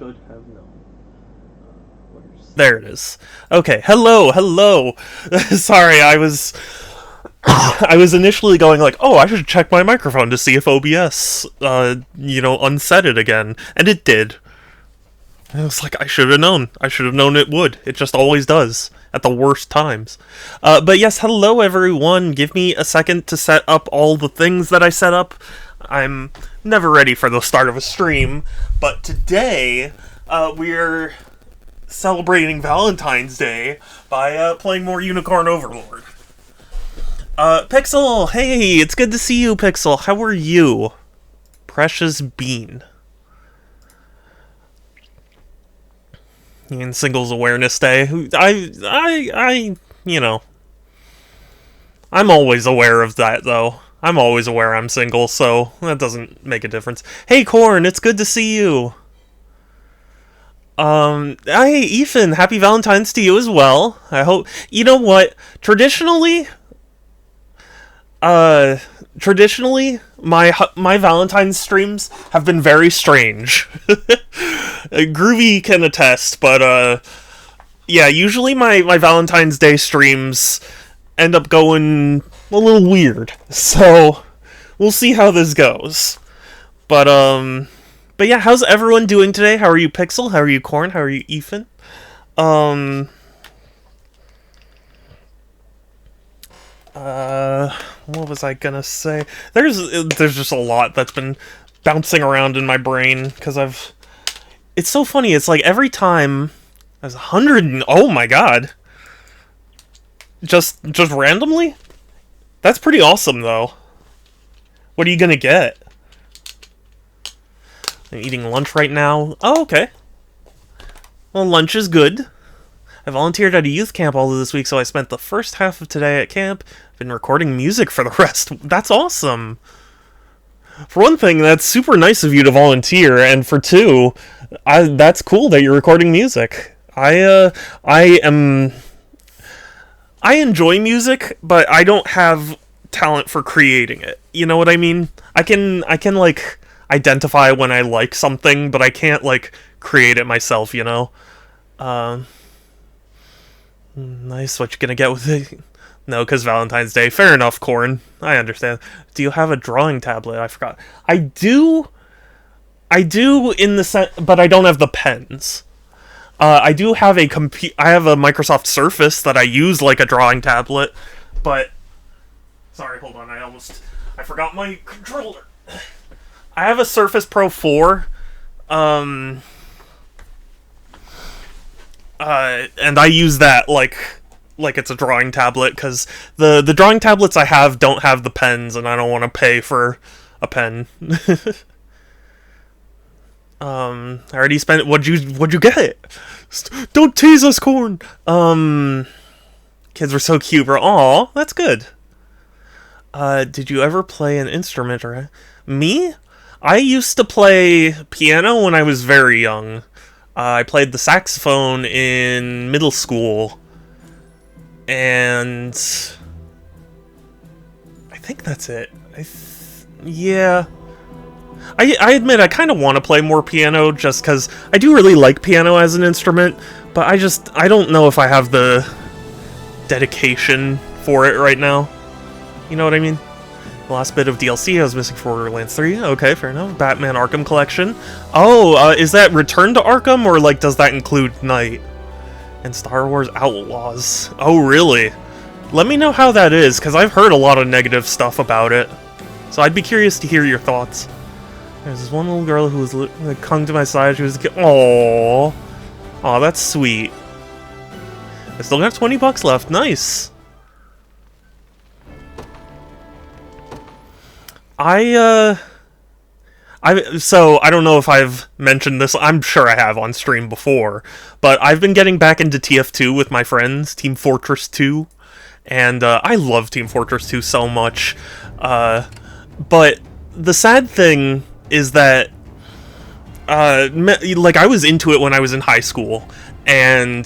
should have known. There it is. Okay, hello. Sorry, I was initially going like, oh, I should check my microphone to see if OBS, unset it again, and it did. And I was like, I should have known. I should have known it would. It just always does at the worst times. But yes, hello everyone. Give me a second to set up all the things that I set up. I'm never ready for the start of a stream, but today we're celebrating Valentine's Day by playing more Unicorn Overlord. Pixel, hey, it's good to see you, Pixel. How are you? Precious Bean. And Singles Awareness Day. I'm always aware of that, though. I'm always aware I'm single, so that doesn't make a difference. Hey, Corn, it's good to see you. Hey, Ethan, happy Valentine's to you as well. I hope, you know what, traditionally, my Valentine's streams have been very strange. Groovy can attest, but, yeah, usually my Valentine's Day streams end up going a little weird, so we'll see how this goes. But yeah, how's everyone doing today? How are you, Pixel? How are you, Corn? How are you, Ethan? What was I gonna say? There's just a lot that's been bouncing around in my brain, because it's so funny, it's like every time, there's 100, oh my god. Just randomly? That's pretty awesome, though. What are you gonna get? I'm eating lunch right now. Oh, okay. Well, lunch is good. I volunteered at a youth camp all of this week, so I spent the first half of today at camp. I've been recording music for the rest. That's awesome. For one thing, that's super nice of you to volunteer, and for two, that's cool that you're recording music. I enjoy music, but I don't have talent for creating it. You know what I mean? I can like identify when I like something, but I can't like create it myself, you know? Nice, what you gonna get with it? No, because Valentine's Day. Fair enough, Corn. I understand. Do you have a drawing tablet? I forgot. I do in the set, but I don't have the pens. I do have I have a Microsoft Surface that I use like a drawing tablet, but... Sorry, hold on, I forgot my controller. I have a Surface Pro 4, and I use that like it's a drawing tablet, because the drawing tablets I have don't have the pens, and I don't want to pay for a pen. I already spent. What'd you get? Don't tease us, Corn. Kids were so cute, bro. Aw, that's good. Did you ever play an instrument or me? I used to play piano when I was very young. I played the saxophone in middle school, and I think that's it. Yeah. I admit I kind of want to play more piano, just because I do really like piano as an instrument, but I don't know if I have the dedication for it right now. You know what I mean? The last bit of DLC I was missing for Borderlands 3. Okay, fair enough. Batman Arkham Collection. Oh, is that Return to Arkham, or like does that include Night? And Star Wars Outlaws. Oh, really? Let me know how that is, because I've heard a lot of negative stuff about it. So I'd be curious to hear your thoughts. There's this one little girl who was clung to my side. She was... Aww. Aw, that's sweet. I still got 20 bucks left. Nice. So, I don't know if I've mentioned this. I'm sure I have on stream before. But I've been getting back into TF2 with my friends. Team Fortress 2. And I love Team Fortress 2 so much. But the sad thing is that, like, I was into it when I was in high school, and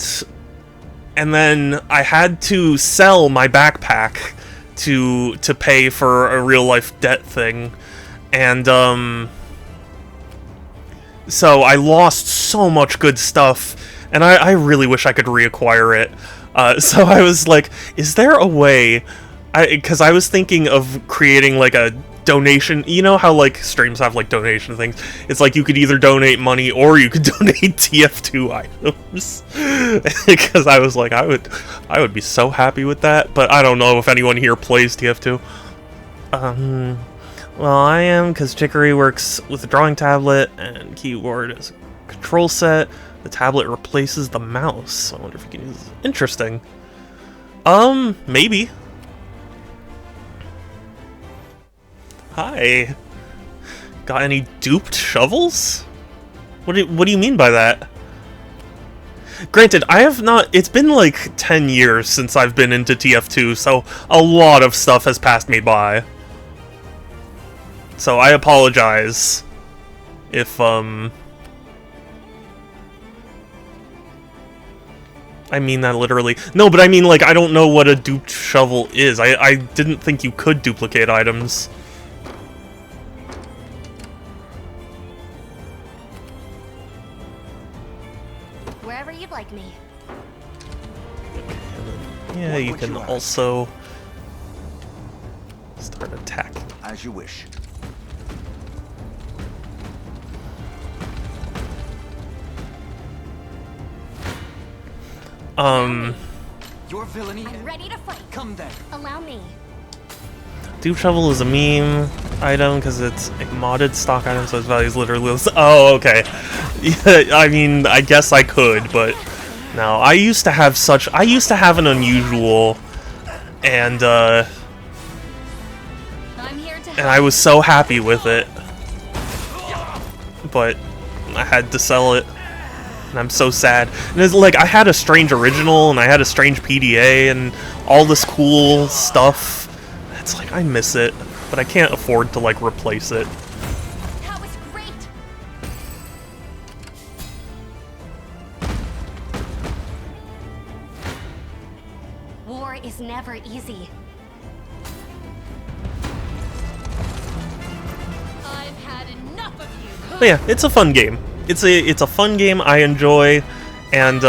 then I had to sell my backpack to pay for a real life debt thing, and So I lost so much good stuff, and I really wish I could reacquire it. So I was like, is there a way... Because I was thinking of creating, like, a donation... You know how, like, streams have, like, donation things? It's like you could either donate money or you could donate TF2 items. Because I was like, I would be so happy with that, but I don't know if anyone here plays TF2. Well, I am, because Chicory works with a drawing tablet, and keyboard is a control set. The tablet replaces the mouse. I wonder if you can use it. Interesting. Maybe. Hi. Got any duped shovels? What do you mean by that? Granted, I have not... It's been like 10 years since I've been into TF2, so a lot of stuff has passed me by. So I apologize if, I mean that literally. No, but I mean, like, I don't know what a duped shovel is. I didn't think you could duplicate items. Wherever you'd like me. Yeah, you can also start attacking. As you wish. Your villainy. I'm ready to fight. Come then. Allow me. Dupe Shovel is a meme item because it's a modded stock item, so its value is literally... Oh, okay. Yeah, I mean, I guess I could, but... No, I used to have an unusual, and I'm here to I was so happy with it. But I had to sell it. And I'm so sad. And it's like, I had a strange original, and I had a strange PDA, and all this cool stuff. It's like, I miss it, but I can't afford to, like, replace it. That was great. War is never easy. I've had enough of you. But yeah, it's a fun game. It's a fun game I enjoy, and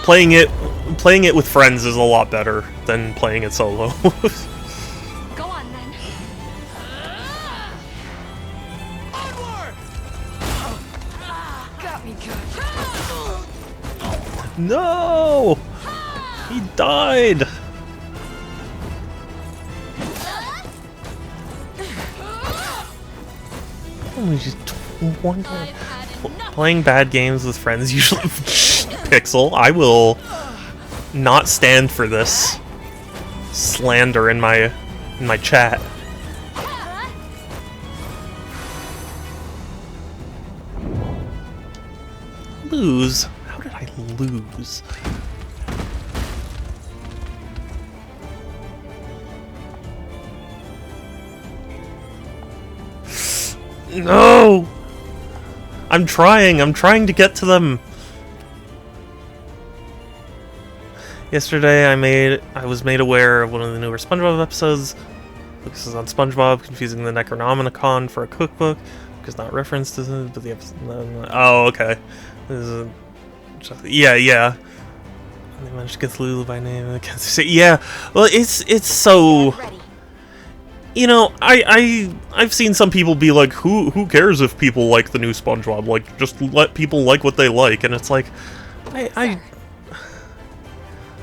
playing it with friends is a lot better than playing it solo. Go on then. Onward! Got me good. No! He died! Oh, just one time. Playing bad games with friends usually... Pixel, I will not stand for this slander in my chat. Lose? How did I lose? No! I'm trying to get to them. Yesterday I was made aware of one of the newer SpongeBob episodes. Focuses on SpongeBob confusing the Necronomicon for a cookbook. Because not referenced to it, but the episode... Oh, okay. This is yeah. They managed to get Lulu by name. Yeah, well, it's so... You know, I've seen some people be like, who cares if people like the new SpongeBob? Like, just let people like what they like. And it's like, I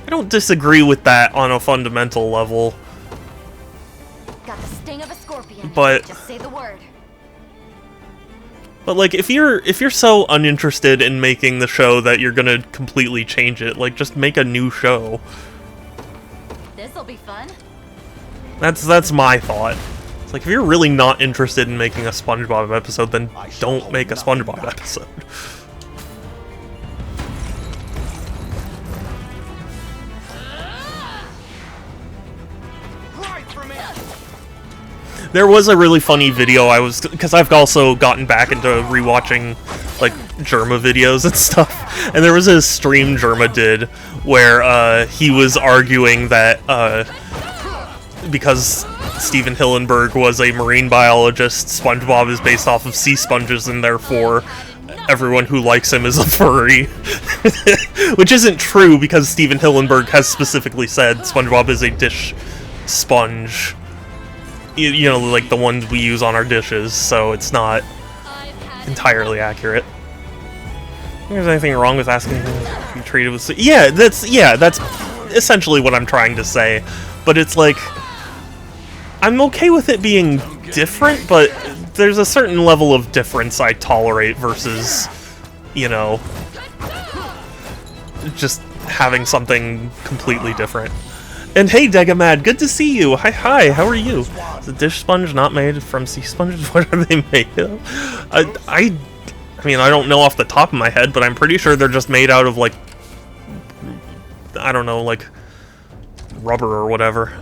don't disagree with that on a fundamental level. Got the sting of a scorpion. But just say the word. But like, if you're so uninterested in making the show that you're gonna completely change it, like, just make a new show. This'll be fun. That's my thought. It's like, if you're really not interested in making a SpongeBob episode, then don't make a SpongeBob episode. There was a really funny video because I've also gotten back into rewatching, like, Germa videos and stuff, and there was a stream Germa did where he was arguing that because Steven Hillenburg was a marine biologist, SpongeBob is based off of sea sponges, and therefore everyone who likes him is a furry. Which isn't true, because Steven Hillenburg has specifically said SpongeBob is a dish sponge. You know, like the ones we use on our dishes, so it's not entirely accurate. If there's anything wrong with asking to be treated with... Yeah, that's essentially what I'm trying to say. But it's like, I'm okay with it being different, but there's a certain level of difference I tolerate versus, you know, just having something completely different. And hey, Degamad, good to see you. Hi, how are you? Is the dish sponge not made from sea sponges? What are they made of? I mean, I don't know off the top of my head, but I'm pretty sure they're just made out of, like, I don't know, like, rubber or whatever.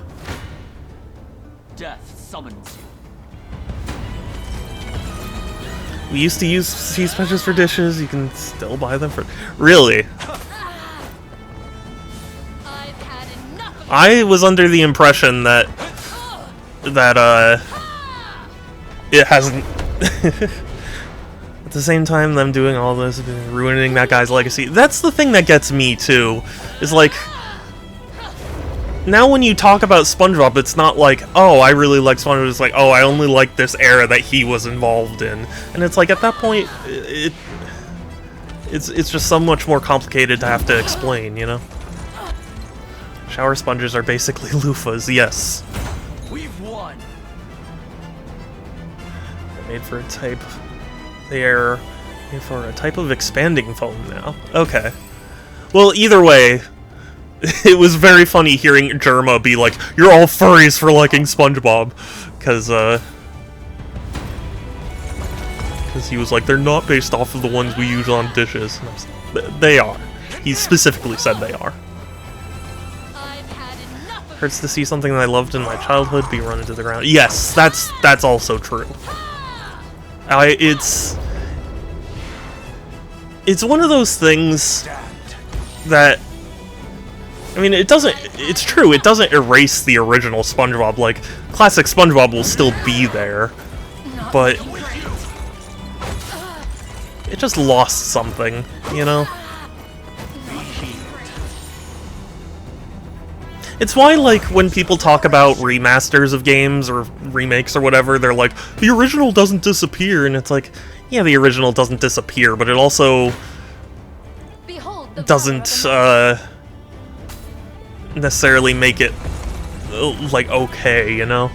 Death summons you. We used to use sea sponges for dishes. You can still buy them for... Really? I was under the impression that it hasn't. At the same time, them doing all this, ruining that guy's legacy. That's the thing that gets me too. Is like, now when you talk about SpongeBob, it's not like, oh, I really like SpongeBob. It's like, oh, I only like this era that he was involved in, and it's like at that point, it's just so much more complicated to have to explain, you know. Shower sponges are basically loofahs, yes. We've won. They're made for a type. They're made for a type of expanding foam now. Okay. Well, either way, it was very funny hearing Germa be like, "You're all furries for liking SpongeBob," because he was like, "They're not based off of the ones we use on dishes." And I was like, they are. He specifically said they are. Hurts to see something that I loved in my childhood be run into the ground. Yes, that's also true. It's one of those things that, I mean, it's true, it doesn't erase the original SpongeBob. Like, classic SpongeBob will still be there, but it just lost something, you know? It's why, like, when people talk about remasters of games or remakes or whatever, they're like, the original doesn't disappear, and it's like, yeah, the original doesn't disappear, but it also doesn't necessarily make it, like, okay, you know?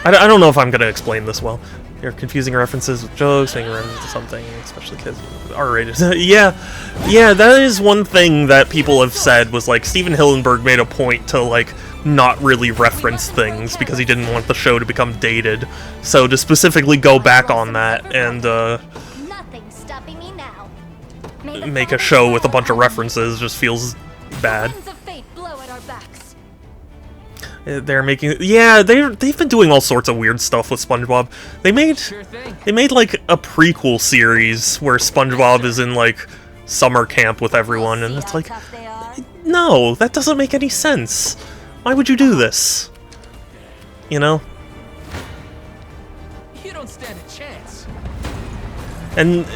I don't know if I'm gonna explain this well. You're confusing references with jokes, making references to something, especially kids R-rated. yeah, that is one thing that people have said, was like, Steven Hillenburg made a point to, like, not really reference things because he didn't want the show to become dated. So to specifically go back on that and make a show with a bunch of references just feels bad. They're making, yeah, they've been doing all sorts of weird stuff with SpongeBob. They made like a prequel series where SpongeBob is in like summer camp with everyone, and it's like, no, that doesn't make any sense. Why would you do this? You know? You don't stand a chance. And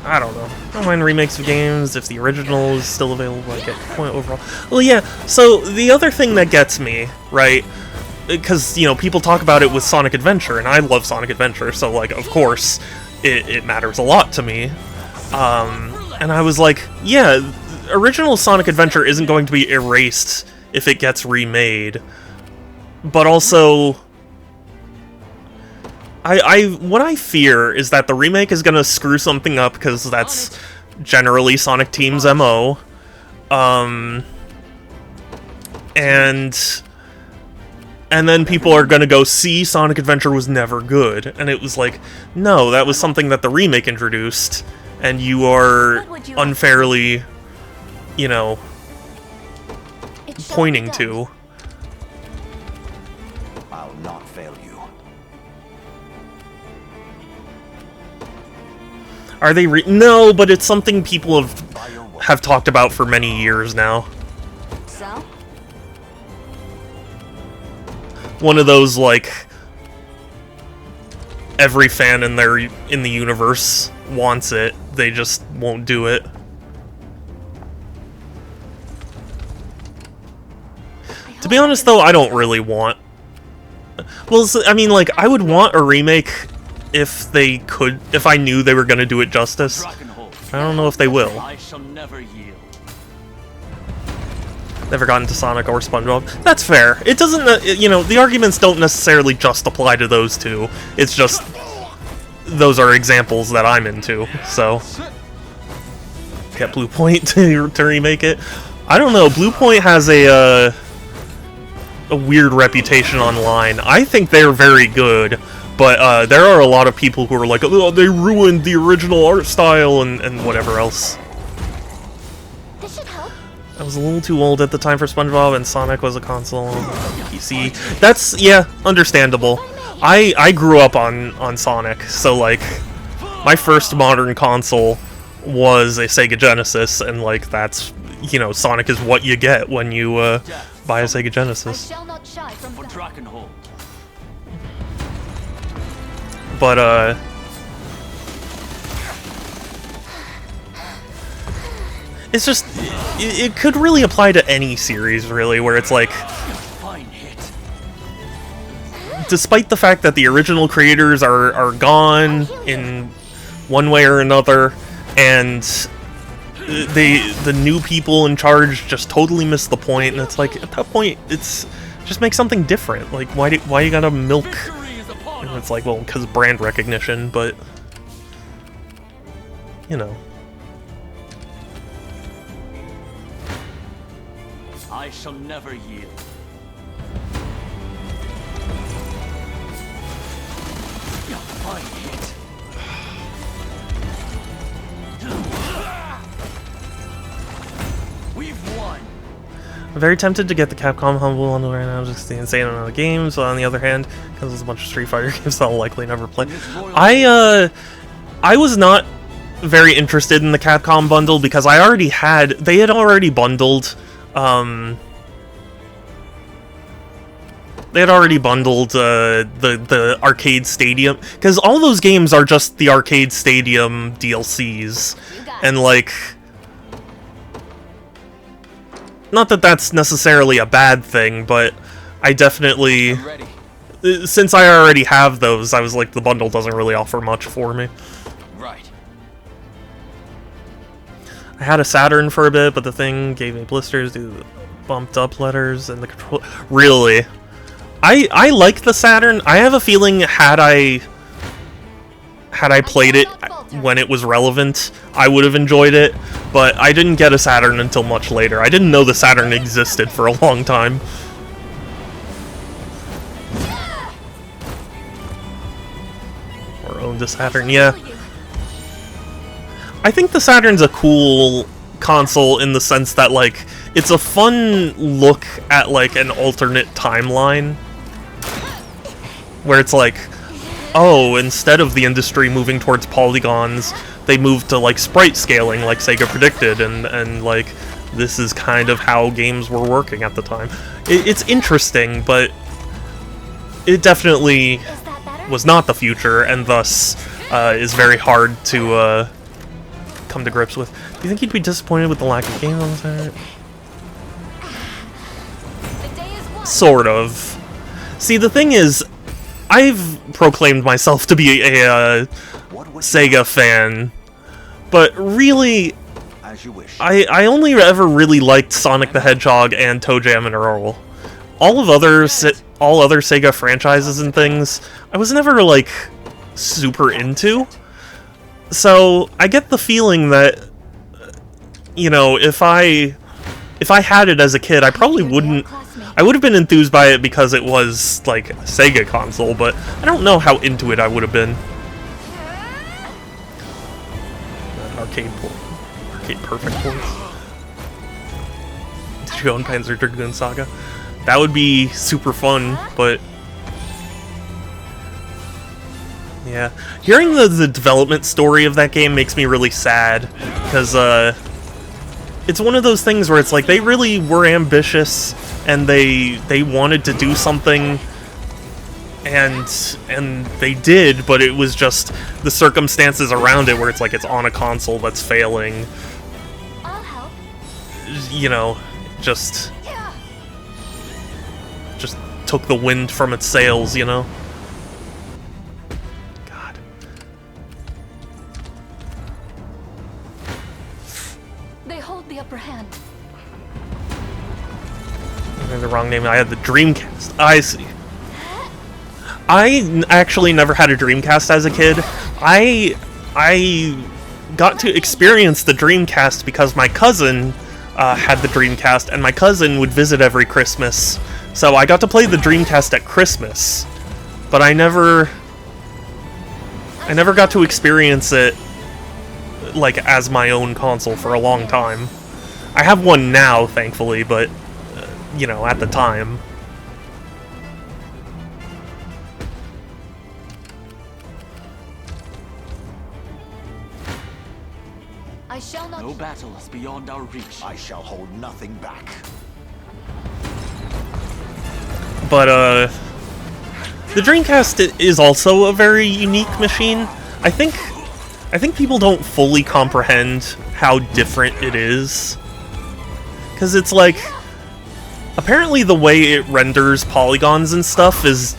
I don't know. I don't mind remakes of games if the original is still available. I get your point overall. Well, yeah, so the other thing that gets me, right, because, you know, people talk about it with Sonic Adventure, and I love Sonic Adventure, so, like, of course, it matters a lot to me. And I was like, yeah, original Sonic Adventure isn't going to be erased if it gets remade. But also, what I fear is that the remake is gonna screw something up, because that's generally Sonic Team's MO. And then people are gonna go, see, Sonic Adventure was never good. And it was like, no, that was something that the remake introduced, and you are unfairly, you know, pointing to. I'll not fail you. Are they no, but it's something people have talked about for many years now. So? one of those, like, every fan in the universe wants it, they just won't do it. To be honest, though, I don't really want... Well, I mean, like, I would want a remake if they could... If I knew they were gonna do it justice. I don't know if they will. I shall never yield. Never gotten to Sonic or SpongeBob. That's fair. It doesn't... You know, the arguments don't necessarily just apply to those two. It's just... Those are examples that I'm into, so... Get Blue Point to remake it. I don't know, Blue Point has a weird reputation online. I think they're very good, but there are a lot of people who are like, oh, they ruined the original art style and whatever else. This should help. I was a little too old at the time for SpongeBob, and Sonic was a console on PC. That's, yeah, understandable. I grew up on Sonic, so, like, my first modern console was a Sega Genesis, and, like, that's, you know, Sonic is what you get when you buy a Sega I Genesis. shall not shy from For battle. Drakenhold. But, it's just, it could really apply to any series, really, where it's like, Fine hit. despite the fact that the original creators are gone in one way or another, and the new people in charge just totally miss the point, and it's like, at that point, it's just make something different. Like, why you gotta milk? Victory is upon And us. it's like, well, because brand recognition, but you know. I shall never yield. Fine hit. We've won. I'm very tempted to get the Capcom Humble Bundle right now, just the insane amount of games. But on the other hand, because there's a bunch of Street Fighter games that I'll likely never play. I was not very interested in the Capcom bundle because they had already bundled, the Arcade Stadium, because all those games are just the Arcade Stadium DLCs, and like, not that that's necessarily a bad thing, but I definitely, I'm ready. since I already have those, I was like, the bundle doesn't really offer much for me. Right. I had a Saturn for a bit, but the thing gave me blisters due to the bumped up letters and the control. Really? I like the Saturn. I have a feeling had I played it when it was relevant, I would have enjoyed it, but I didn't get a Saturn until much later. I didn't know the Saturn existed for a long time. Or owned a Saturn, yeah. I think the Saturn's a cool console in the sense that, like, it's a fun look at, like, an alternate timeline. Where it's like, oh, instead of the industry moving towards polygons, they moved to, like, sprite scaling, like Sega predicted, and like, this is kind of how games were working at the time. It's interesting, but it definitely Is that better? was not the future, and thus is very hard to come to grips with. Do you think you'd be disappointed with the lack of games on the side? The day is won. Sort of. See, the thing is, I've proclaimed myself to be a What was Sega fan, but really, as you wish? I only ever really liked Sonic the Hedgehog and Toe Jam and Earl. All other Sega franchises and things, I was never, like, super into. So I get the feeling that, you know, if I had it as a kid, I probably wouldn't. I would have been enthused by it because it was, like, a Sega console, but I don't know how into it I would have been. Arcade Perfect ports. Did you own Panzer Dragoon Saga? That would be super fun, but yeah, hearing the development story of that game makes me really sad, because it's one of those things where it's like they really were ambitious and they wanted to do something and they did, but it was just the circumstances around it where it's like it's on a console that's failing. I'll help. You know, just Yeah. took the wind from its sails, you know? God. They hold the upper hand. I had the wrong name. I had the Dreamcast. I see. I actually never had a Dreamcast as a kid. I got to experience the Dreamcast because my cousin had the Dreamcast, and my cousin would visit every Christmas. So I got to play the Dreamcast at Christmas, but I never got to experience it like as my own console for a long time. I have one now, thankfully, but you know, at the time. I shall not. No battle is beyond our reach. I shall hold nothing back. But the Dreamcast is also a very unique machine. I think people don't fully comprehend how different it is. 'Cause it's like, apparently the way it renders polygons and stuff is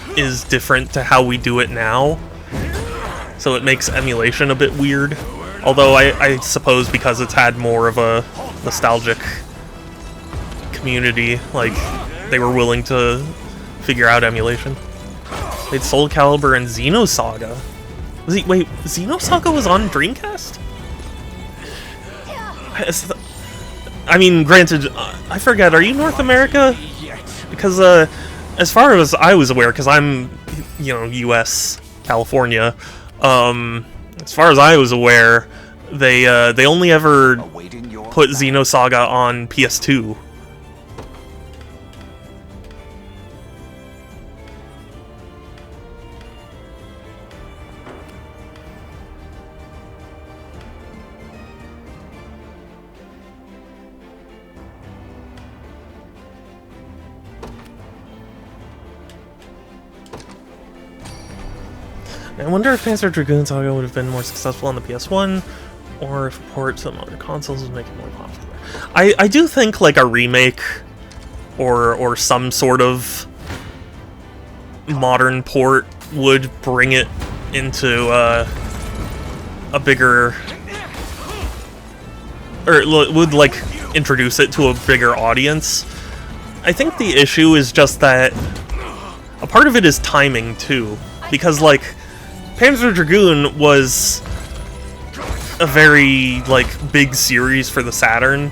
different to how we do it now. So it makes emulation a bit weird. Although I suppose because it's had more of a nostalgic community, like, they were willing to figure out emulation. They had Soul Calibur and Xenosaga. Wait, Xenosaga was on Dreamcast? I mean, granted, I forget, are you North America? Because, as far as I was aware, because I'm, you know, US, California, as far as I was aware, they only ever put Xenosaga on PS2. I wonder if Panzer Dragoon Saga would have been more successful on the PS1, or if a port to modern consoles would make it more popular. I do think like a remake or some sort of modern port would bring it into a bigger, or would like introduce it to a bigger audience. I think the issue is just that a part of it is timing too, because like Panzer Dragoon was a very, like, big series for the Saturn,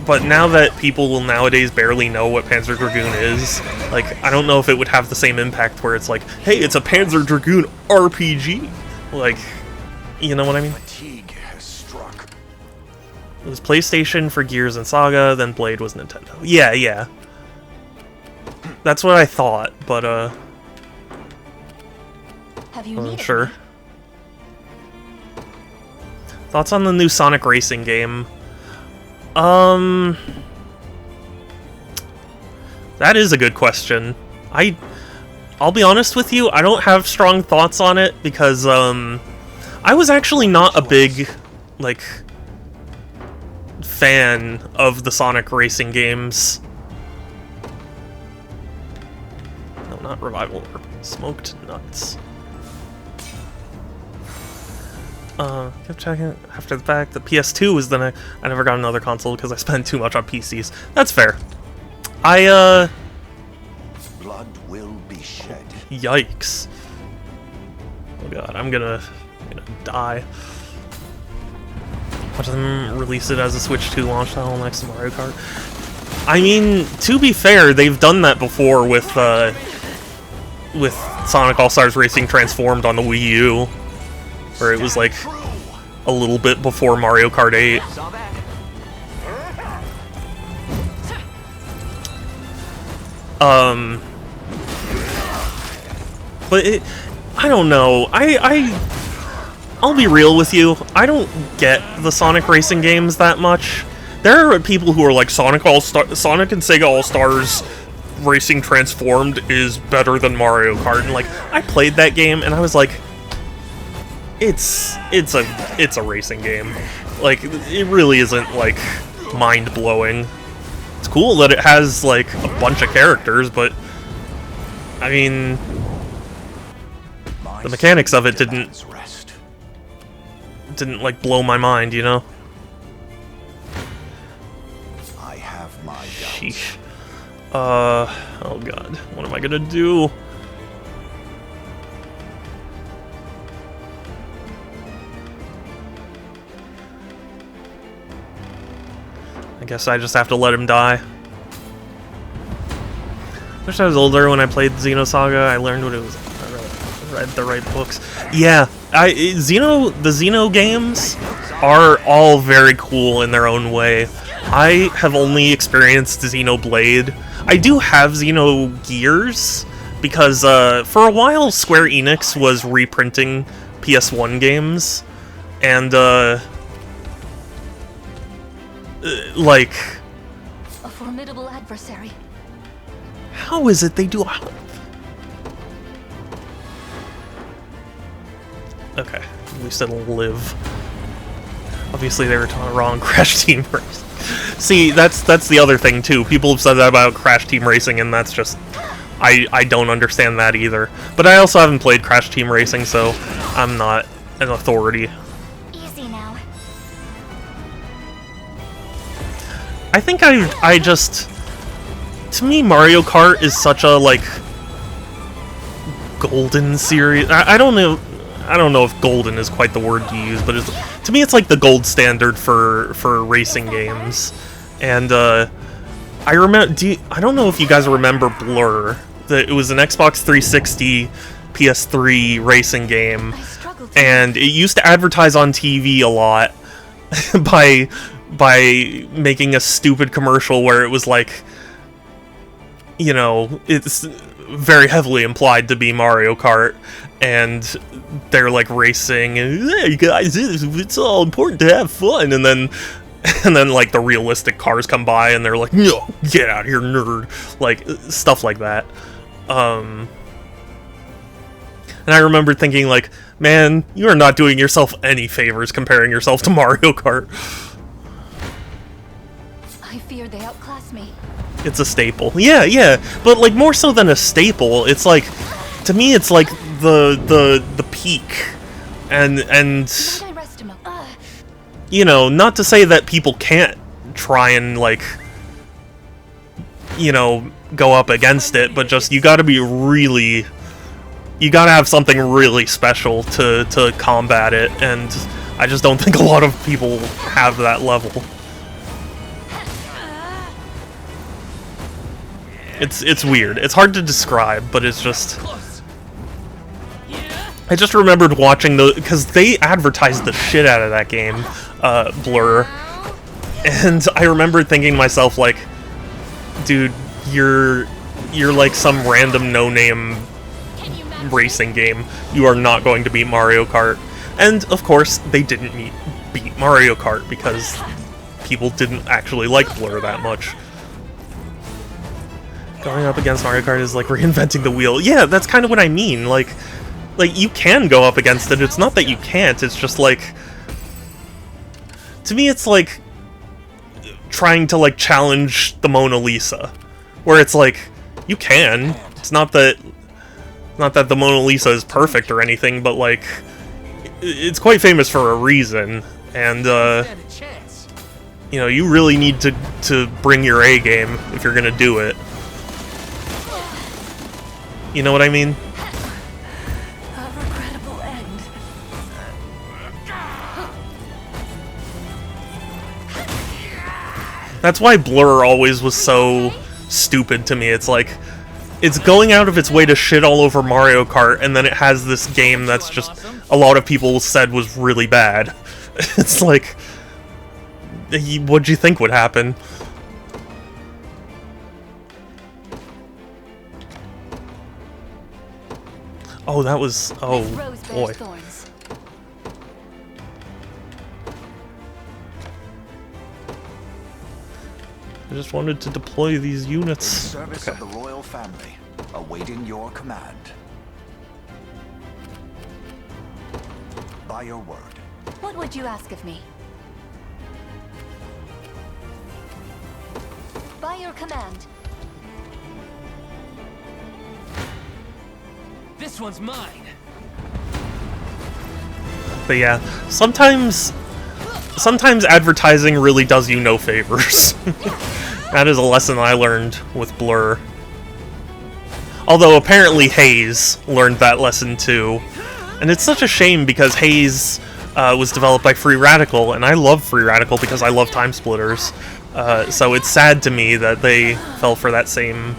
but now that people will nowadays barely know what Panzer Dragoon is, like, I don't know if it would have the same impact where it's like, hey, it's a Panzer Dragoon RPG! Like, you know what I mean? Fatigue has struck. It was PlayStation for Gears and Saga, then Blade was Nintendo. Yeah. That's what I thought, but, Have you wasn't needed sure. me? Thoughts on the new Sonic Racing game? That is a good question. I'll be honest with you, I don't have strong thoughts on it because I was actually not a big like fan of the Sonic Racing games. No, not Revival. Smoked Nuts. Kept checking after the fact. The PS2 was then I never got another console because I spent too much on PCs. That's fair. Blood will be shed. Yikes. Oh god, I'm gonna die. Watch them release it as a Switch 2 launch title next to Mario Kart. I mean, to be fair, they've done that before with Sonic All-Stars Racing Transformed on the Wii U, where it was like a little bit before Mario Kart 8. But I don't know. I'll be real with you. I don't get the Sonic Racing games that much. There are people who are like Sonic and Sega All-Stars Racing Transformed is better than Mario Kart, and like I played that game and I was like, it's a racing game. Like it really isn't like mind-blowing. It's cool that it has like a bunch of characters, but I mean the mechanics of it didn't like blow my mind, you know? I have my doubts. Sheesh. Oh god, what am I gonna do? I guess I just have to let him die. Wish I was older when I played Xenosaga. I learned what it was. I read the right books. Yeah, the Xeno games are all very cool in their own way. I have only experienced Xenoblade. I do have Xenogears, because for a while Square Enix was reprinting PS1 games, and like... A formidable adversary. How is it they do... Okay, at least it'll live. Obviously they were wrong. Crash Team Racing. See, that's the other thing too. People have said that about Crash Team Racing, and that's just... I don't understand that either. But I also haven't played Crash Team Racing, so I'm not an authority. Easy now. I think I just... To me, Mario Kart is such a, like... golden series. I don't know if golden is quite the word to use, but to me it's like the gold standard for racing games. And I remember, I don't know if you guys remember Blur. It was an Xbox 360 PS3 racing game, and it used to advertise on TV a lot by making a stupid commercial where it was like, you know, it's very heavily implied to be Mario Kart, and they're like racing, and hey guys, it's all important to have fun, and then like the realistic cars come by and they're like, no, get out of here, nerd, like stuff like that. And I remember thinking like, man, you are not doing yourself any favors comparing yourself to Mario Kart. I fear they outclass me. It's a staple. Yeah, but like more so than a staple, it's like, to me it's like the peak. And you know, not to say that people can't try and like, you know, go up against it, but just you gotta be really, you gotta have something really special to combat it, and I just don't think a lot of people have that level. It's weird. It's hard to describe, but it's just... I just remembered watching because they advertised the shit out of that game, Blur, and I remember thinking to myself like, dude, you're like some random no-name racing game. You are not going to beat Mario Kart. And of course, they didn't beat Mario Kart because people didn't actually like Blur that much. Going up against Mario Kart is like reinventing the wheel. Yeah, that's kind of what I mean. Like you can go up against it. It's not that you can't. It's just like, to me, it's like trying to like challenge the Mona Lisa, where it's like you can. It's not that the Mona Lisa is perfect or anything, but like it's quite famous for a reason, and you know, you really need to bring your A game if you're gonna do it. You know what I mean? A regrettable end. That's why Blur always was so stupid to me. It's like, it's going out of its way to shit all over Mario Kart, and then it has this game that's just, a lot of people said was really bad. It's like, what'd you think would happen? Oh, that was... oh, boy. I just wanted to deploy these In units. service Okay. of the royal family, awaiting your command. By your word. What would you ask of me? By your command. This one's mine. But yeah, sometimes advertising really does you no favors. That is a lesson I learned with Blur. Although apparently Haze learned that lesson too. And it's such a shame because Haze was developed by Free Radical, and I love Free Radical because I love Time Splitters. So it's sad to me that they fell for that same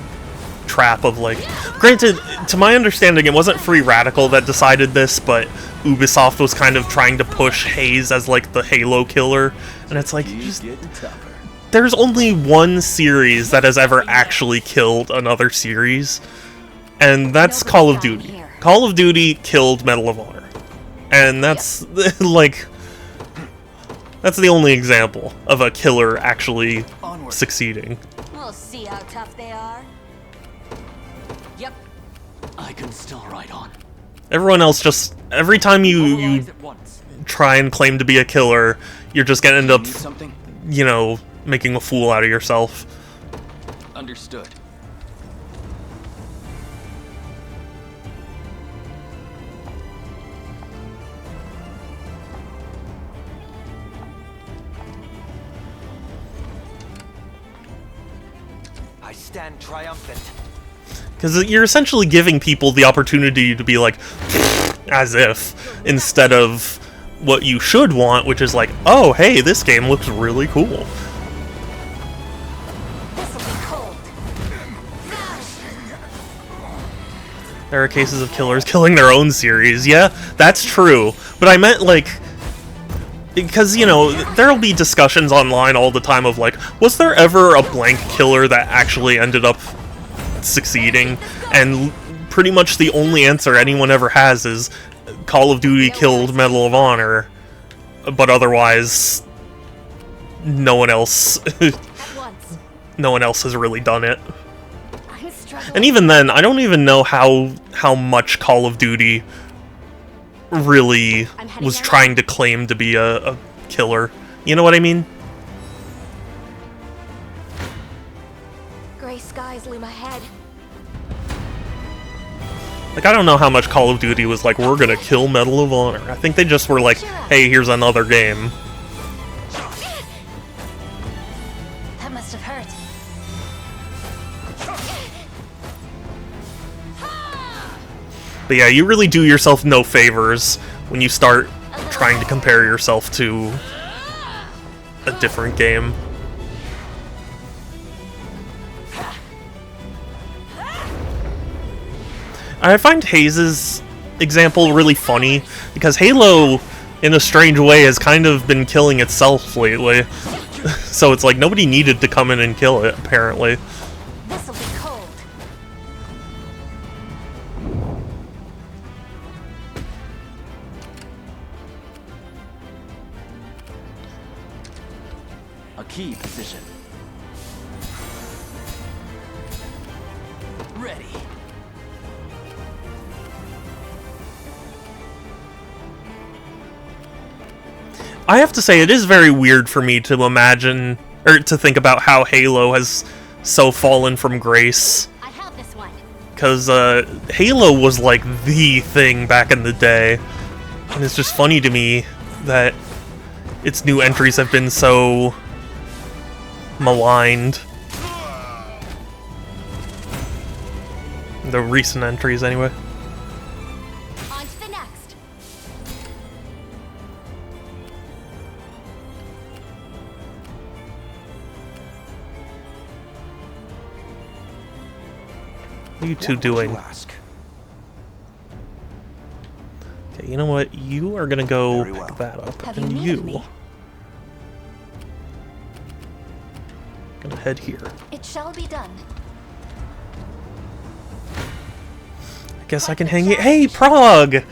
trap of, like... Granted, to my understanding, it wasn't Free Radical that decided this, but Ubisoft was kind of trying to push Haze as, like, the Halo killer. And it's like, just... There's only one series that has ever actually killed another series, and that's Call of Duty. Call of Duty killed Medal of Honor. And that's, like... That's the only example of a killer actually succeeding. We'll see how tough they are. Yep. I can still ride on. Everyone else just... Every time you Mobilize at once. try and claim to be a killer, you're just gonna end up, Need something? you know, making a fool out of yourself. Understood. I stand triumphant. Because you're essentially giving people the opportunity to be like, as if, instead of what you should want, which is like, oh, hey, this game looks really cool. This'll be cold. There are cases of killers killing their own series. Yeah, that's true. But I meant, like... Because, you know, there'll be discussions online all the time of, like, was there ever a blank killer that actually ended up succeeding? And pretty much the only answer anyone ever has is Call of Duty killed Medal of Honor, but otherwise no one else At once. no one else has really done it. I'm struggling. And even then, I don't even know how much Call of Duty really was trying to claim to be a killer. You know what I mean? Gray skies loom ahead. Like, I don't know how much Call of Duty was like, we're gonna kill Medal of Honor. I think they just were like, hey, here's another game. That must have hurt. But yeah, you really do yourself no favors when you start trying to compare yourself to a different game. I find Haze's example really funny, because Halo, in a strange way, has kind of been killing itself lately. So it's like, nobody needed to come in and kill it, apparently. This'll be cold. A key position. Ready. I have to say, it is very weird for me to imagine, or to think about how Halo has so fallen from grace. I have this one. Because Halo was like the thing back in the day. And it's just funny to me that its new entries have been so maligned. The recent entries, anyway. On to the next. What are you two What would doing? you ask? Okay, you know what? You are gonna go Very well. pick that up. Have you And needed you me? gonna head here. It shall be done. I guess I can hang you. Hey, Prague!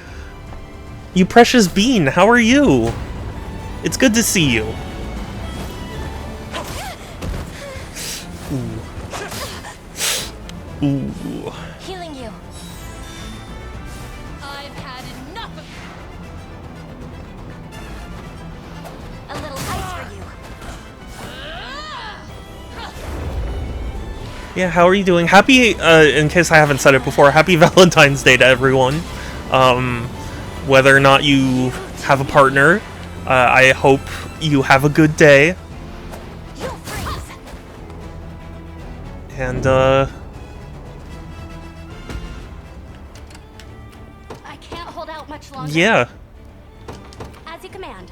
You precious bean, how are you? It's good to see you. Ooh. Healing you. I've had enough of a little ice for you. Yeah, how are you doing? Happy, in case I haven't said it before, happy Valentine's Day to everyone. Whether or not you have a partner, I hope you have a good day. You'll freeze. And, I can't hold out much longer. yeah. As you command.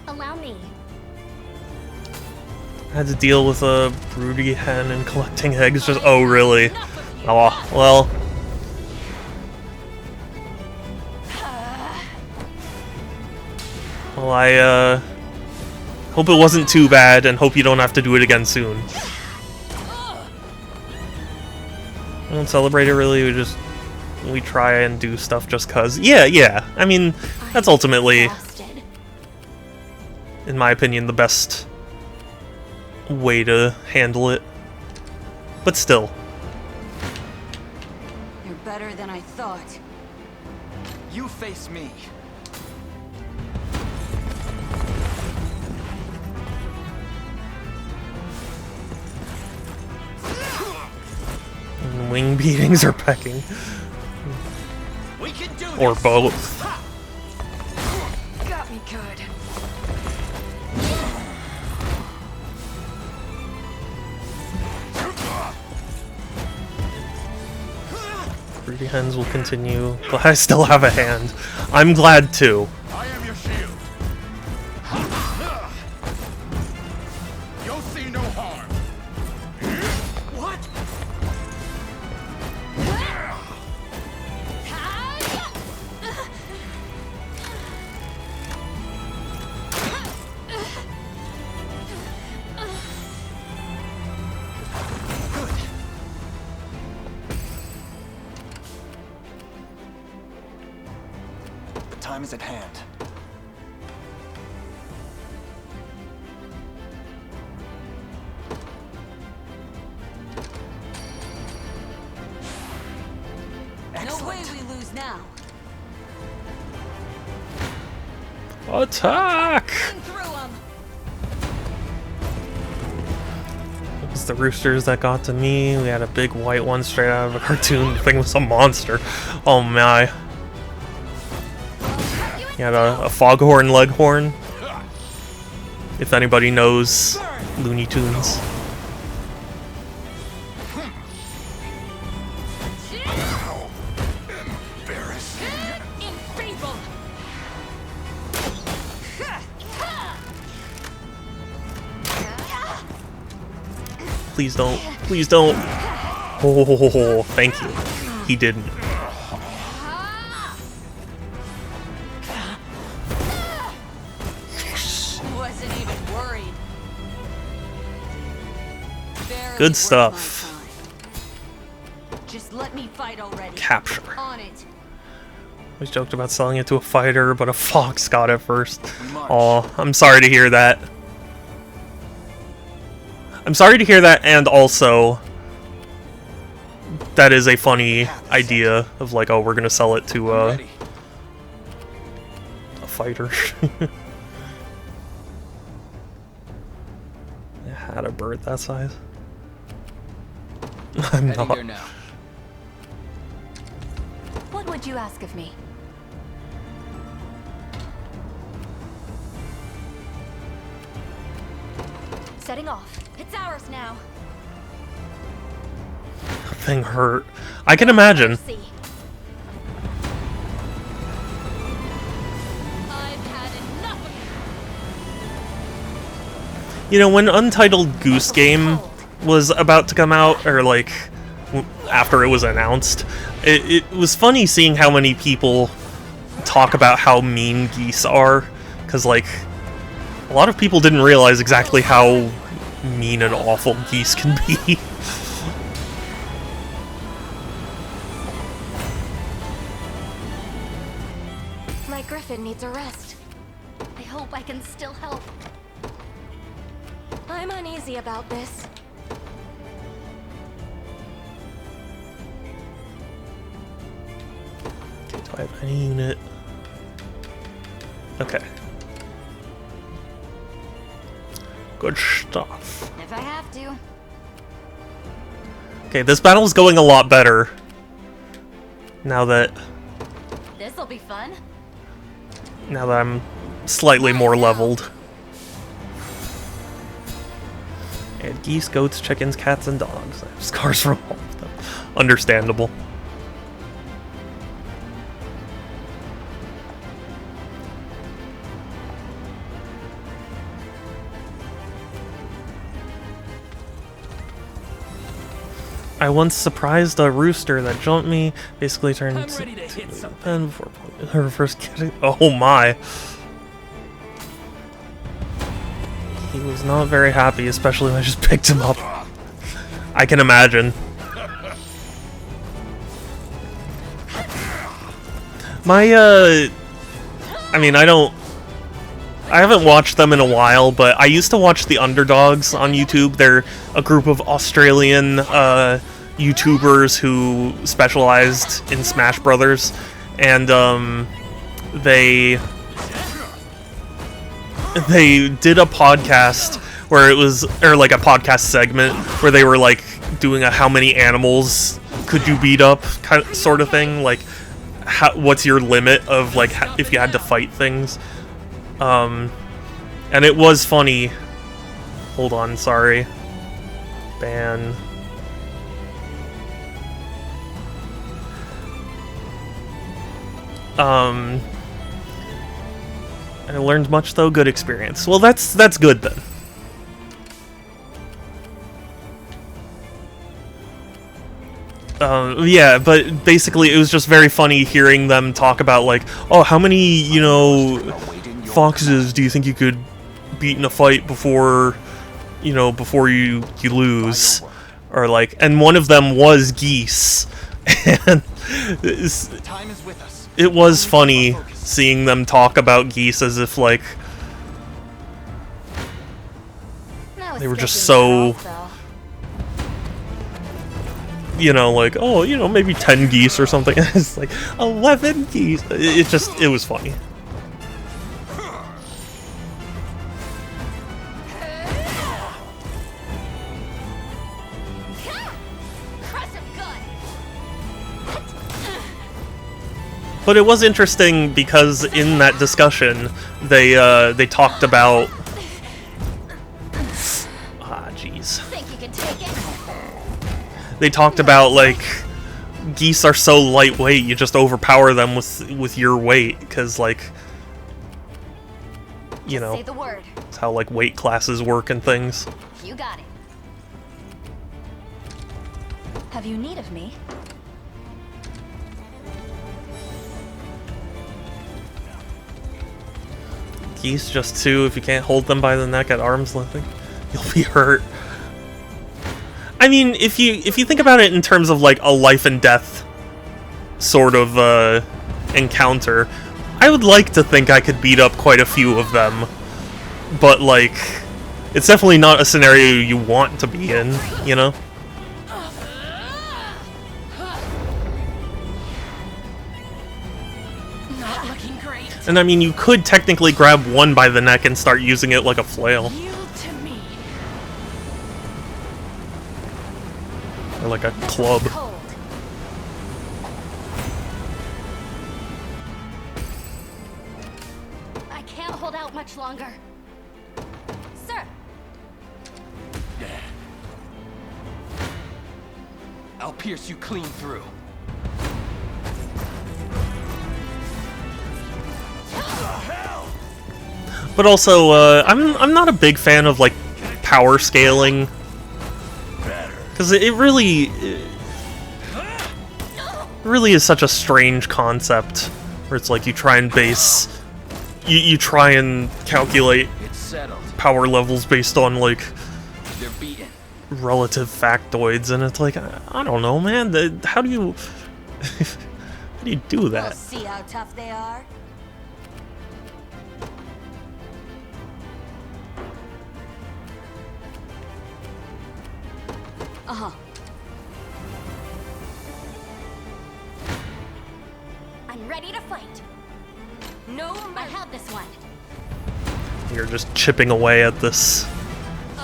Allow me. I had to deal with a broody hen and collecting eggs. Just, oh, really? Oh, well. Well, I, hope it wasn't too bad, and hope you don't have to do it again soon. We don't celebrate it, really. We try and do stuff just cause. Yeah. I mean, that's ultimately, Exhausted. in my opinion, the best way to handle it. But still. You're better than I thought. You face me. Wing beatings or pecking. We can do Or this. both. Got me good. Broody hens will continue. But I still have a hand. I'm glad too. I am your shield. You'll see no harm. What? The time is at hand. No way Excellent. we lose now. Attack! Through 'em. It was the roosters that got to me. We had a big white one straight out of a cartoon. The thing was a monster. Oh my. He had a foghorn leghorn. If anybody knows Looney Tunes. Embarrassing. Enfeebled. Please don't. Please don't. Oh, thank you. He didn't. Wasn't even worried. Barely Good worth stuff. my time. Just let me fight already. Capture. On it. Always joked about selling it to a fighter, but a fox got it first. Oh, I'm sorry to hear that. I'm sorry to hear that, and also, that is a funny idea of like, oh, we're gonna sell it to Ready. a fighter. I had a bird that size. I'm Heading not. there now. What would you ask of me? Setting off. It's ours now. Thing hurt. I can imagine. See. I've had enough of You know, when Untitled Goose Game was about to come out, or like after it was announced, it was funny seeing how many people talk about how mean geese are, because like a lot of people didn't realize exactly how mean and awful geese can be. Like Griffin. orphan needs a rest. I hope I can still help. I'm uneasy about this. Okay, do I have any unit? Okay. Good stuff. If I have to. Okay, this battle's going a lot better. Now that This'll be fun. I'm slightly more leveled. And geese, goats, chickens, cats, and dogs. I have scars from all of them. Understandable. I once surprised a rooster that jumped me, basically turned I'm ready to hit the something. pen before her first getting. Oh my. He was not very happy, especially when I just picked him up. I can imagine. I mean, I haven't watched them in a while, but I used to watch the Underdogs on YouTube. They're a group of Australian YouTubers who specialized in Smash Brothers, and they did a podcast where it was, or like a podcast segment where they were like doing a how many animals could you beat up sort of thing, like what's your limit of like if you had to fight things. And it was funny. Hold on, sorry. Ban. I learned much though, good experience. Well, that's good then. Yeah, but basically it was just very funny hearing them talk about like, oh, how many, you know, foxes do you think you could beat in a fight before, you know, before you lose? Or like, and one of them was geese. And Time is with us. it was funny seeing them talk about geese as if like they were just so, you know, like, oh, you know, maybe 10 geese or something. It's like 11 geese. It was funny. But it was interesting because in that discussion, they talked about. Jeez. Think you can take it? They talked about like geese are so lightweight, you just overpower them with your weight, because like, you know, Say the word. it's how like weight classes work and things. You got it. Have you need of me? Geese just too, if you can't hold them by the neck at arm's length, you'll be hurt. I mean, if you think about it in terms of like a life and death sort of encounter, I would like to think I could beat up quite a few of them. But like, it's definitely not a scenario you want to be in, you know? Not looking great. And I mean, you could technically grab one by the neck and start using it like a flail. Yield to me. Or like a club. Cold. I can't hold out much longer. Sir, I'll pierce you clean through. But also, I'm not a big fan of like power scaling, because it really is such a strange concept where it's like you try and base, you try and calculate It's settled. power levels based on like They're beaten. relative factoids, and it's like I don't know, man. How do you how do you do We'll that? see how tough they are. Uh-huh. I'm ready to fight. No, I have this one. You're just chipping away at this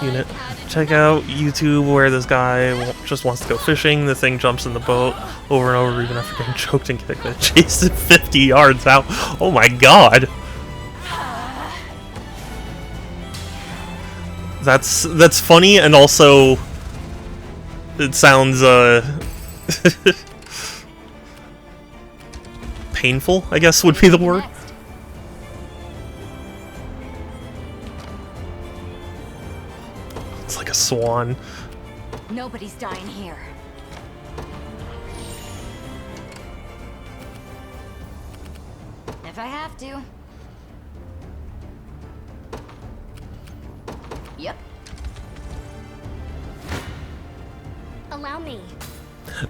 unit. Check out YouTube where this guy just wants to go fishing. The thing jumps in the boat over and over, even after getting choked and kicked. It chases 50 yards out. Oh my god. That's funny, and also it sounds painful, I guess would be the word. It's like a swan. Nobody's dying here. If I have to. Yep. Allow me.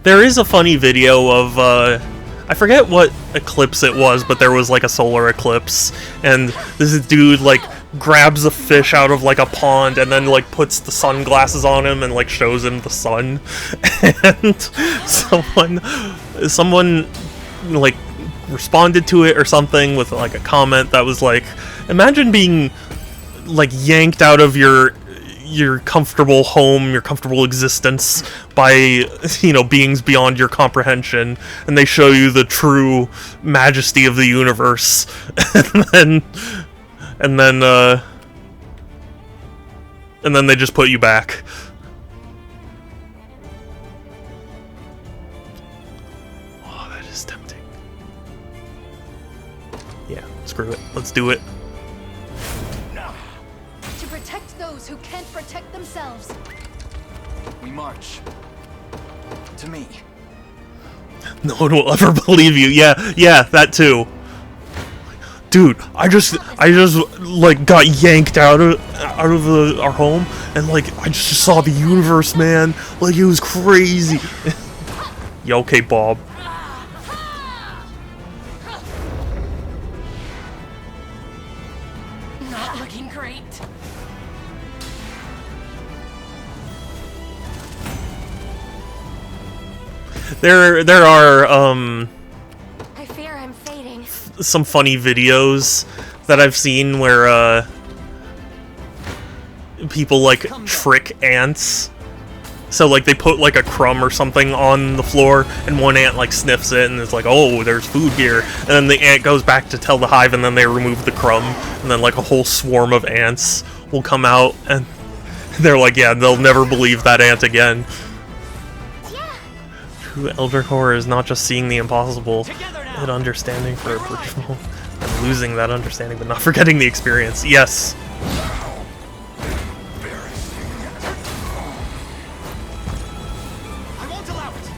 There is a funny video of, I forget what eclipse it was, but there was like a solar eclipse, and this dude like grabs a fish out of like a pond and then like puts the sunglasses on him and like shows him the sun. And someone like responded to it or something with like a comment that was like, imagine being like yanked out of your comfortable home, your comfortable existence by, you know, beings beyond your comprehension, and they show you the true majesty of the universe. and then they just put you back. Oh, that is tempting. Yeah, screw it. Let's do it. To protect those who can't protect themselves. We march. To me. No one will ever believe you. Yeah, that too. Dude, I just like got yanked out of our home, and like I just saw the universe, man. Like it was crazy. Yeah, okay, Bob. Not looking great. There are I fear I'm fading. some funny videos that I've seen where people like trick ants. So like they put like a crumb or something on the floor, and one ant like sniffs it and it's like, oh, there's food here. And then the ant goes back to tell the hive, and then they remove the crumb, and then like a whole swarm of ants will come out, and they're like, yeah, they'll never believe that ant again. True elder horror is not just seeing the impossible, but understanding for a brief moment, and losing that understanding, but not forgetting the experience. Yes. I won't allow it.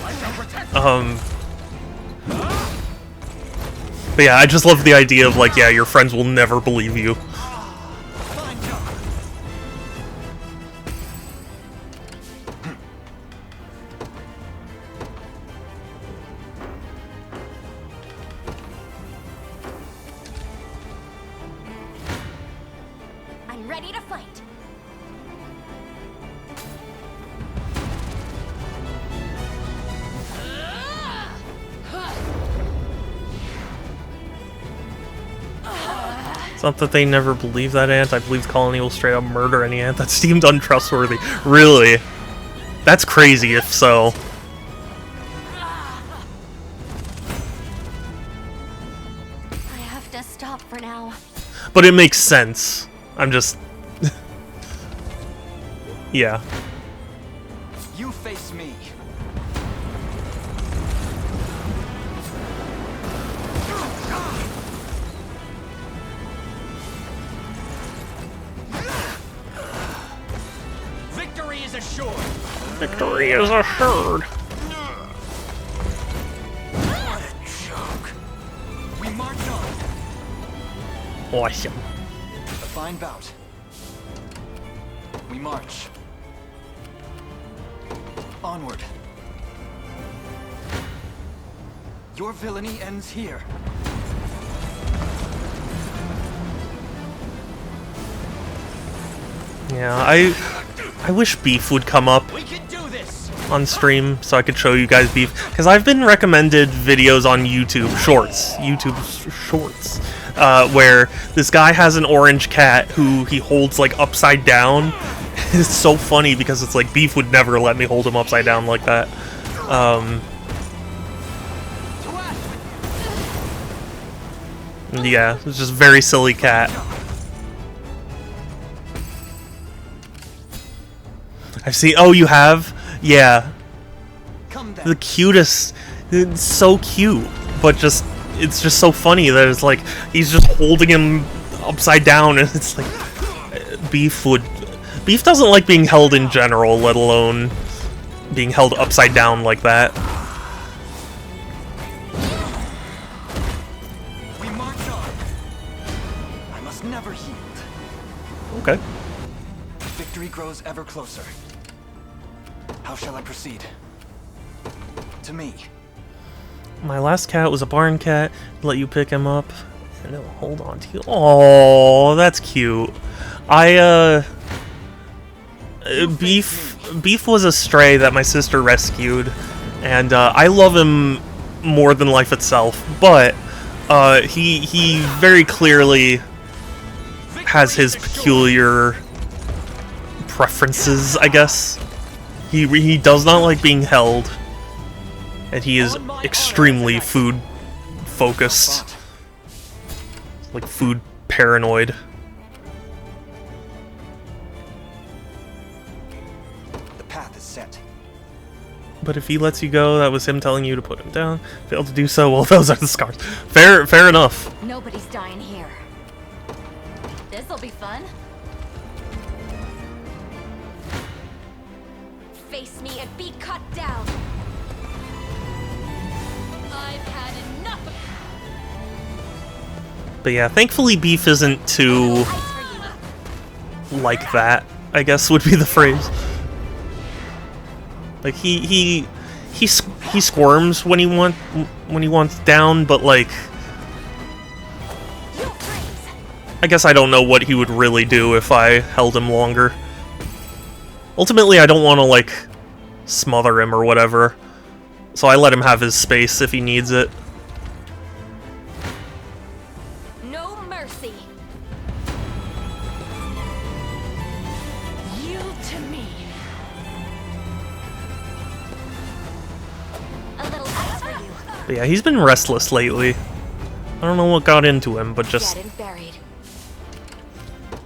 I shall protect. But yeah, I just love the idea of like, yeah, your friends will never believe you. Fine job. I'm ready to fight. It's not that they never believe that ant. I believe the colony will straight up murder any ant that's deemed untrustworthy. Really? That's crazy if so. I have to stop for now. But it makes sense. I'm just... yeah. You face me. Victory is assured. Victory is assured. What a joke. We march on. Awesome. A fine bout. We march. Onward. Your villainy ends here. Yeah, I wish Beef would come up We can do this. on stream so I could show you guys Beef, because I've been recommended videos on YouTube Shorts, where this guy has an orange cat who he holds like upside down. It's so funny because it's like Beef would never let me hold him upside down like that. Yeah, it's just very silly cat. I've seen. Oh, you have? Yeah. Come then. The cutest. It's so cute, but just it's just so funny that it's like he's just holding him upside down, and it's like Beef doesn't like being held in general, let alone being held upside down like that. We march on. I must never yield. Okay. Victory grows ever closer. How shall I proceed? To me. My last cat was a barn cat. Let you pick him up. And it'll hold on to you. Oh, that's cute. Beef was a stray that my sister rescued, and I love him more than life itself. But he very clearly has his peculiar preferences, I guess. He does not like being held, and he is extremely food focused, like food paranoid. The path is set. But if he lets you go, that was him telling you to put him down. Failed to do so, well, those are the scars. Fair enough. Nobody's dying here. This'll be fun. Face me and be cut down. I've had enough of But yeah, thankfully Beef isn't too ice for you. like that, I guess would be the phrase. Like he squirms when he wants down, but like You freeze. I guess I don't know what he would really do if I held him longer. Ultimately, I don't want to like smother him or whatever, so I let him have his space if he needs it. No mercy. Yield to me. A little ice for you. But yeah, he's been restless lately. I don't know what got into him, but just Dead and buried.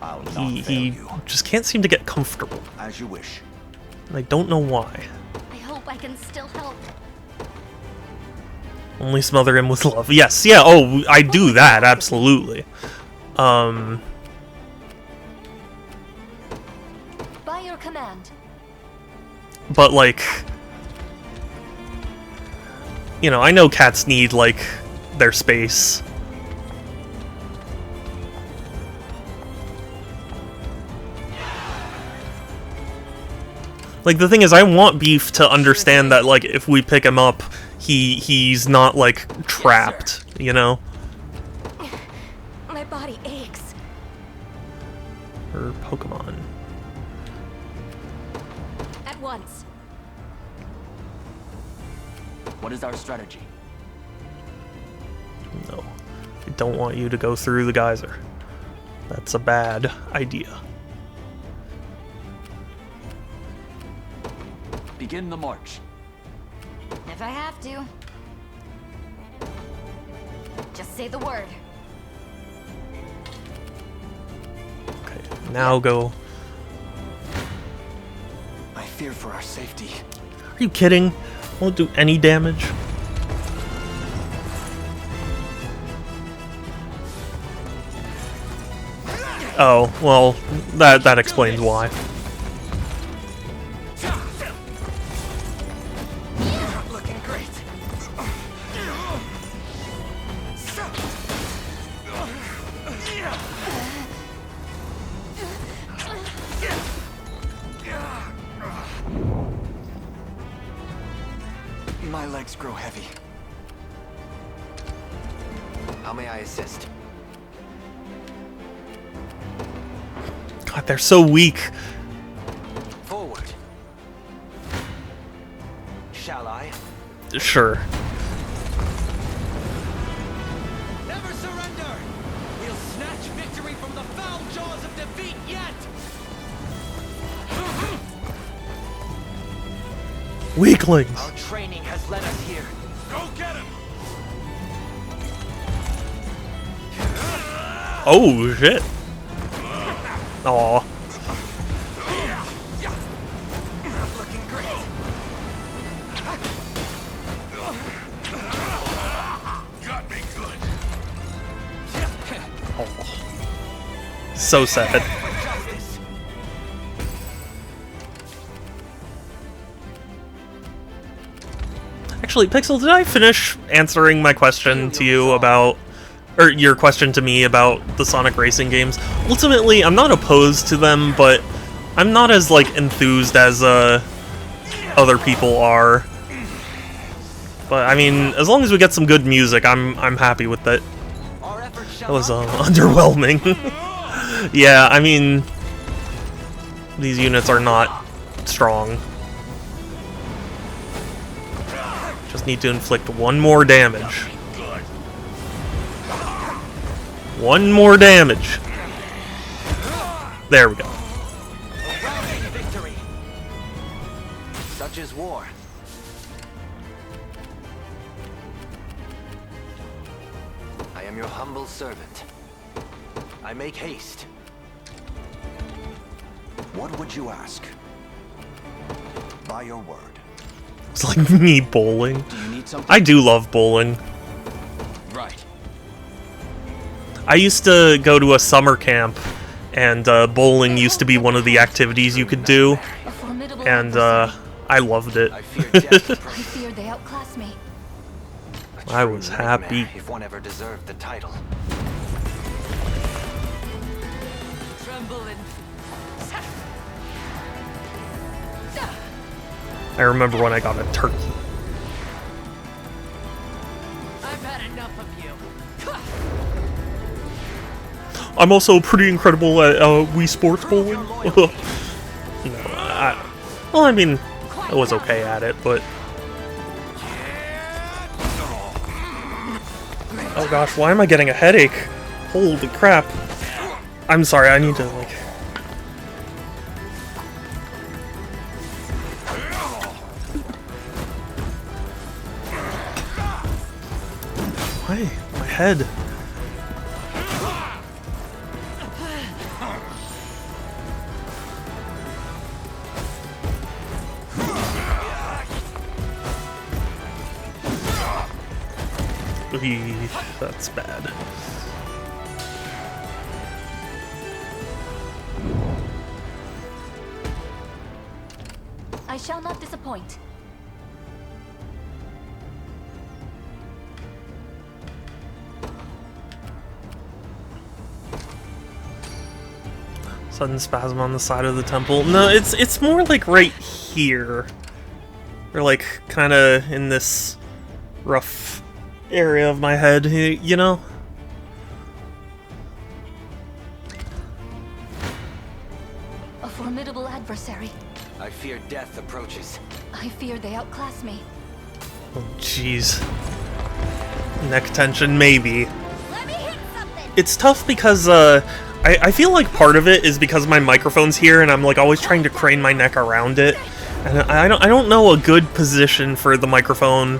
I'll not fail he you. just can't seem to get comfortable. As you wish. And I don't know why. I hope I can still help. Only smother him with love. Yes, yeah, oh, I do that, absolutely. By your command. But like, you know, I know cats need like their space. Like, the thing is, I want Beef to understand that, like, if we pick him up, he's not, like, trapped, you know? My body aches. Or Pokemon. At once. What is our strategy? No. I don't want you to go through the geyser. That's a bad idea. Begin the march. If I have to. Just say the word. Okay, now go. I fear for our safety. Are you kidding? Won't do any damage. Oh, well, that explains why. Looking great. My legs grow heavy. How may I assist? God, they're so weak. Sure. Never surrender! We'll snatch victory from the foul jaws of defeat yet! Weaklings. Our training has led us here. Go get him! Oh shit. Aw. Looking great. Got me good. So sad. For justice. Actually, Pixel, did I finish answering my question to you about, or your question to me about the Sonic racing games? Ultimately, I'm not opposed to them, but I'm not as, like, enthused as, other people are. But, I mean, as long as we get some good music, I'm happy with it. Our efforts shall That was, not underwhelming. Yeah, I mean, these units are not strong. Just need to inflict one more damage. Good. One more damage. There we go. A rousing victory. Such is war. I am your humble servant. I make haste. What would you ask? By your word. It's like me bowling. Do you need something? I do love bowling. Right. I used to go to a summer camp, and bowling used to be one of the activities you could do, A formidable and adversary. I loved it. I fear death. I fear they outclass me. A I true was nightmare, happy. if one ever deserved the title. Tremble and I remember when I got a turkey. I've had enough of you. I'm also pretty incredible at Wii Sports bowling. No, well, I mean, I was okay at it, but... Oh gosh, why am I getting a headache? Holy crap. I'm sorry, I need to, like... Why? My head. Eesh, that's bad. I shall not disappoint. Sudden spasm on the side of the temple. No, it's more like right here. Or like kind of in this rough area of my head, you know? A formidable adversary. I fear death approaches. I fear they outclass me. Oh, jeez. Neck tension, maybe. Let me hit something! It's tough because, I feel like part of it is because my microphone's here and I'm like always trying to crane my neck around it. And I don't know a good position for the microphone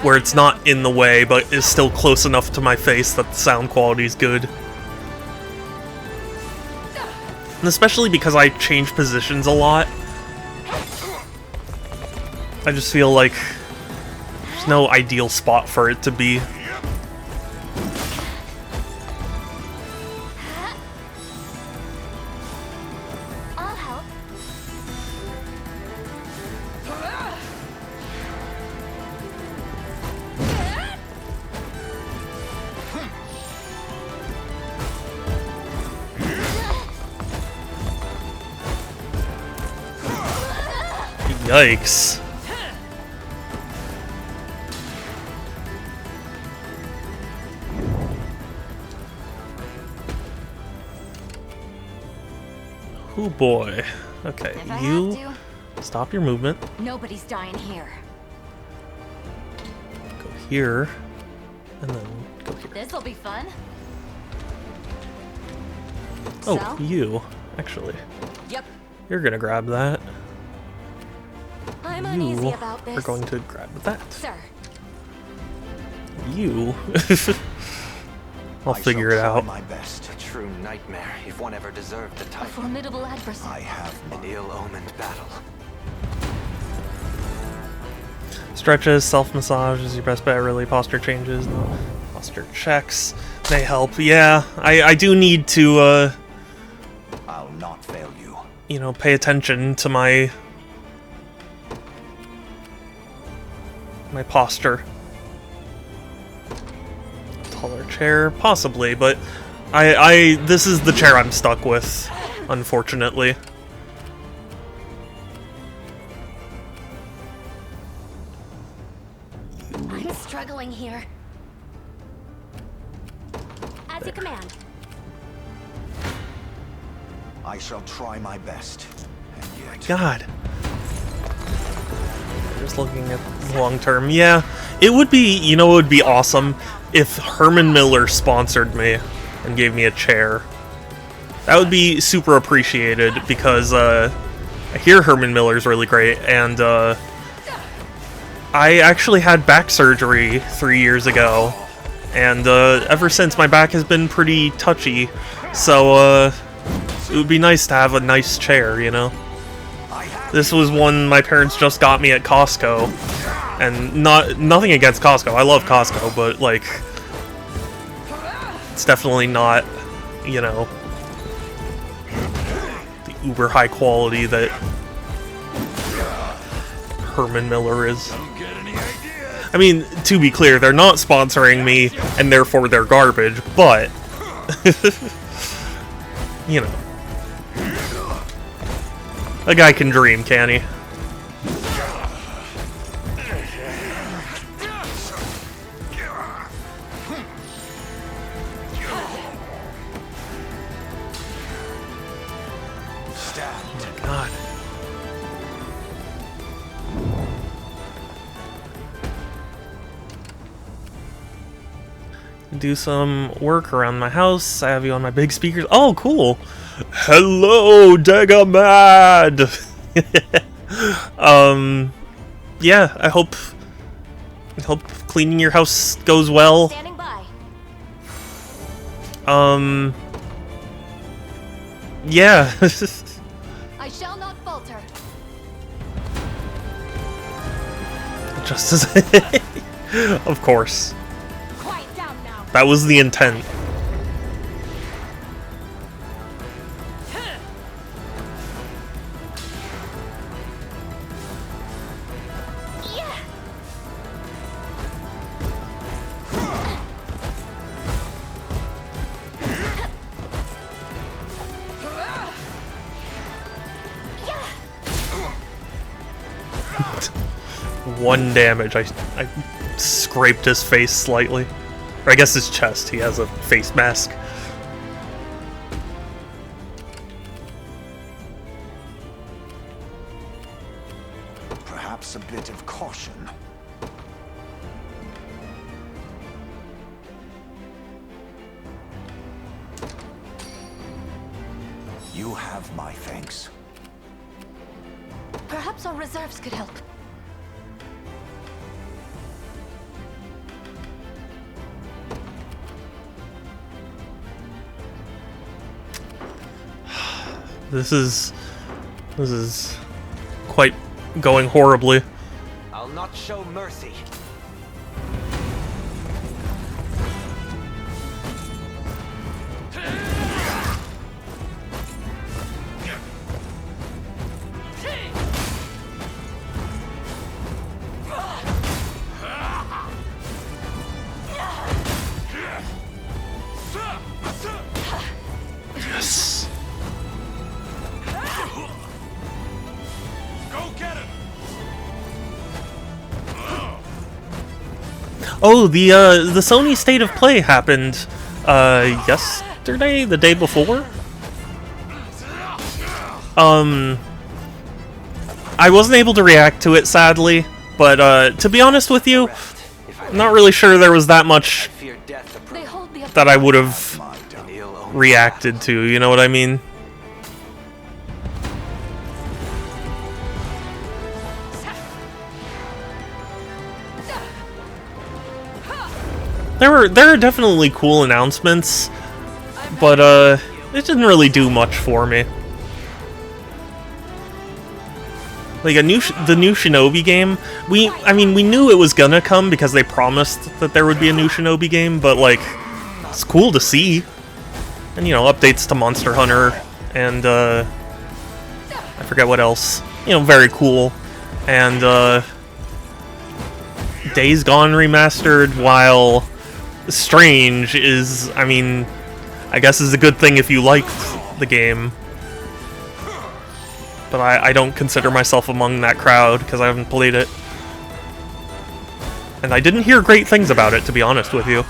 where it's not in the way but is still close enough to my face that the sound quality is good. And especially because I change positions a lot. I just feel like there's no ideal spot for it to be. I'll help. Yikes. Oh boy. Okay, If I you have stop your movement. to, nobody's dying here. here, and then go here. This'll be fun. Oh, So? you, actually. Yep. You're gonna grab that. I'm uneasy You about this. are going to grab that. Sir. You. I'll I figure shall it try out. my best. A true nightmare, if one ever deserved the A title. formidable adversary. I have An ill-omened battle. Stretches, self-massage is your best bet, really. Posture changes, no. Posture checks. They help. Yeah, I do need to, I'll not fail you. you know, pay attention to my posture. Taller chair, possibly, but this is the chair I'm stuck with, unfortunately. I'm struggling here. As you command. I shall try my best. And yet, God. Just looking at long term. Yeah, it would be, you know, it would be awesome if Herman Miller sponsored me and gave me a chair. That would be super appreciated because I hear Herman Miller's really great, and I actually had back surgery 3 years ago, and ever since my back has been pretty touchy, so it would be nice to have a nice chair, you know? This was one my parents just got me at Costco, and nothing against Costco, I love Costco, but like, it's definitely not, you know, the uber high quality that Herman Miller is. I mean, to be clear, they're not sponsoring me, and therefore they're garbage, but you know. A guy can dream, can he? God. Do some work around my house. I have you on my big speakers. Oh, cool. Hello, Degamad! Yeah, I hope cleaning your house goes well. Standing by. Yeah. I shall not falter. Just as of course. Quiet down now. That was the intent. Yeah. One damage. I scraped his face slightly. Or I guess his chest. He has a face mask. perhaps a bit of caution. You have my thanks. Perhaps our reserves could help. This is quite going horribly. I'll not show mercy. Yes. Go get him! Oh, the Sony State of Play happened yesterday, the day before. I wasn't able to react to it, sadly, but to be honest with you, I'm not really sure there was that much Fear death They approaching. hold the upper that I would have My down. An ill-omened reacted to, you know what I mean? There are definitely cool announcements, but it didn't really do much for me. Like the new Shinobi game, I mean we knew it was gonna come because they promised that there would be a new Shinobi game, but like it's cool to see. And you know, updates to Monster Hunter and I forget what else. You know, very cool. And Days Gone remastered, while strange, is, I mean, I guess is a good thing if you liked the game. But I don't consider myself among that crowd because I haven't played it. And I didn't hear great things about it, to be honest with you.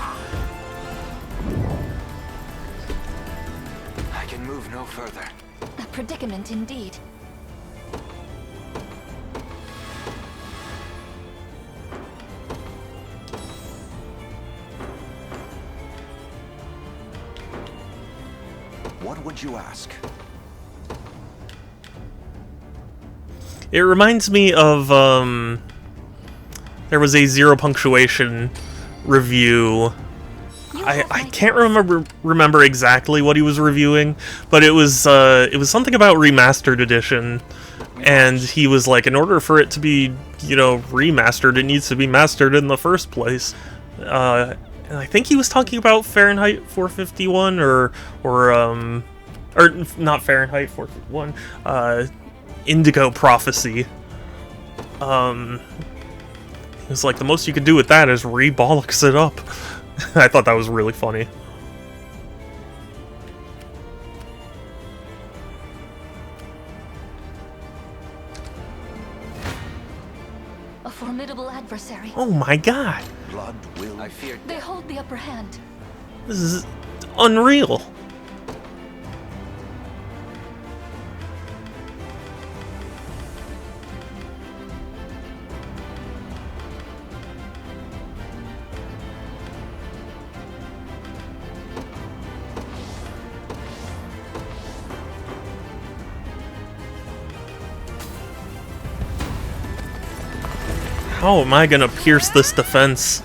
I can move no further. A predicament indeed. What would you ask? It reminds me of, there was a Zero Punctuation review. I can't remember exactly what he was reviewing, but it was something about Remastered Edition, and he was like, in order for it to be, you know, remastered, it needs to be mastered in the first place. And I think he was talking about Fahrenheit 451, or not Fahrenheit 451, Indigo Prophecy. It's like the most you could do with that is re-bollocks it up. I thought that was really funny. A formidable adversary. Oh my god, Blood will. I fear They death. hold the upper hand. this is unreal. How am I gonna pierce this defense?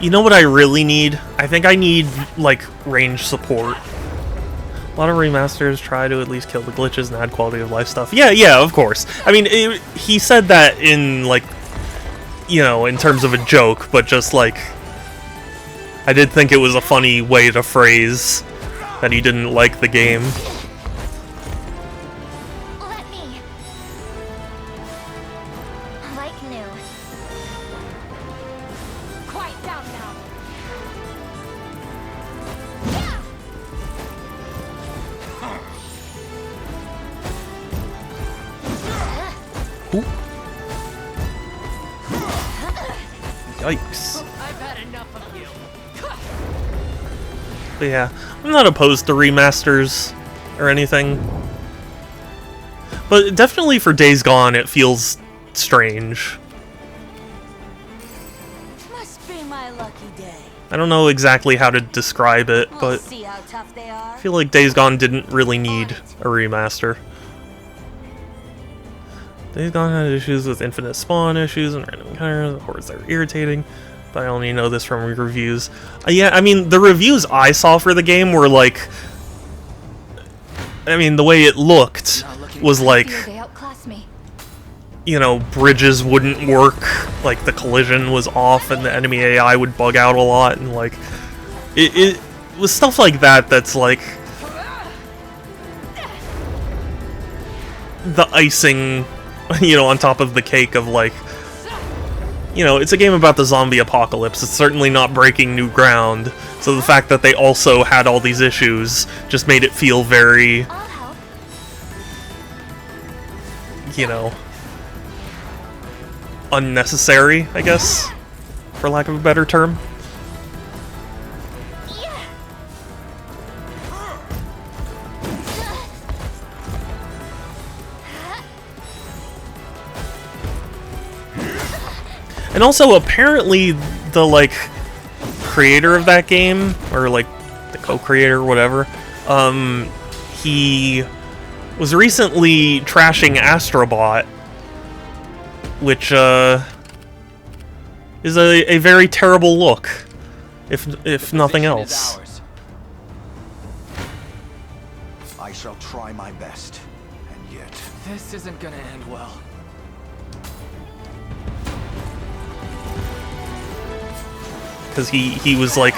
You know what I really need? I think I need, like, range support. A lot of remasters try to at least kill the glitches and add quality of life stuff. Yeah, of course. I mean, he said that in, like, you know, in terms of a joke, but just, like, I did think it was a funny way to phrase that he didn't like the game. Let me. Like new. Quiet down now. Ooh. Yikes. I've had enough of you. But yeah, I'm not opposed to remasters or anything. But definitely for Days Gone, it feels strange. Must be my lucky day. I don't know exactly how to describe it, We'll but see how tough they are. I feel like Days Gone didn't really need a remaster. Days Gone had issues with infinite spawn issues and random encounters, hordes that were irritating, but I only know this from reviews. Yeah, I mean, the reviews I saw for the game were like... I mean, the way it looked was like, Fear they outclass me. you know, bridges wouldn't work, like the collision was off and the enemy AI would bug out a lot, and like, it was stuff like that that's like the icing, you know, on top of the cake of like, you know, it's a game about the zombie apocalypse, it's certainly not breaking new ground, so the fact that they also had all these issues just made it feel very, I'll help. you know, unnecessary, I guess, for lack of a better term. And also, apparently, the, like, creator of that game, or, like, the co-creator, whatever, he was recently trashing Astrobot, which, is a very terrible look, if nothing else. I shall try my best, and yet... This isn't gonna end well. Because he was like,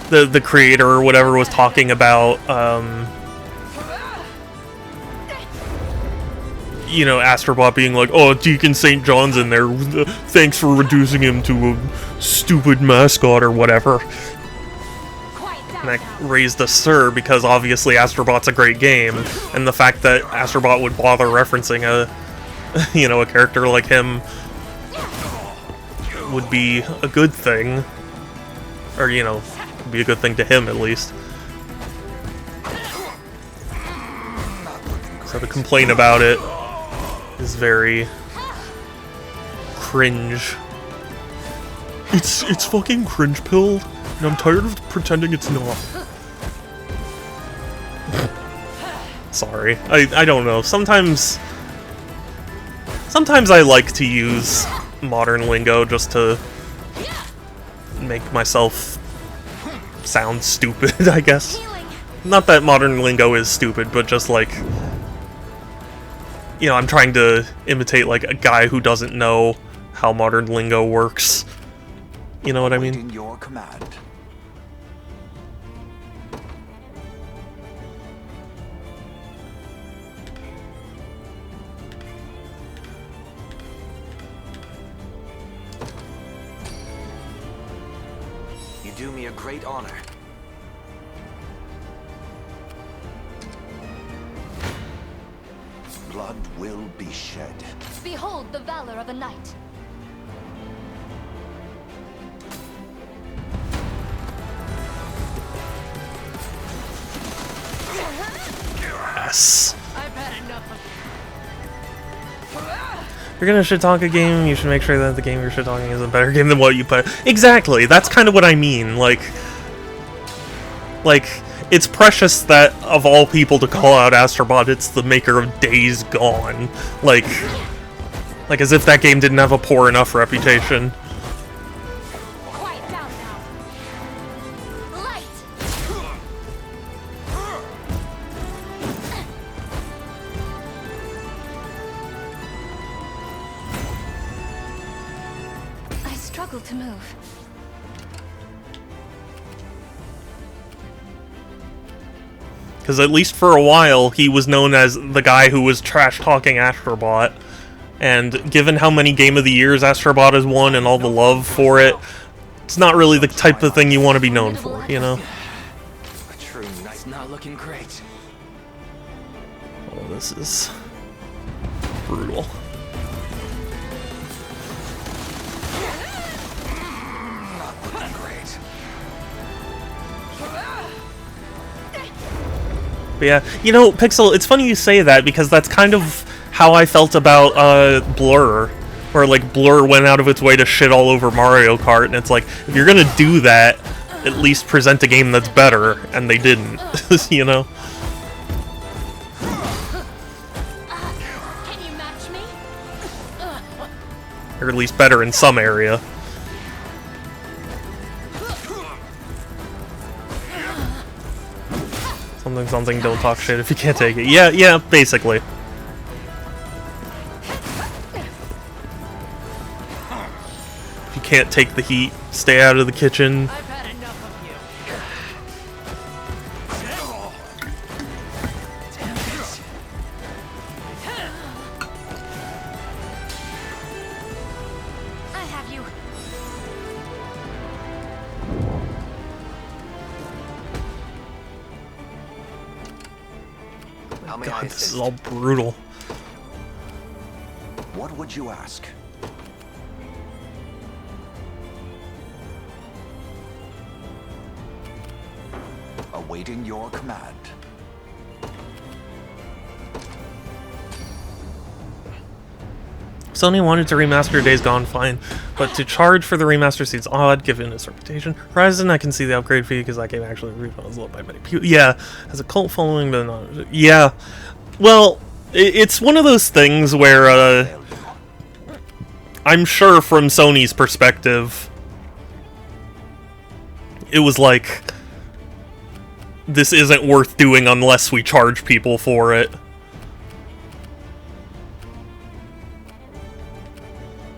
the creator or whatever was talking about, you know, Astrobot being like, oh, Deacon St. John's in there, thanks for reducing him to a stupid mascot or whatever. And that raised a stir because obviously Astrobot's a great game, and the fact that Astrobot would bother referencing a, you know, a character like him would be a good thing. Or, you know, be a good thing to him, at least. So to complain about it is very cringe. It's fucking cringe pilled, and I'm tired of pretending it's not. Sorry. I don't know. Sometimes I like to use modern lingo just to make myself sound stupid, I guess. Not that modern lingo is stupid, but just like, you know, I'm trying to imitate like a guy who doesn't know how modern lingo works. You know what I mean? In your command. You do me a great honor. Blood will be shed. Behold the valor of a knight. Yes. I've had enough of If you're gonna shit talk a game, you should make sure that the game you're shit talking is a better game than what you play. Exactly. That's kind of what I mean. Like, it's precious that of all people to call out Astrobot, it's the maker of Days Gone. Like as if that game didn't have a poor enough reputation. Quiet down now. Light. I struggle to move. Because at least for a while, he was known as the guy who was trash-talking Astrobot. And given how many Game of the Years Astrobot has won and all the love for it, it's not really the type of thing you want to be known for, you know? a true knight. It's not looking great. Oh, this is brutal. Not looking great. But yeah, you know, Pixel, it's funny you say that, because that's kind of how I felt about Blur, where like Blur went out of its way to shit all over Mario Kart, and it's like, if you're gonna do that, at least present a game that's better, and they didn't, you know? Can you match me? Or at least better in some area. Something, don't talk shit if you can't take it. Yeah, basically. If you can't take the heat, stay out of the kitchen. I've had enough of you. Damn it. I have you. How may I God, this assist? is all brutal. What would you ask? Awaiting your command. Sony wanted to remaster Days Gone, fine, but to charge for the remaster seems odd given its reputation. Horizon, I can see the upgrade fee because that game actually was loved by many people. Yeah, has a cult following, but not. Yeah, well, it's one of those things where I'm sure from Sony's perspective, it was like, this isn't worth doing unless we charge people for it.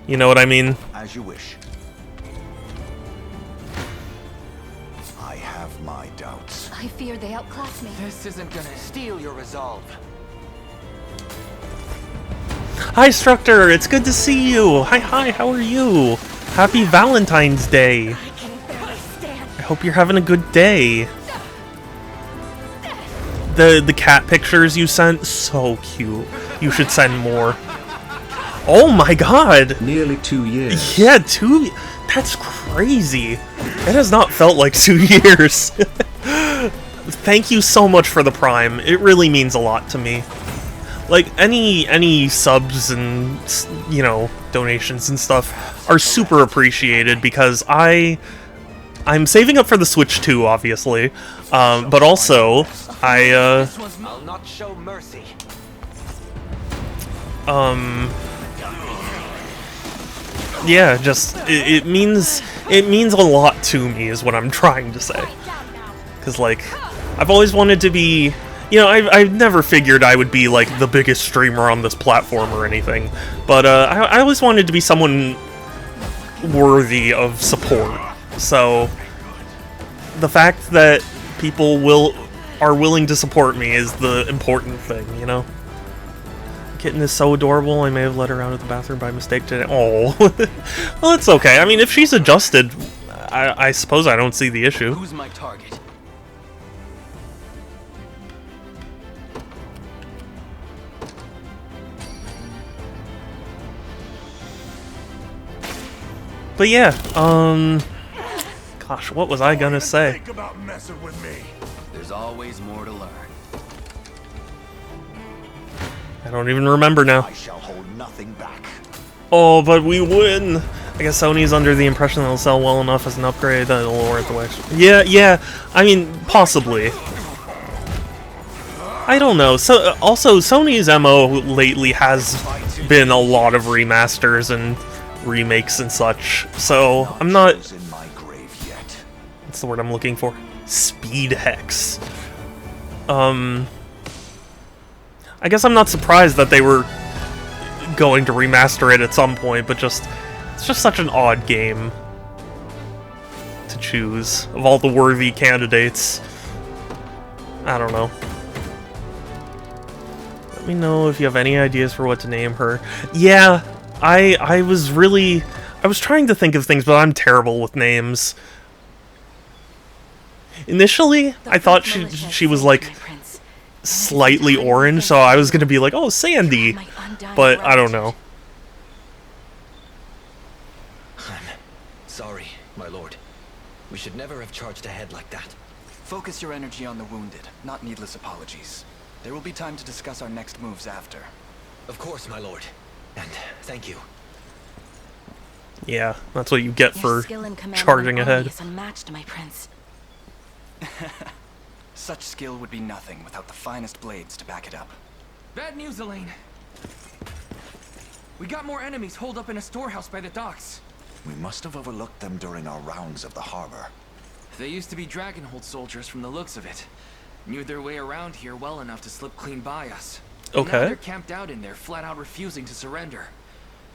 You know what I mean? As you wish. I have my doubts. I fear they outclass me. This isn't gonna Steel your resolve. Hi, Structor! It's good to see you! Hi, how are you? Happy Valentine's Day! I can barely stand. I hope you're having a good day. The cat pictures you sent, so cute. You should send more. Oh my god! Nearly 2 years. Yeah, that's crazy. It has not felt like 2 years. Thank you so much for the Prime. It really means a lot to me. Like, any subs and, you know, donations and stuff are super appreciated because I'm saving up for the Switch 2, obviously. But also, I'll not show mercy. Yeah, just it means a lot to me is what I'm trying to say. Cause like I've always wanted to be, you know, I've never figured I would be like the biggest streamer on this platform or anything, but I always wanted to be someone worthy of support. So the fact that people are willing to support me is the important thing, you know. Kitten is so adorable, I may have let her out of the bathroom by mistake today. Oh, well, it's okay. I mean, if she's adjusted, I suppose I don't see the issue. Who's my target? But yeah, gosh, what was I gonna say? Think about messing with me. There's always more to learn. I don't even remember now. I shall hold nothing back. Oh, but we win! I guess Sony's under the impression that it'll sell well enough as an upgrade that it'll lower it the way. Yeah, I mean, possibly. I don't know. So, also, Sony's MO lately has been a lot of remasters and remakes and such, so I'm not... In my grave yet. That's the word I'm looking for. Speed Hex. I guess I'm not surprised that they were going to remaster it at some point, but it's just such an odd game to choose of all the worthy candidates. I don't know. Let me know if you have any ideas for what to name her. Yeah, I was trying to think of things, but I'm terrible with names. Initially, I thought she was like slightly orange, so I was gonna be like, oh, Sandy, but I don't know. I'm sorry, my lord. We should never have charged ahead like that. Focus your energy on the wounded, not needless apologies. There will be time to discuss our next moves after. Of course, my lord. And thank you. Yeah, that's what you get Your for skill in command of charging an army ahead. is unmatched, my prince. Such skill would be nothing without the finest blades to back it up. Bad news, Elaine. We got more enemies holed up in a storehouse by the docks. We must have overlooked them during our rounds of the harbor. They used to be Dragonhold soldiers from the looks of it. Knew their way around here well enough to slip clean by us. And now Okay. they're camped out in there, flat out refusing to surrender.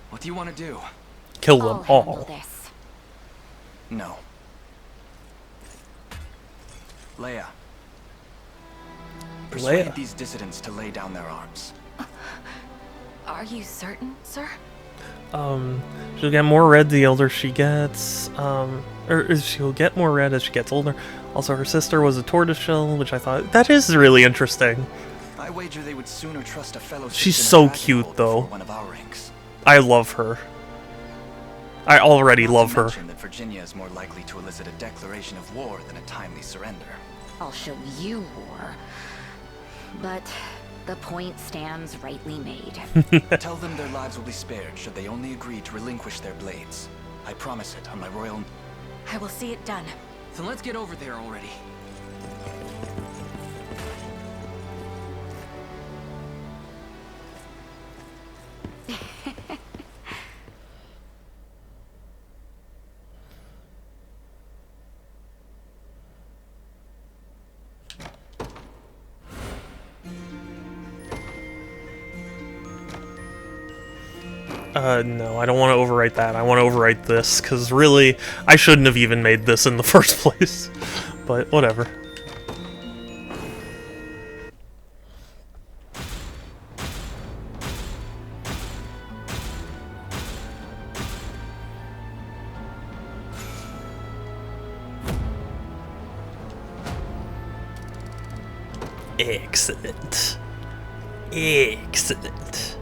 What do you want to do? Kill them I'll handle all. this. No. Leia. Persuade Leia. these dissidents to lay down their arms. Are you certain, sir? She'll get more red the older she gets, or she'll get more red as she gets older. Also, her sister was a tortoiseshell, which I thought, that is really interesting. I wager they would sooner trust a fellow She's citizen of so cute, Dragonhold though. before one of our ranks. I love her. I already Not to love her. mention that Virginia is more likely to elicit a declaration of war than a timely surrender. I'll show you war. But The point stands rightly made. Tell them their lives will be spared should they only agree to relinquish their blades. I promise it on my royal... I will see it done. So let's get over there already. No, I don't want to overwrite that. I want to overwrite this, because really, I shouldn't have even made this in the first place. But, whatever. Excellent. Excellent.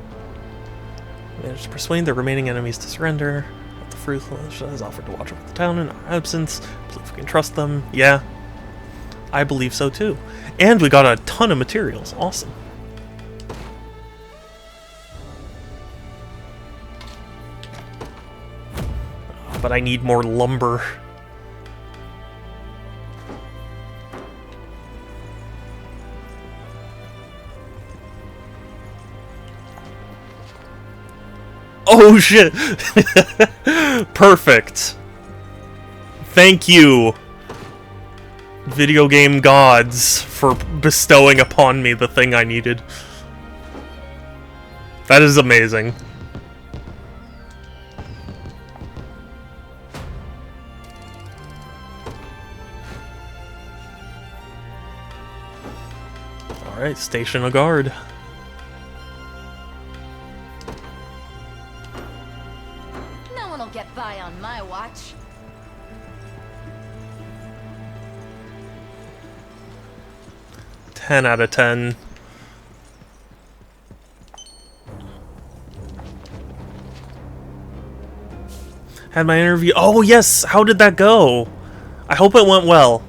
Managed to persuade the remaining enemies to surrender. The Fruitless has offered to watch over the town in our absence. Believe we can trust them. Yeah, I believe so too. And we got a ton of materials. Awesome. But I need more lumber. Oh shit! Perfect. Thank you, video game gods, for bestowing upon me the thing I needed. That is amazing. Alright, station a guard. Get by on my watch. Ten out of 10. Had my interview. Oh yes, how did that go? I hope it went well.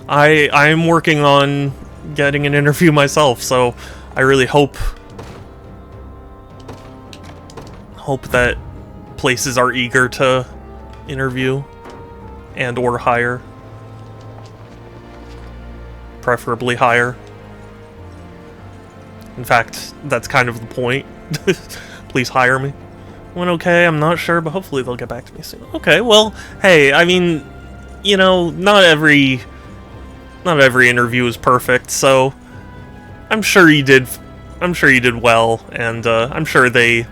I'm working on getting an interview myself, so I really hope that places are eager to interview and or hire. Preferably hire. In fact, that's kind of the point. Please hire me. Went okay, I'm not sure, but hopefully they'll get back to me soon. Okay, well, hey, I mean, you know, not every interview is perfect, so I'm sure you did well, and I'm sure they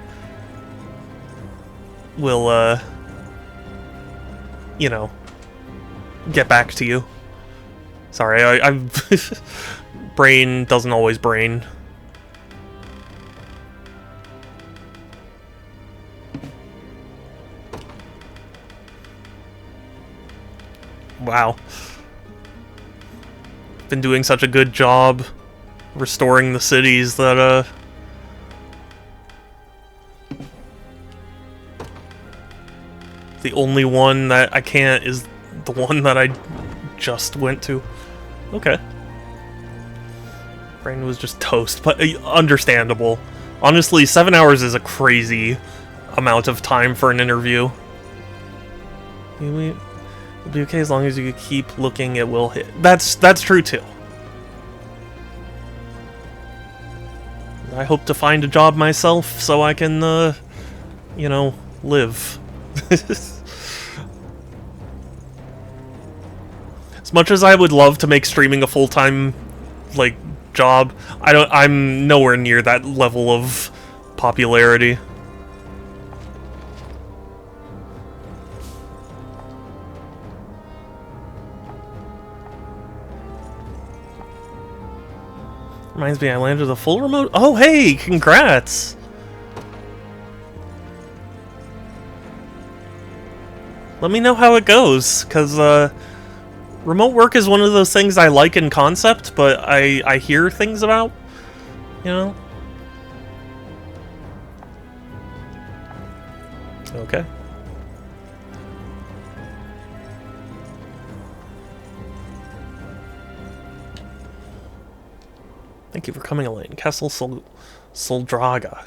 will, you know, get back to you. Sorry, I've brain doesn't always brain. Wow. Been doing such a good job restoring the cities that, the only one that I can't is the one that I just went to. Okay. Brain was just toast, but understandable. Honestly, 7 hours is a crazy amount of time for an interview. It'll be okay as long as you keep looking, it will hit. That's true too. I hope to find a job myself so I can, you know, live. As much as I would love to make streaming a full-time, like, job, I'm nowhere near that level of popularity. Reminds me, I landed a full remote. Oh, hey, congrats! Let me know how it goes, because, remote work is one of those things I like in concept, but I hear things about, you know? Okay. Thank you for coming, Elaine. Castle Soldraga.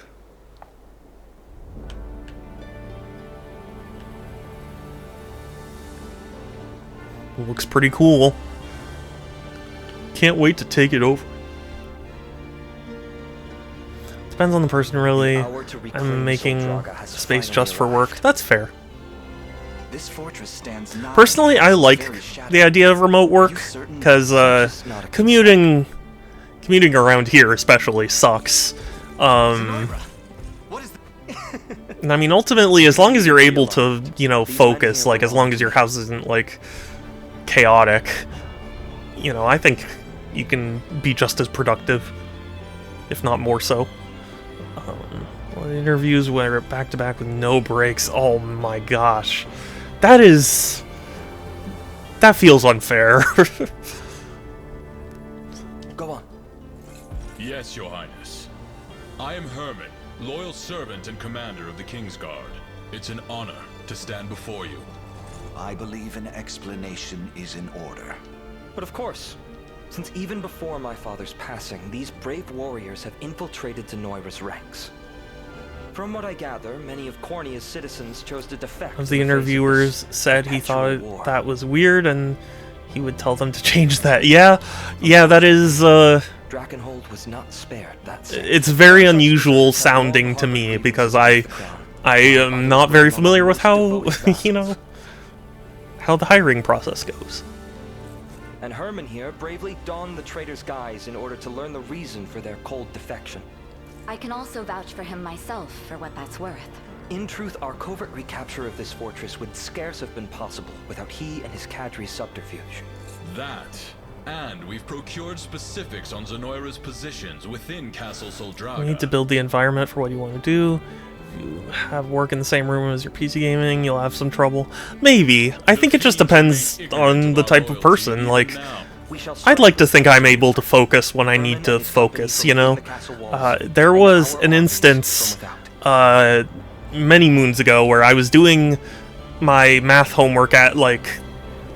Looks pretty cool. Can't wait to take it over. Depends on the person, really. I'm making space just for work. That's fair. This fortress stands not Personally, I like the idea of remote work, because commuting around here especially sucks. I mean, ultimately, as long as you're able to, you know, focus, like, as long as your house isn't, like, chaotic, you know, I think you can be just as productive, if not more so. Well, interviews were back-to-back with no breaks. Oh my gosh. That feels unfair. Go on. Yes, Your Highness. I am Herman, loyal servant and commander of the Kingsguard. It's an honor to stand before you. I believe an explanation is in order. But of course, since even before my father's passing, these brave warriors have infiltrated Zenoira's ranks. From what I gather, many of Cornia's citizens chose to defect. One of the interviewers said he thought that was weird, and he would tell them to change that. Yeah, that is, Drakenhold was not spared. It's very unusual sounding to me, because I am not very familiar with how, you know, how the hiring process goes. And Herman here bravely donned the traitor's guise in order to learn the reason for their cold defection. I can also vouch for him myself, for what that's worth. In truth, our covert recapture of this fortress would scarce have been possible without he and his cadre's subterfuge. That, and we've procured specifics on Zenoira's positions within Castle Soldraga. You need to build the environment for what you want to do. If you have work in the same room as your PC gaming, you'll have some trouble. Maybe. I think it just depends on the type of person. Like, I'd like to think I'm able to focus when I need to focus, you know? There was an instance many moons ago where I was doing my math homework at like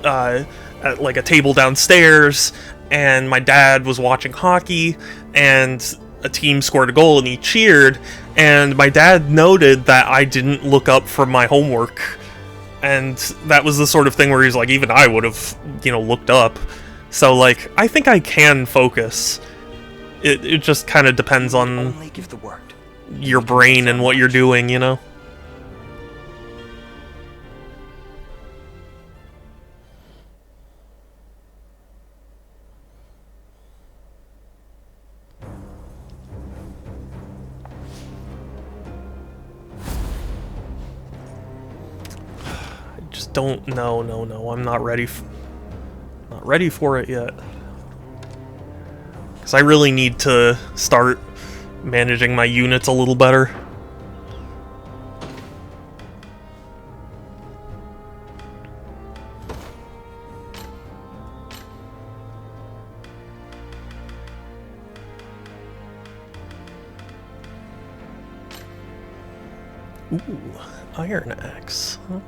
a table downstairs, and my dad was watching hockey, and a team scored a goal and he cheered, and my dad noted that I didn't look up from my homework, and that was the sort of thing where he's like, even I would have, you know, looked up. So, like, I think I can focus. It just kind of depends on your brain and what you're doing, you know? I just don't... No, I'm not ready for it yet. Because I really need to start managing my units a little better. Ooh, Iron Axe. Huh?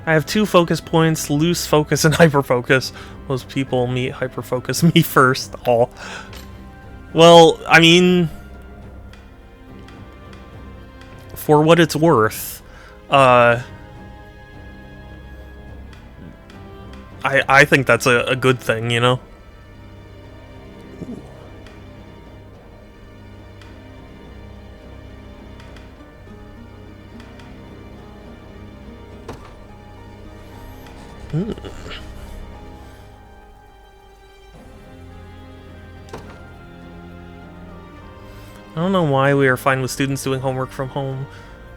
I have 2 focus points, loose focus and hyper focus. Most people meet hyper focus me first. Oh. Well, I mean, for what it's worth, I think that's a good thing, you know? I don't know why we are fine with students doing homework from home,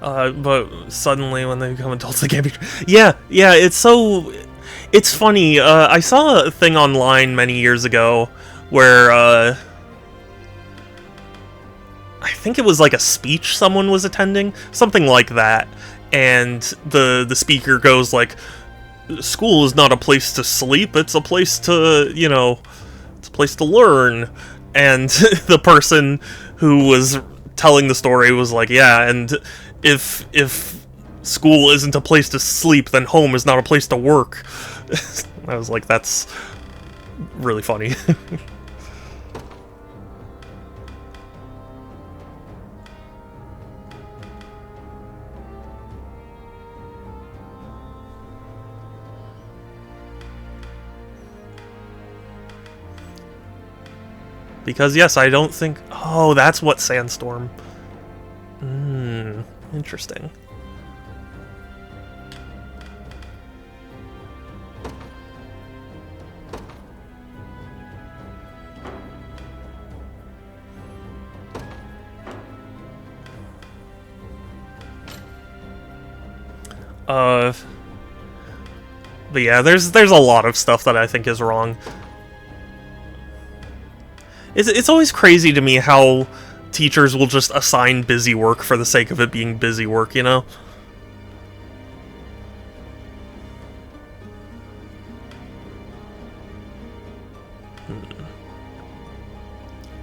but suddenly when they become adults they can't be... Yeah, it's so... It's funny, I saw a thing online many years ago where, I think it was like a speech someone was attending, something like that, and the speaker goes like, school is not a place to sleep, it's a place to, you know, it's a place to learn. And the person who was telling the story was like, yeah, and if school isn't a place to sleep, then home is not a place to work. I was like, that's really funny. Because, yes, I don't think... Oh, that's what Sandstorm... interesting. But yeah, there's a lot of stuff that I think is wrong. It's always crazy to me how teachers will just assign busy work for the sake of it being busy work, you know?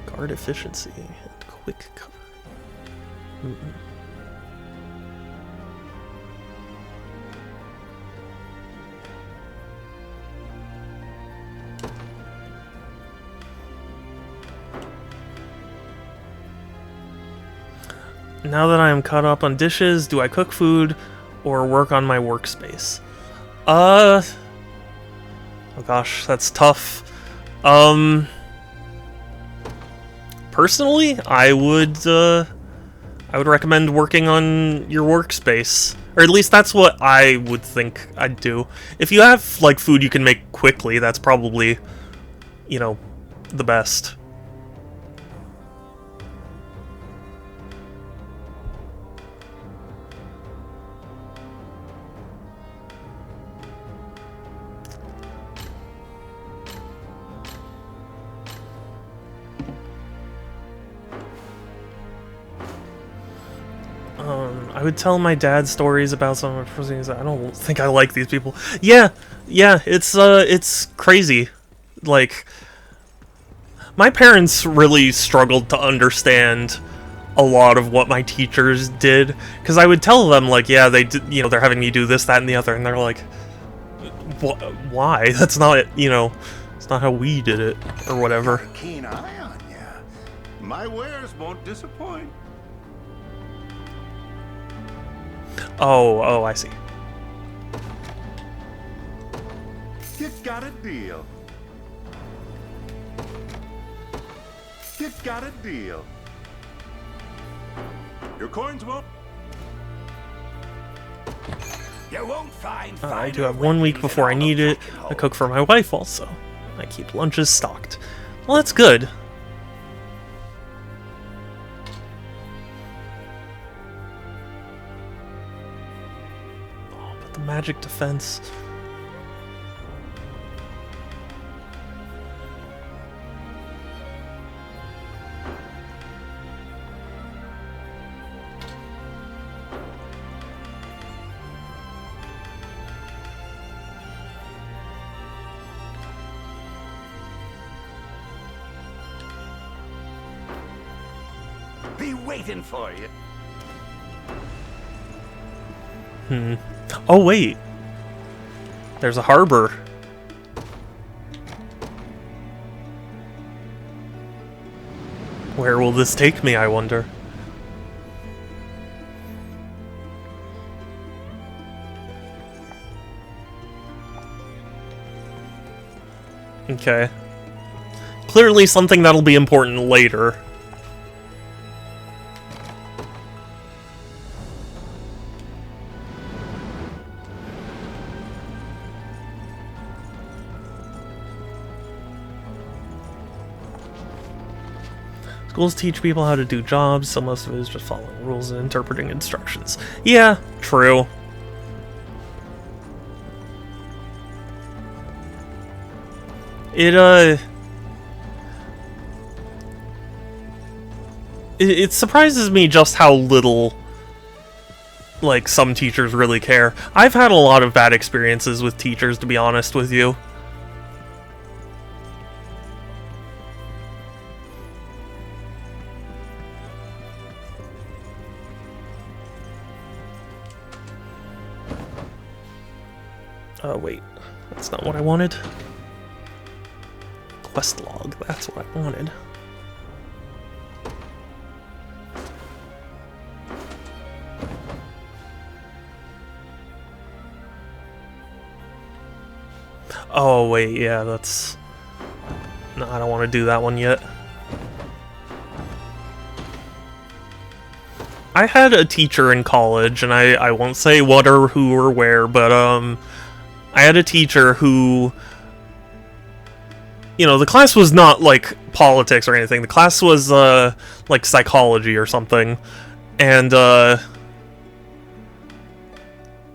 Guard efficiency and quick cover. Now that I am caught up on dishes, do I cook food or work on my workspace? Oh gosh, that's tough. Personally, I would recommend working on your workspace. Or at least that's what I would think I'd do. If you have, like, food you can make quickly, that's probably, you know, the best. I would tell my dad stories about some of the things. I don't think I like these people. Yeah, it's crazy. Like, my parents really struggled to understand a lot of what my teachers did, because I would tell them, like, yeah, they did, you know, they're having me do this, that, and the other, and they're like, why? That's not, you know, it's not how we did it, or whatever. Got a keen eye on ya. My wares won't disappoint. Oh, I see. You got a deal. You got a deal. Your coins won't. You won't find. I do have 1 week before I need it. I cook for my wife also. I keep lunches stocked. Well, that's good. Magic defense. Be waiting for you. Oh, wait. There's a harbor. Where will this take me, I wonder? Okay. Clearly something that'll be important later. Schools teach people how to do jobs, so most of it is just following rules and interpreting instructions. Yeah, true. It surprises me just how little, like, some teachers really care. I've had a lot of bad experiences with teachers, to be honest with you. Wait. That's not what I wanted. Quest log, that's what I wanted. Oh, wait, yeah, that's... No, I don't want to do that one yet. I had a teacher in college, and I won't say what or who or where, but, I had a teacher who... You know, the class was not, like, politics or anything. The class was, like, psychology or something. And,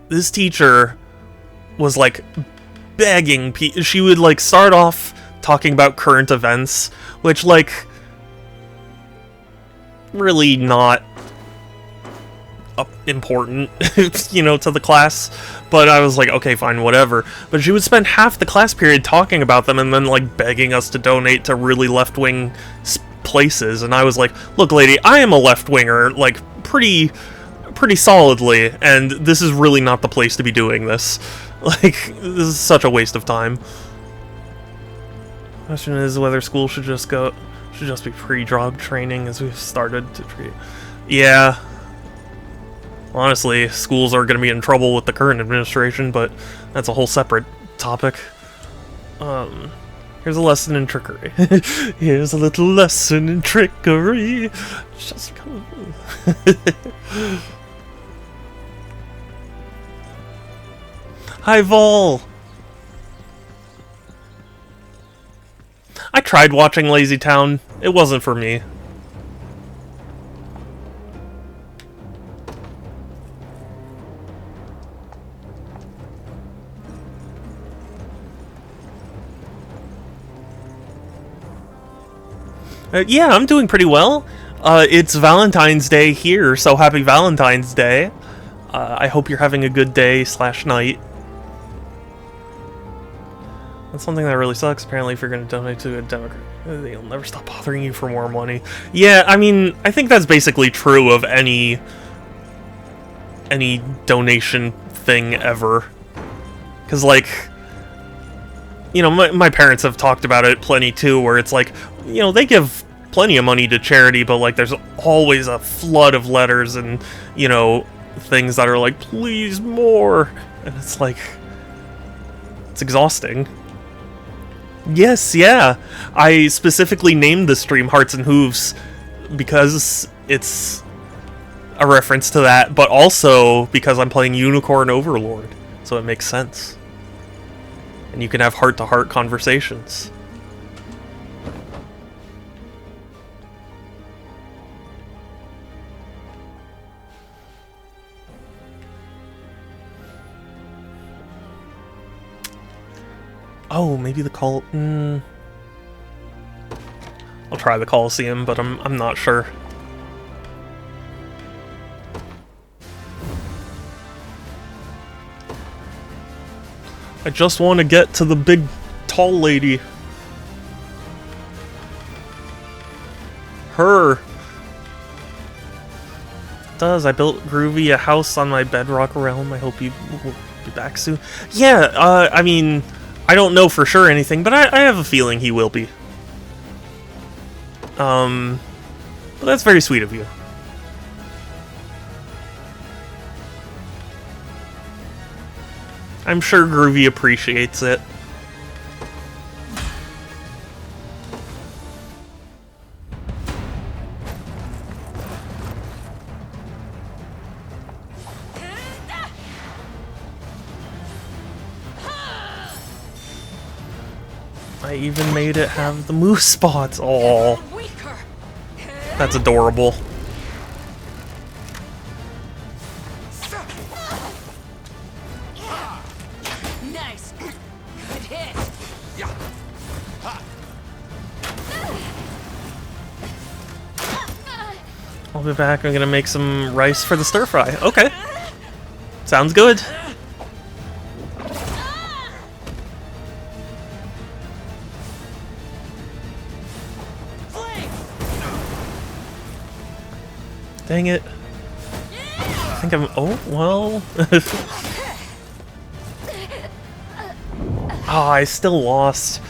this teacher was, like, begging she would, like, start off talking about current events, which, like, really not important, you know, to the class, but I was like, okay, fine, whatever. But she would spend half the class period talking about them and then, like, begging us to donate to really left-wing places, and I was like, look, lady, I am a left-winger, like, pretty solidly, and this is really not the place to be doing this. Like, this is such a waste of time. Question is whether school should just be pre-job training as we've started to treat. Yeah. Honestly, schools are going to be in trouble with the current administration, but that's a whole separate topic. Here's a lesson in trickery. Here's a little lesson in trickery. Just come. Hi, Vol! I tried watching Lazy Town. It wasn't for me. Yeah, I'm doing pretty well. It's Valentine's Day here, so happy Valentine's Day. I hope you're having a good day / night. That's something that really sucks. Apparently, if you're going to donate to a Democrat, they'll never stop bothering you for more money. Yeah, I mean, I think that's basically true of any donation thing ever. Because, like, you know, my parents have talked about it plenty too, where it's like, you know, they give plenty of money to charity, but, like, there's always a flood of letters and, you know, things that are like, please more. And it's like, it's exhausting. Yes, yeah. I specifically named the stream Hearts and Hooves because it's a reference to that, but also because I'm playing Unicorn Overlord, so it makes sense. And you can have heart-to-heart conversations. Oh, maybe the I'll try the Coliseum, but I'm not sure. I just want to get to the big, tall lady. Her. It does. I built Groovy a house on my bedrock realm. I hope you will be back soon. Yeah, I mean, I don't know for sure anything, but I have a feeling he will be. But that's very sweet of you. I'm sure Groovy appreciates it. I even made it have the moose spots. Oh, that's adorable. Nice. Good hit. I'll be back. I'm gonna make some rice for the stir fry. Okay. Sounds good. Dang it. I think I'm... Oh, well... Oh, I still lost.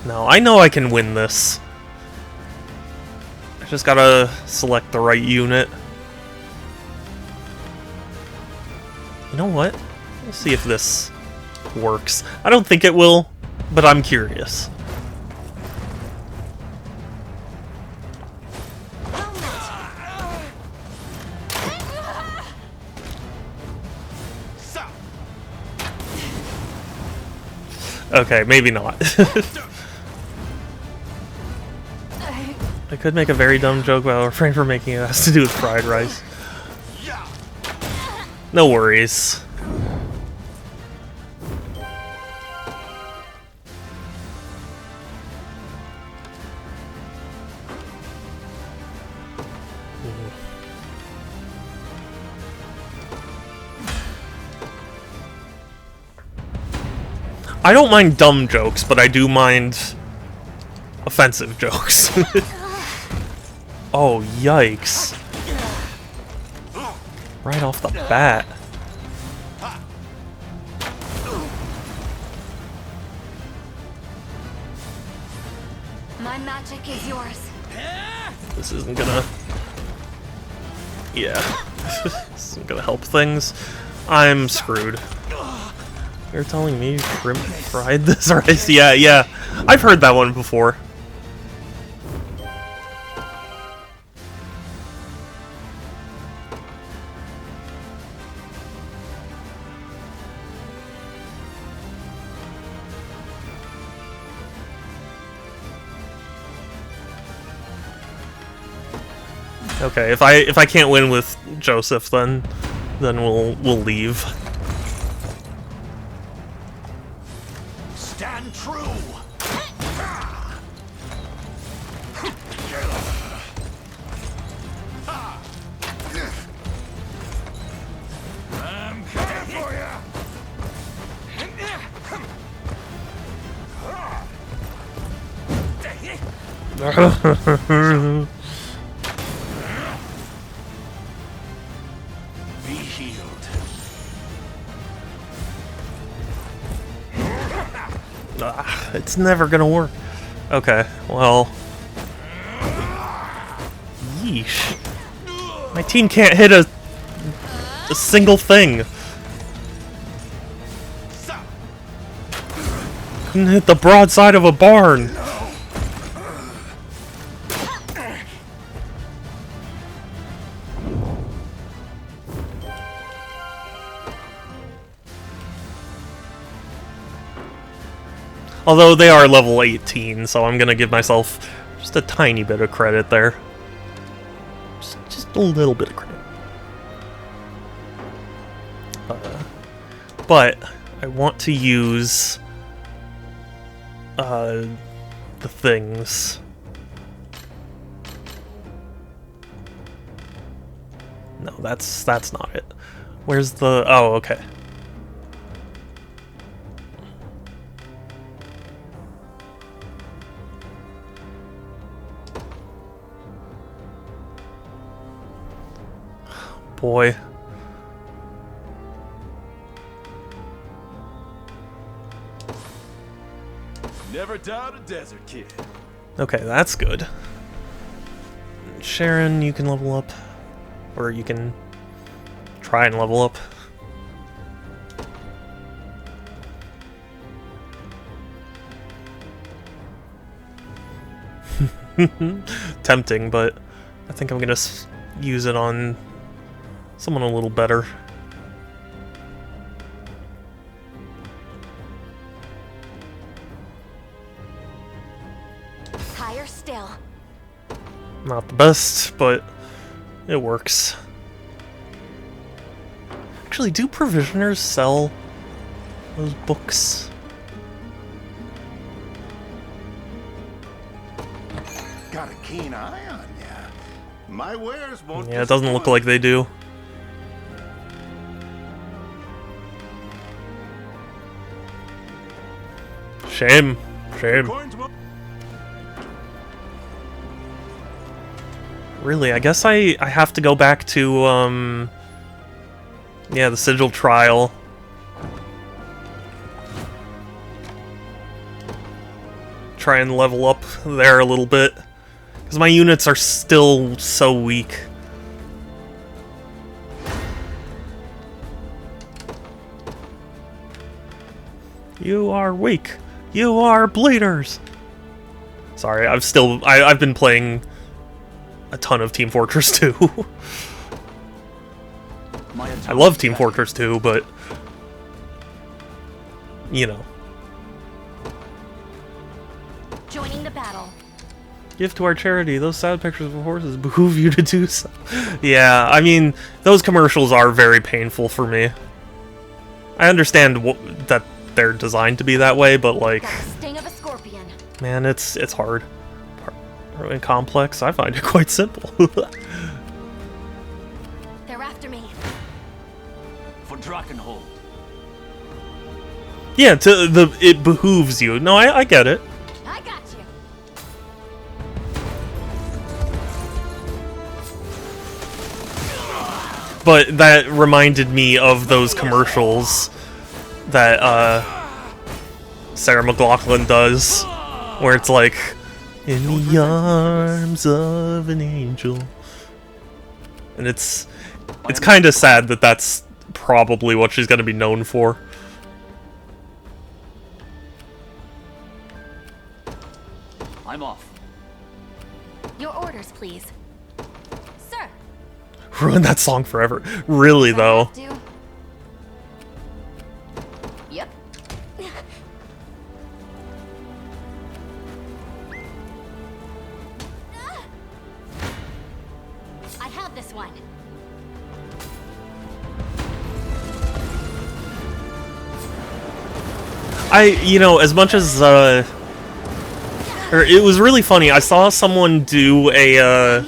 No, I know I can win this. I just gotta select the right unit. You know what? Let's see if this works. I don't think it will, but I'm curious. Okay, maybe not. I could make a very dumb joke, but I'll refrain from making it. It has to do with fried rice. No worries. I don't mind dumb jokes, but I do mind offensive jokes. Oh, yikes. Right off the bat. My magic is yours. This isn't gonna... Yeah. This isn't gonna help things. I'm screwed. You're telling me shrimp fried this rice? Yeah, yeah. I've heard that one before. Okay, if I can't win with Joseph, then we'll leave. Stand true. I'm coming for you. Be healed. It's never gonna work. Okay, well... Yeesh. My team can't hit a single thing. Couldn't hit the broadside of a barn. Although they are level 18, so I'm gonna give myself just a tiny bit of credit there. Just a little bit of credit. But I want to use the things. No, that's not it. Where's the... Oh, okay. Boy. Never doubt a desert kid. Okay, that's good. Sharon, you can level up. Or you can try and level up. Tempting, but I think I'm gonna use it on someone a little better. Higher still. Not the best, but it works. Actually, do provisioners sell those books? Got a keen eye on ya. My wares won't. Yeah, it doesn't look like they do. Shame. Shame. Really, I guess I have to go back to, yeah, the Sigil trial try and level up there a little bit. Because my units are still so weak. You are weak. You are bleeders. Sorry, I've been playing a ton of Team Fortress 2. I love Team Fortress 2, but you know. Joining the battle. Give to our charity. Those sad pictures of horses behoove you to do so. Yeah, I mean, those commercials are very painful for me. I understand that they're designed to be that way, but like, Got the sting of a scorpion. man, it's hard and complex. I find it quite simple. They're after me. For Drakenhold. Yeah, it behooves you. No, I get it. I got you. But that reminded me of those commercials that Sarah McLachlan does, where it's like, in the arms of an angel. And it's kind of sad that that's probably what she's going to be known for. I'm off. Your orders, please. Sir. Ruin that song forever. Really, though. Yep. I have this one. You know, as much as, it was really funny. I saw someone do a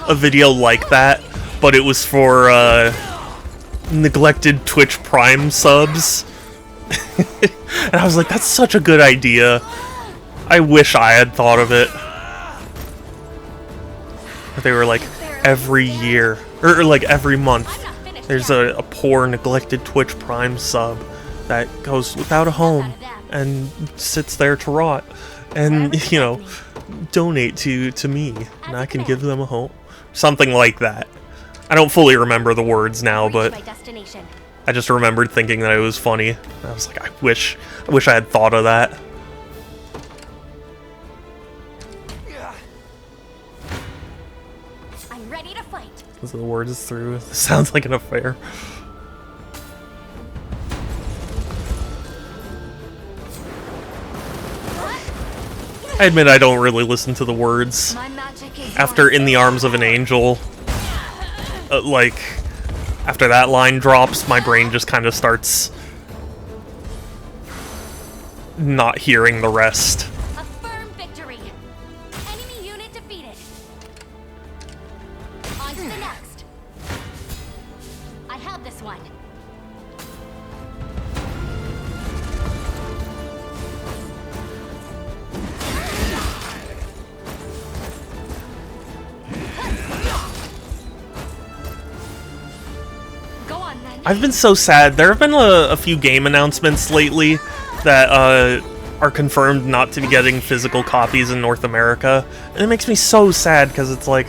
video like that, but it was for, neglected Twitch Prime subs. And I was like, that's such a good idea. I wish I had thought of it. But they were like, every year, or like every month, there's a poor, neglected Twitch Prime sub that goes without a home and sits there to rot. And, you know, donate to me, and I can give them a home. Something like that. I don't fully remember the words now, but I just remembered thinking that it was funny. I was like, I wish I had thought of that. I'm ready to fight. Those are the words through. This sounds like an affair. I admit I don't really listen to the words. After In the Arms of an Angel, like, after that line drops, my brain just kind of starts not hearing the rest. A firm victory. Enemy unit defeated. On to the next. I have this one. I've been so sad. There have been a few game announcements lately that are confirmed not to be getting physical copies in North America. And it makes me so sad because it's like,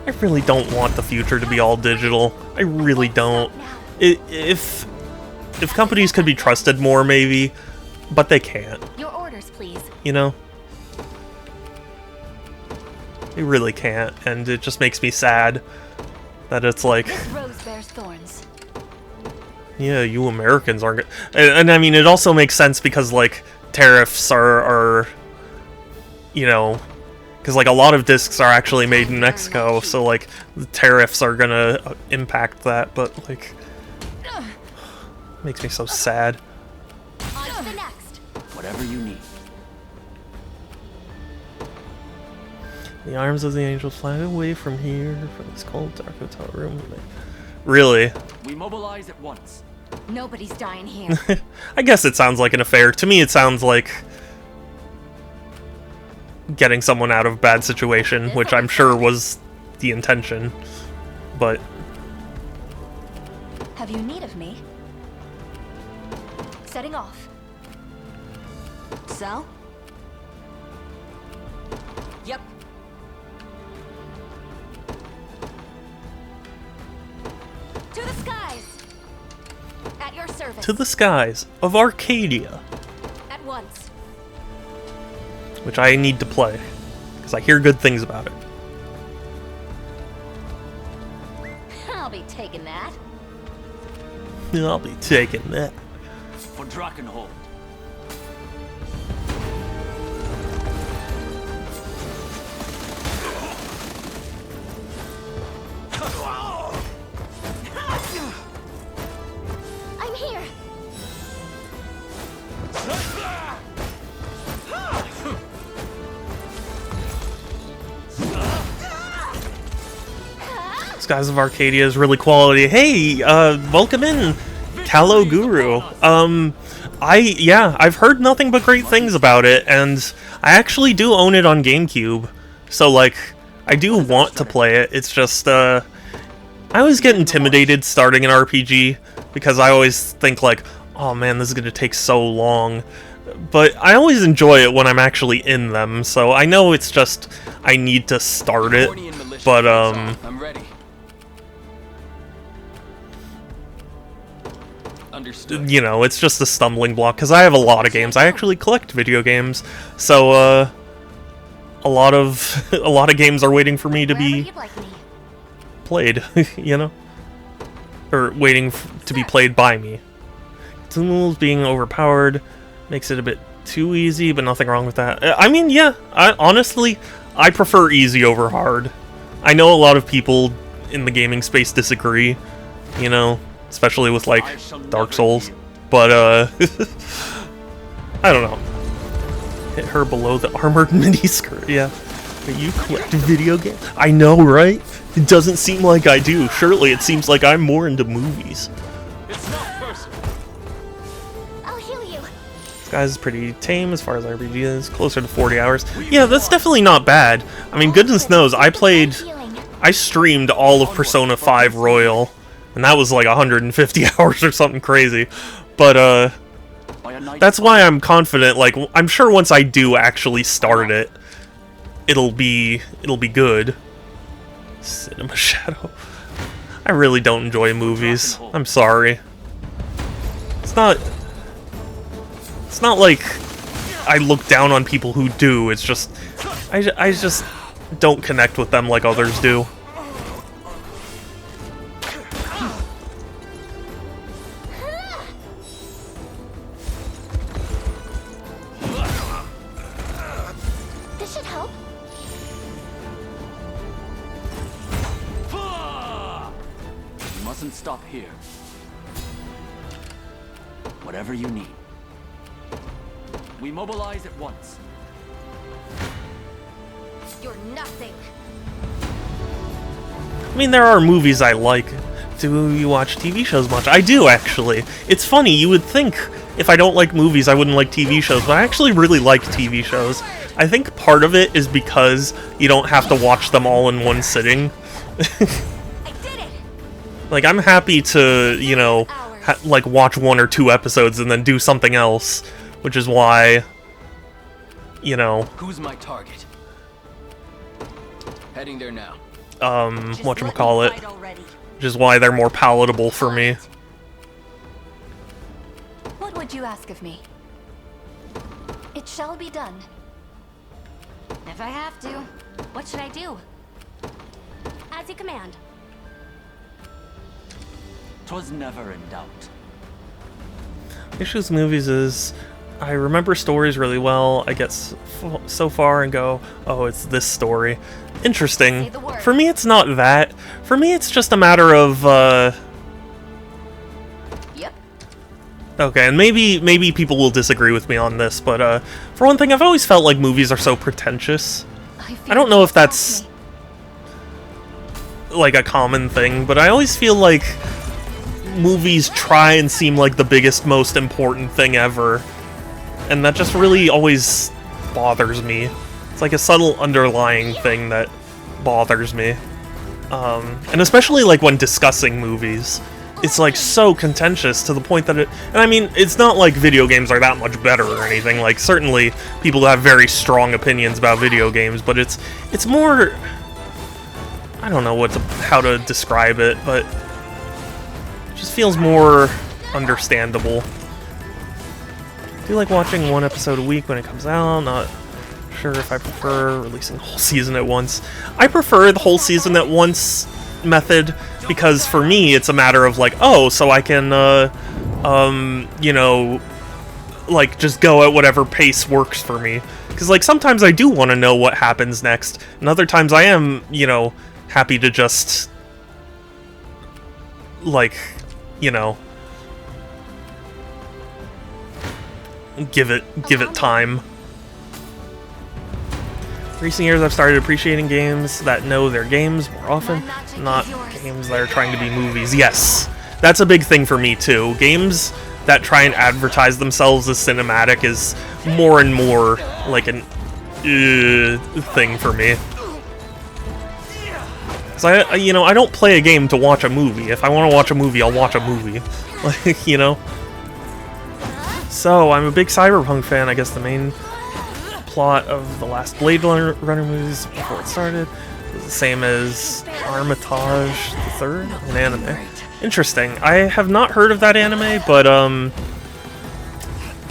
I really don't want the future to be all digital. I really don't. If companies could be trusted more, maybe, but they can't. Your orders, please. You know? They really can't, and it just makes me sad that it's like, This rose bears thorns. yeah, you Americans aren't good. And I mean, it also makes sense because, like, tariffs are you know, because, like, a lot of discs are actually made in Mexico, so, like, the tariffs are gonna impact that, but, like, makes me so sad. On to the next. Whatever you need. The arms of the angel fly away from here, from this cold, dark hotel room. Really? We mobilize at once. Nobody's dying here. I guess it sounds like an affair. To me, it sounds like getting someone out of a bad situation, which I'm sure was the intention. But Have you need of me? Setting off. So? Yep. To the skies! At your service. To the skies of Arcadia, At once. which I need to play, because I hear good things about it. I'll be taking that. I'll be taking that. For Drakenhold. I'm here. Skies of Arcadia is really quality. Hey, welcome in, Kalo Guru. I've heard nothing but great things about it, and I actually do own it on GameCube. So, like, I do want to play it. It's just, I always get intimidated starting an RPG, because I always think, like, oh man, this is gonna take so long. But I always enjoy it when I'm actually in them, so I know it's just, I need to start it, but, I'm ready. Understood. you know, it's just a stumbling block, because I have a lot of games. I actually collect video games, so, a lot of games are waiting for me to Wherever be you'd like me. played, you know? Or waiting to be played by me. Tools being overpowered makes it a bit too easy, but nothing wrong with that. I mean, yeah, honestly, I prefer easy over hard. I know a lot of people in the gaming space disagree, you know, especially with, like, Dark Souls, but, I don't know. Hit her below the armored miniskirt, yeah. But you collect video games? I know, right? It doesn't seem like I do. Surely it seems like I'm more into movies. It's not personal. I'll heal you. This guy's pretty tame as far as RPG is. Closer to 40 hours. Yeah, that's definitely not bad. I mean, goodness knows, I streamed all of Persona 5 Royal, and that was like 150 hours or something crazy. But, that's why I'm confident, like, I'm sure once I do actually start it, it'll be good. Cinema Shadow. I really don't enjoy movies. I'm sorry. It's not like I look down on people who do. It's just I just don't connect with them like others do. This should help. You mustn't stop here. Whatever you need. We mobilize at once. You're nothing. I mean, there are movies I like. Do you watch TV shows much? I do, actually. It's funny, you would think if I don't like movies, I wouldn't like TV shows, but I actually really like TV shows. I think part of it is because you don't have to watch them all in one sitting. I did it. Like, I'm happy to, you know, like, watch 1 or 2 episodes and then do something else, which is why, you know, Who's my target? Heading there now. whatchamacallit, which is why they're more palatable for me. What would you ask of me? It shall be done. If I have to, what should I do? As you command. 'Twas never in doubt. Issues movies is, I remember stories really well. I get so far and go, oh, it's this story. Interesting. For me, it's not that. For me, it's just a matter of, Yep. okay, and maybe people will disagree with me on this, but, for one thing, I've always felt like movies are so pretentious. I don't know if that's, like, a common thing, but I always feel like movies try and seem like the biggest, most important thing ever, and that just really always bothers me. It's like a subtle underlying thing that bothers me. And especially like when discussing movies. it's like so contentious to the point that and I mean, it's not like video games are that much better or anything. Like, certainly people have very strong opinions about video games, but it's more, I don't know how to describe it, but it just feels more understandable. I do like watching one episode a week when it comes out. Not sure if I prefer releasing the whole season at once. I prefer the whole season at once method, because for me it's a matter of like, oh, so I can you know, like, just go at whatever pace works for me, because like sometimes I do want to know what happens next, and other times I am, you know, happy to just, like, you know, give it time. Recent years, I've started appreciating games that know their games more often, not games that are trying to be movies. Yes, that's a big thing for me too. Games that try and advertise themselves as cinematic is more and more like an thing for me. So you know, I don't play a game to watch a movie. If I want to watch a movie, I'll watch a movie. Like, you know. So I'm a big Cyberpunk fan. I guess the main plot of the last Blade Runner movies before it started was the same as Armitage the Third, an anime. Interesting. I have not heard of that anime, but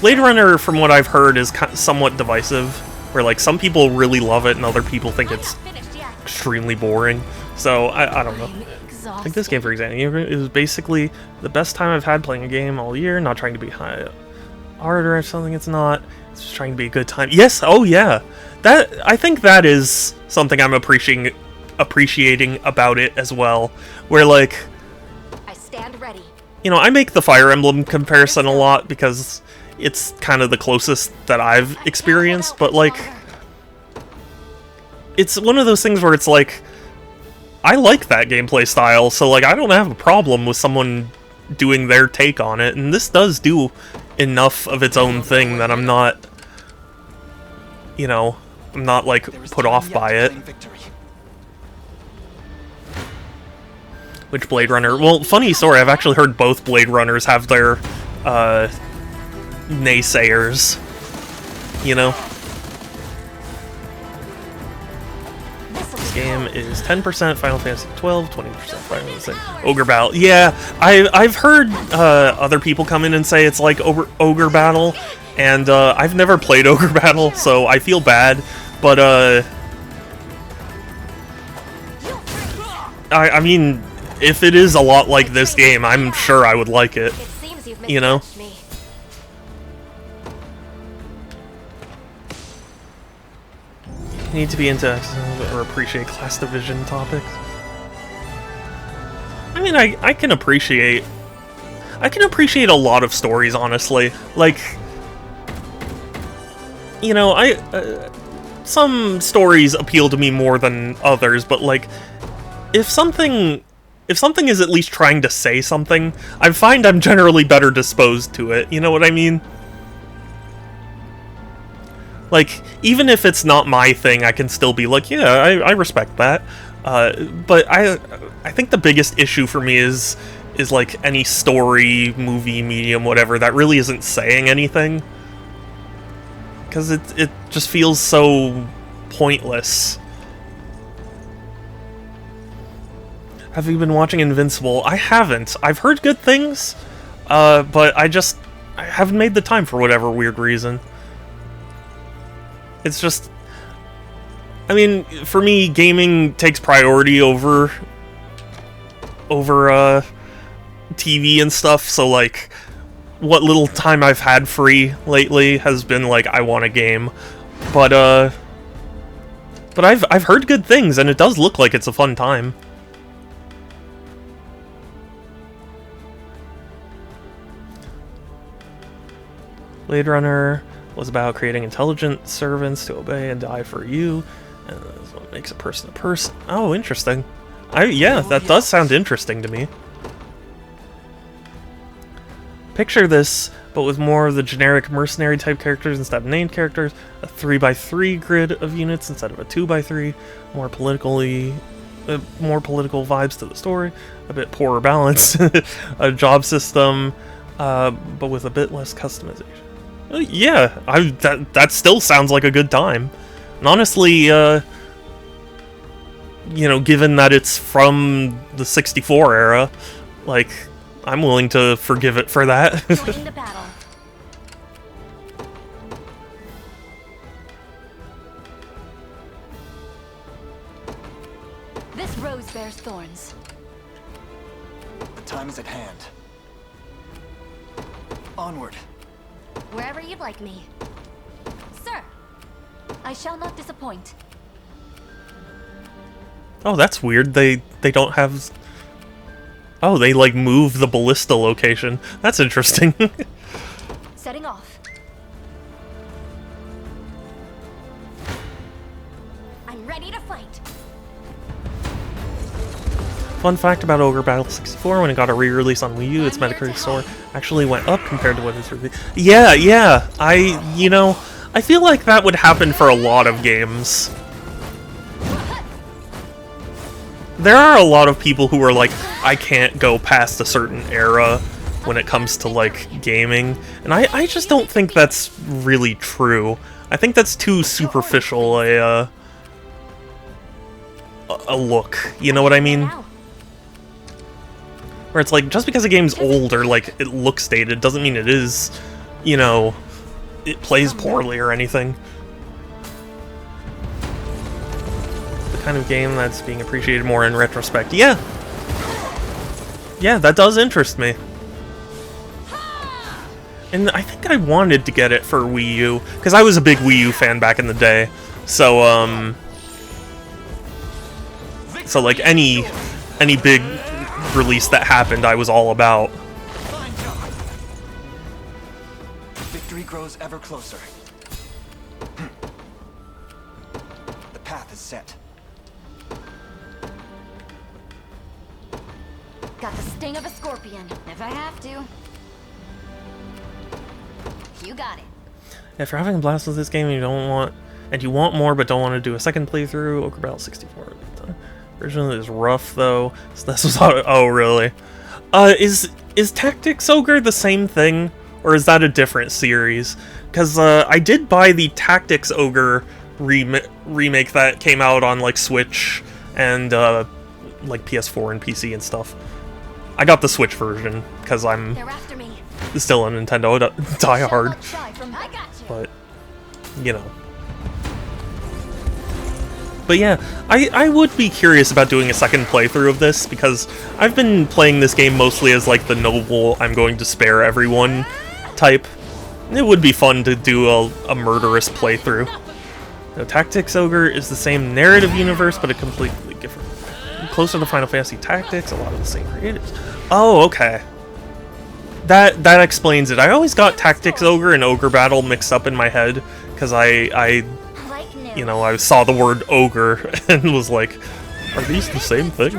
Blade Runner, from what I've heard, is somewhat divisive, where like some people really love it and other people think it's extremely boring. So I don't know. Like this game, for example, it was basically the best time I've had playing a game all year. Not trying to be hard or something. It's not. It's just trying to be a good time. Yes. Oh yeah. I think that is something I'm appreciating about it as well. Where like, I stand ready. You know, I make the Fire Emblem comparison a lot because it's kind of the closest that I've experienced. But like, it's one of those things where it's like, I like that gameplay style, so like I don't have a problem with someone doing their take on it, and this does do enough of its own thing that I'm not, you know, I'm not like put off by it. Which Blade Runner? Well, funny story, I've actually heard both Blade Runners have their naysayers, you know. This game is 10% Final Fantasy 12, 20% Final Fantasy Ogre Battle. Yeah, I've heard other people come in and say it's like Ogre Battle, and I've never played Ogre Battle, so I feel bad, but I mean, if it is a lot like this game, I'm sure I would like it, you know? You need to be into or appreciate class division topics. I mean, I can appreciate a lot of stories, honestly. Like, you know, some stories appeal to me more than others, but like, if something is at least trying to say something, I find I'm generally better disposed to it. You know what I mean? Like, even if it's not my thing, I can still be like, yeah, I respect that. But I think the biggest issue for me is like any story, movie, medium, whatever, that really isn't saying anything. Because it just feels so pointless. Have you been watching Invincible? I haven't. I've heard good things, but I haven't made the time for whatever weird reason. It's just, I mean, for me, gaming takes priority over TV and stuff, so like, what little time I've had free lately has been like, I want a game. But I've heard good things, and it does look like it's a fun time. Blade Runner was about creating intelligent servants to obey and die for you, and that's what makes a person a person. Oh, interesting. Yeah, that does sound interesting to me. Picture this, but with more of the generic mercenary type characters instead of named characters, a 3x3 grid of units instead of a 2x3, more politically more political vibes to the story, a bit poorer balance, a job system, but with a bit less customization. Yeah, that still sounds like a good time. And honestly, you know, given that it's from the 64 era, like, I'm willing to forgive it for that. Joining the battle. This rose bears thorns. The time is at hand. Onward. Wherever you'd like me. Sir, I shall not disappoint. Oh, that's weird. They don't have... Oh, they, like, move the ballista location. That's interesting. Setting off. I'm ready to fight. Fun fact about Ogre Battle 64, when it got a re-release on Wii U, its Metacritic score actually went up compared to what it's released. Yeah, you know, I feel like that would happen for a lot of games. There are a lot of people who are like, I can't go past a certain era when it comes to, like, gaming. And I just don't think that's really true. I think that's too superficial a look. You know what I mean? Where it's like, just because a game's old or, like, it looks dated doesn't mean it is, you know, it plays poorly or anything. Kind of game that's being appreciated more in retrospect. Yeah, that does interest me. And I think I wanted to get it for Wii U, because I was a big Wii U fan back in the day. So, so like any big release that happened, I was all about. Victory grows ever closer. The path is set. Got the sting of a scorpion, if I have to. You got it. If you're having a blast with this game and you want more but don't want to do a second playthrough, Ogre Battle 64. The original is rough though. So this was oh really? Is Tactics Ogre the same thing, or is that a different series? Because I did buy the Tactics Ogre remake that came out on, like, Switch and like PS4 and PC and stuff. I got the Switch version because I'm still a Nintendo diehard, but you know. But yeah, I would be curious about doing a second playthrough of this, because I've been playing this game mostly as, like, the noble, I'm going to spare everyone type. It would be fun to do a murderous playthrough. Now, Tactics Ogre is the same narrative universe, but a completely different. Closer to Final Fantasy Tactics, a lot of the same creators. Oh, okay. That explains it. I always got Tactics Ogre and Ogre Battle mixed up in my head, because I you know, I saw the word ogre and was like, are these the same thing?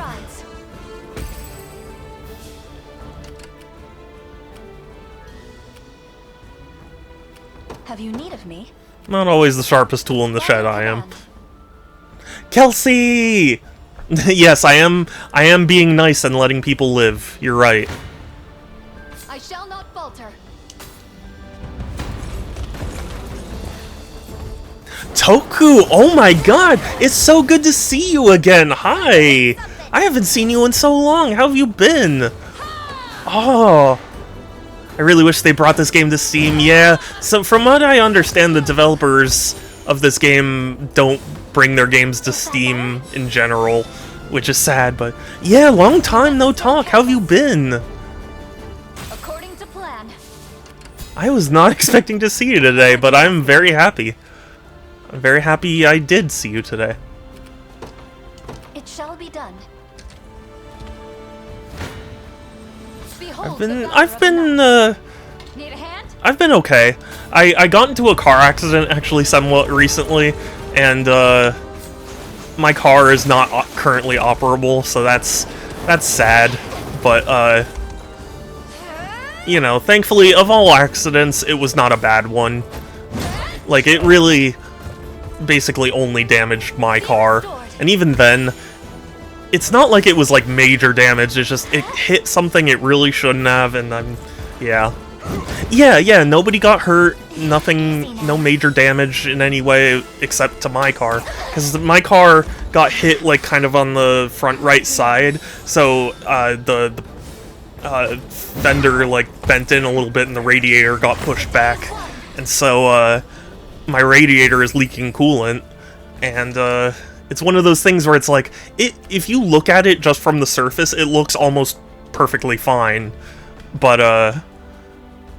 Have you need of me? Not always the sharpest tool in the shed, I am. Kelsey! Yes, I am being nice and letting people live. You're right. I shall not falter. Toku! Oh my god! It's so good to see you again! Hi! I haven't seen you in so long! How have you been? Oh... I really wish they brought this game to Steam. Yeah, so from what I understand, the developers of this game don't bring their games to Steam in general, which is sad, but yeah, long time no talk. How have you been? According to plan. I was not expecting to see you today, but I'm very happy. I'm very happy I did see you today. It shall be done. I've been okay. I got into a car accident actually somewhat recently, and my car is not currently operable, so that's sad. But you know, thankfully, of all accidents, it was not a bad one. Like, it really basically only damaged my car, and even then, it's not like it was like major damage. It's just it hit something it really shouldn't have, and yeah. Yeah, nobody got hurt, nothing, no major damage in any way except to my car. Because my car got hit, like, kind of on the front right side, so, the fender, like, bent in a little bit and the radiator got pushed back. And so, my radiator is leaking coolant, and, it's one of those things where it's like, if you look at it just from the surface, it looks almost perfectly fine, but,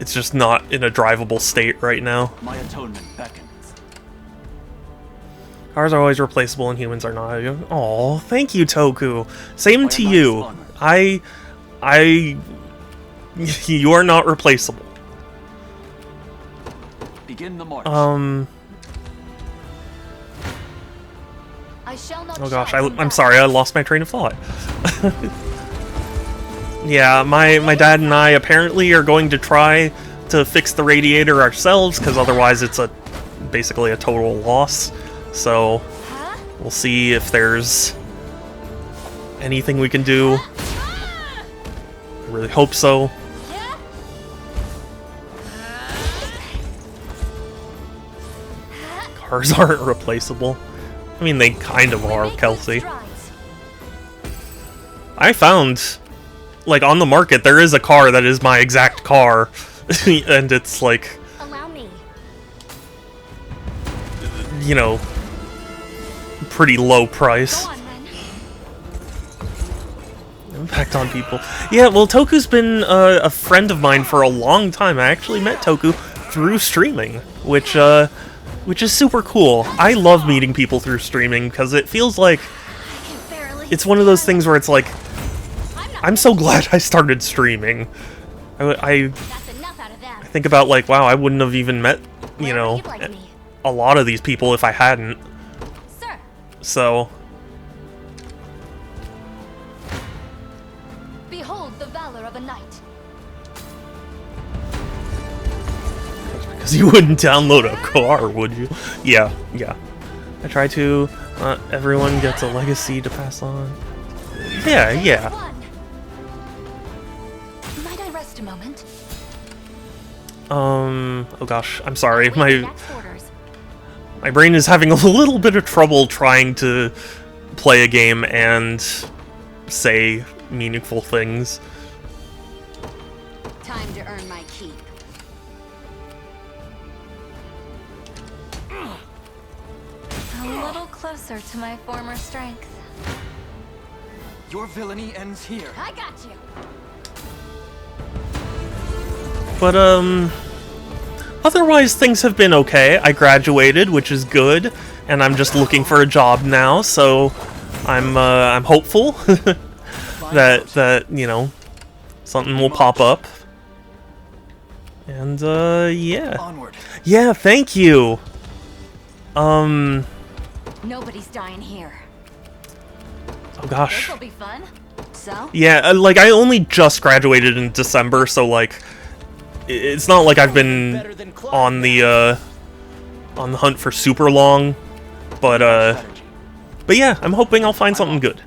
it's just not in a drivable state right now. My atonement beckons. Cars are always replaceable and humans are not. Oh, thank you, Toku. Same to you. You are not replaceable. Begin the march. Oh gosh, I'm sorry, I lost my train of thought. Yeah, my dad and I apparently are going to try to fix the radiator ourselves, because otherwise it's basically a total loss. So, we'll see if there's anything we can do. I really hope so. Cars aren't replaceable. I mean, they kind of are, Kelsey. I found, like, on the market, there is a car that is my exact car, and it's, like, you know, pretty low price. Impact on people. Yeah, well, Toku's been a friend of mine for a long time. I actually met Toku through streaming, which is super cool. I love meeting people through streaming, because it feels like it's one of those things where it's like, I'm so glad I started streaming. I think about, like, wow, I wouldn't have even met, you know, a lot of these people if I hadn't. So. Behold the valor of a knight. Because you wouldn't download a car, would you? Yeah. I try to. Everyone gets a legacy to pass on. Yeah. Might I rest a moment? Oh gosh, I'm sorry. My brain is having a little bit of trouble trying to play a game and say meaningful things. Time to earn my keep. A little closer to my former strength. Your villainy ends here. I got you. But, otherwise things have been okay. I graduated, which is good, and I'm just looking for a job now, so I'm hopeful that, you know, something will pop up. And, yeah. Onward. Yeah, thank you. Nobody's dying here. Oh gosh. This'll be fun. So? Yeah, like, I only just graduated in December, so, like, it's not like I've been on the hunt for super long, but yeah, I'm hoping I'll find something good.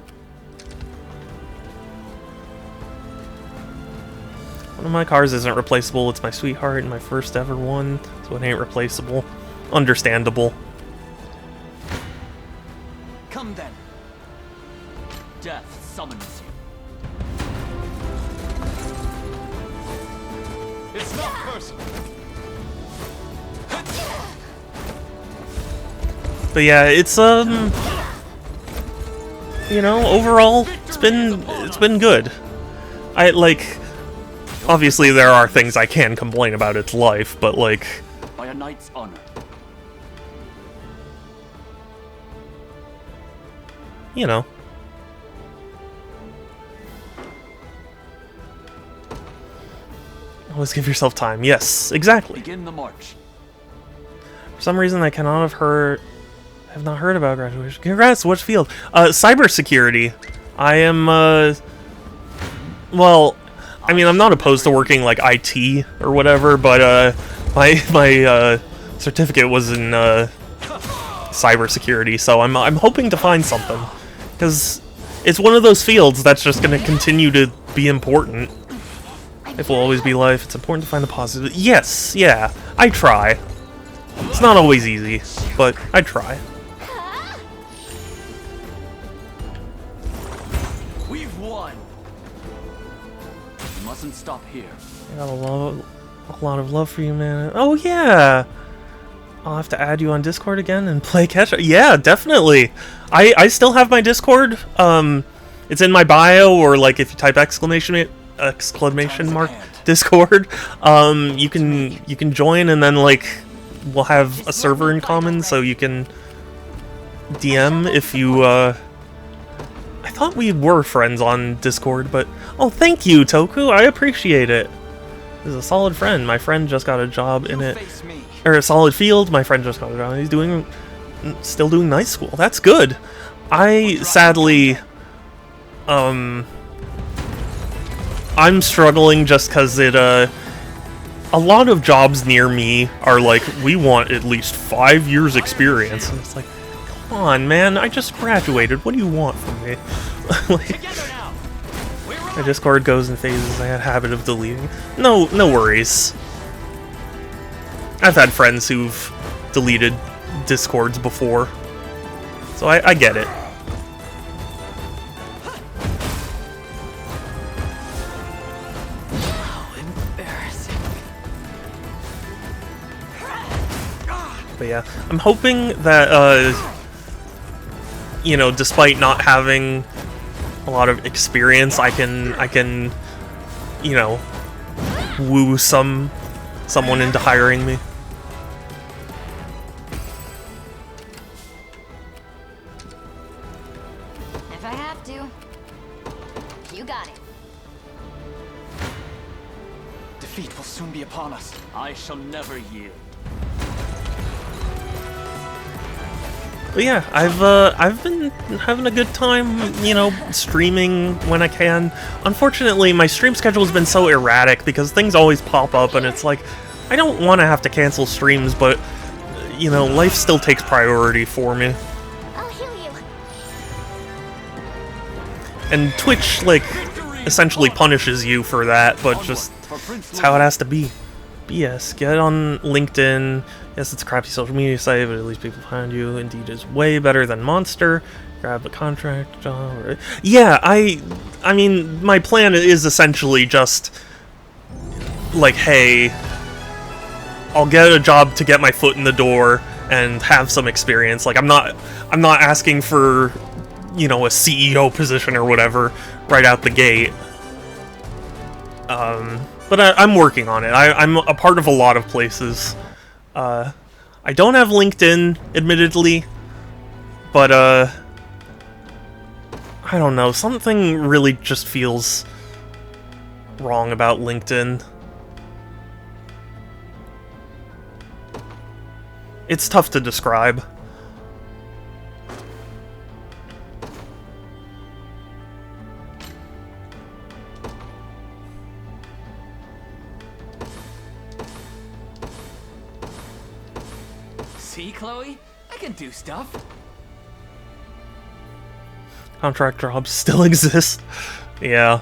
One of my cars isn't replaceable. It's my sweetheart and my first ever one, so it ain't replaceable. Understandable. Come then. Death summons you. It's not personal. But yeah, it's you know, overall it's been good. I like, obviously there are things I can complain about its life, but like, By a knight's honor. you know. Always give yourself time. Yes, exactly. Begin the march. For some reason, I cannot have heard. I have not heard about graduation. Congrats. Which field? Cybersecurity. I am. Well, I mean, I'm not opposed to working like IT or whatever, but my certificate was in cybersecurity, so I'm hoping to find something, because it's one of those fields that's just going to continue to be important. Life will always be life. It's important to find the positive. Yes, yeah, I try. It's not always easy, but I try. We've won. We mustn't stop here. I got a lot of love for you, man. Oh yeah, I'll have to add you on Discord again and play catch up. Yeah, definitely. I still have my Discord. It's in my bio, or like if you type exclamation mark Discord, you can join, and then like we'll have a server in common, so you can DM if you. I thought we were friends on Discord, but oh, thank you, Toku. I appreciate it. This is a solid friend. My friend just got a job in it, or a solid field. My friend just got a job. He's still doing night school. That's good. I sadly, I'm struggling just because a lot of jobs near me are like, we want at least 5 years experience, and it's like, come on, man. I just graduated. What do you want from me? Like, my Discord goes in phases. I had a habit of deleting. No worries. I've had friends who've deleted Discords before, so I get it. How embarrassing. But yeah, I'm hoping that, you know, despite not having a lot of experience, I can, you know, woo someone into hiring me. If I have to. You got it. Defeat will soon be upon us. I shall never yield. But yeah, I've been having a good time, you know, streaming when I can. Unfortunately, my stream schedule has been so erratic because things always pop up, and it's like, I don't want to have to cancel streams, but, you know, life still takes priority for me. I'll heal you. And Twitch, like, essentially punishes you for that, but just, it's how it has to be. But yes, get on LinkedIn. Yes, it's a crappy social media site, but at least people find you. Indeed is way better than Monster. Grab a contract job. Yeah, I mean, my plan is essentially just, like, hey, I'll get a job to get my foot in the door and have some experience. Like, I'm not asking for, you know, a CEO position or whatever right out the gate. But I'm working on it. I'm a part of a lot of places. I don't have LinkedIn, admittedly, but, I don't know, something really just feels wrong about LinkedIn. It's tough to describe. See, Chloe? I can do stuff. Contract jobs still exist. Yeah.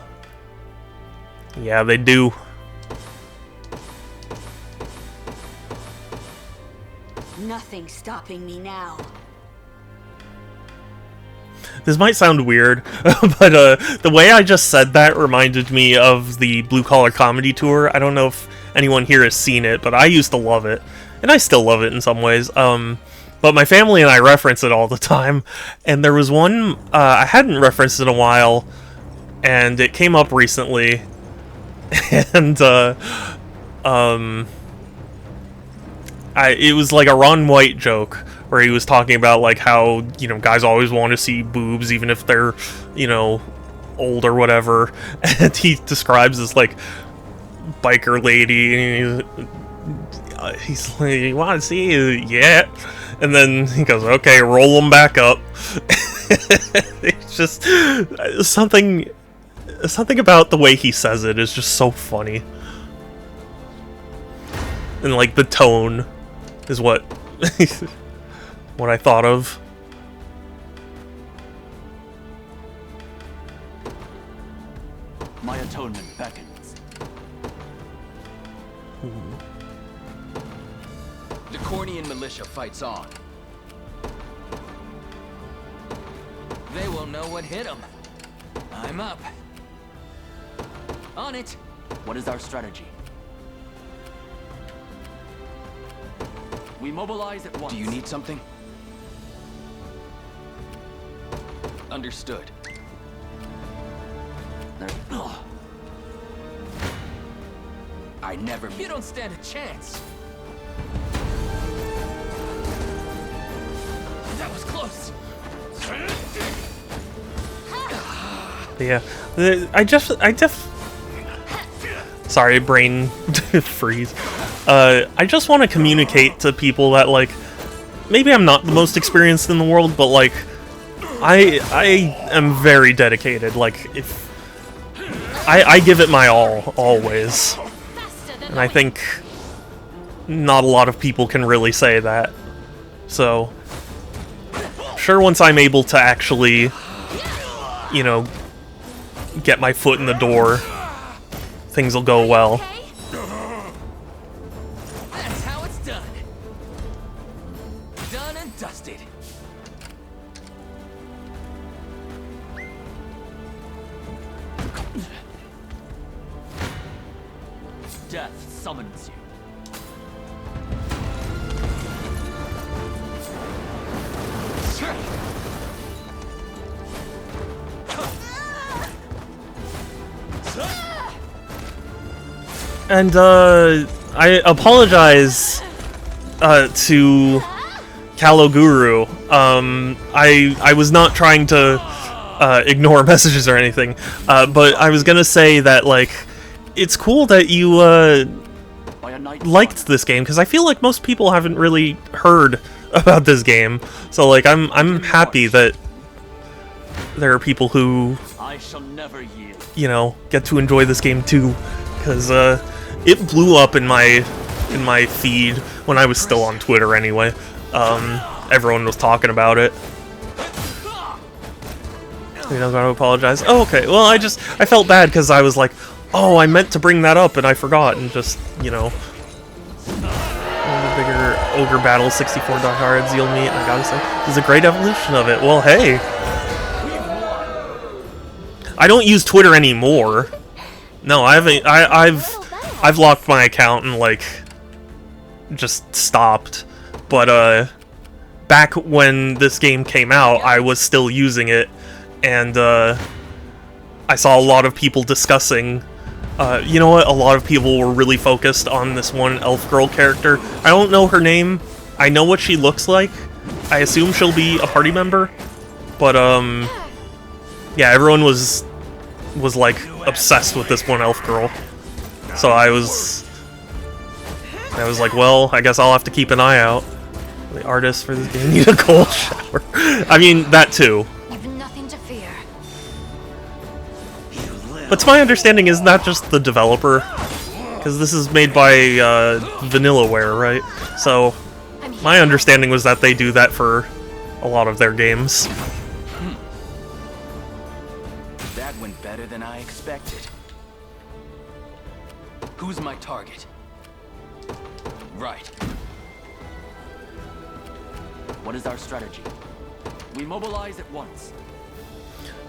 Yeah, they do. Nothing's stopping me now. This might sound weird, but the way I just said that reminded me of the Blue Collar Comedy Tour. I don't know if anyone here has seen it, but I used to love it. And I still love it in some ways. But my family and I reference it all the time. And there was one I hadn't referenced in a while, and it came up recently. And it was like a Ron White joke where he was talking about like how, you know, guys always want to see boobs even if they're, you know, old or whatever. And he describes this like biker lady, and he's like, you want to see it? Yeah. And then he goes, okay, roll them back up. It's just something about the way he says it is just so funny. And like the tone is what what I thought of. atonement beckons. The Cornian militia fights on. They will know what hit them. I'm up. On it. What is our strategy? We mobilize at once. Do you need something? Understood. I never. You don't stand a chance. That was close. Yeah, sorry, brain freeze. I just want to communicate to people that, like, maybe I'm not the most experienced in the world, but, like, I am very dedicated. Like, if I give it my all, always. And I think not a lot of people can really say that. So, sure, once I'm able to actually, you know, get my foot in the door, things will go well. That's how it's done. Done and dusted. Death summons you. And, I apologize, to Kaloguru. I was not trying to, ignore messages or anything, but I was gonna say that, like, it's cool that you, liked this game, because I feel like most people haven't really heard about this game. So, like, I'm happy that there are people who, I shall never yield. you know, get to enjoy this game too, because, it blew up in my feed when I was still on Twitter anyway. Everyone was talking about it. You don't gotta apologize. Oh, okay. Well, I felt bad because I was like, oh, I meant to bring that up and I forgot, and just, you know. The bigger ogre battle 64 diehards you'll meet, I gotta say, this is a great evolution of it. Well, hey. I don't use Twitter anymore. No, I haven't. I've locked my account and, like, just stopped. But, back when this game came out, I was still using it, and, I saw a lot of people discussing, you know what, a lot of people were really focused on this one elf girl character. I don't know her name. I know what she looks like. I assume she'll be a party member. But, yeah, everyone was like, obsessed with this one elf girl. So I was like, well, I guess I'll have to keep an eye out. The artists for this game need a cold shower. I mean, that too. You've nothing to fear. But to my understanding, isn't that just the developer? Because this is made by Vanillaware, right? So my understanding was that they do that for a lot of their games. That went better than I expected. Who's my target? Right. What is our strategy? We mobilize at once.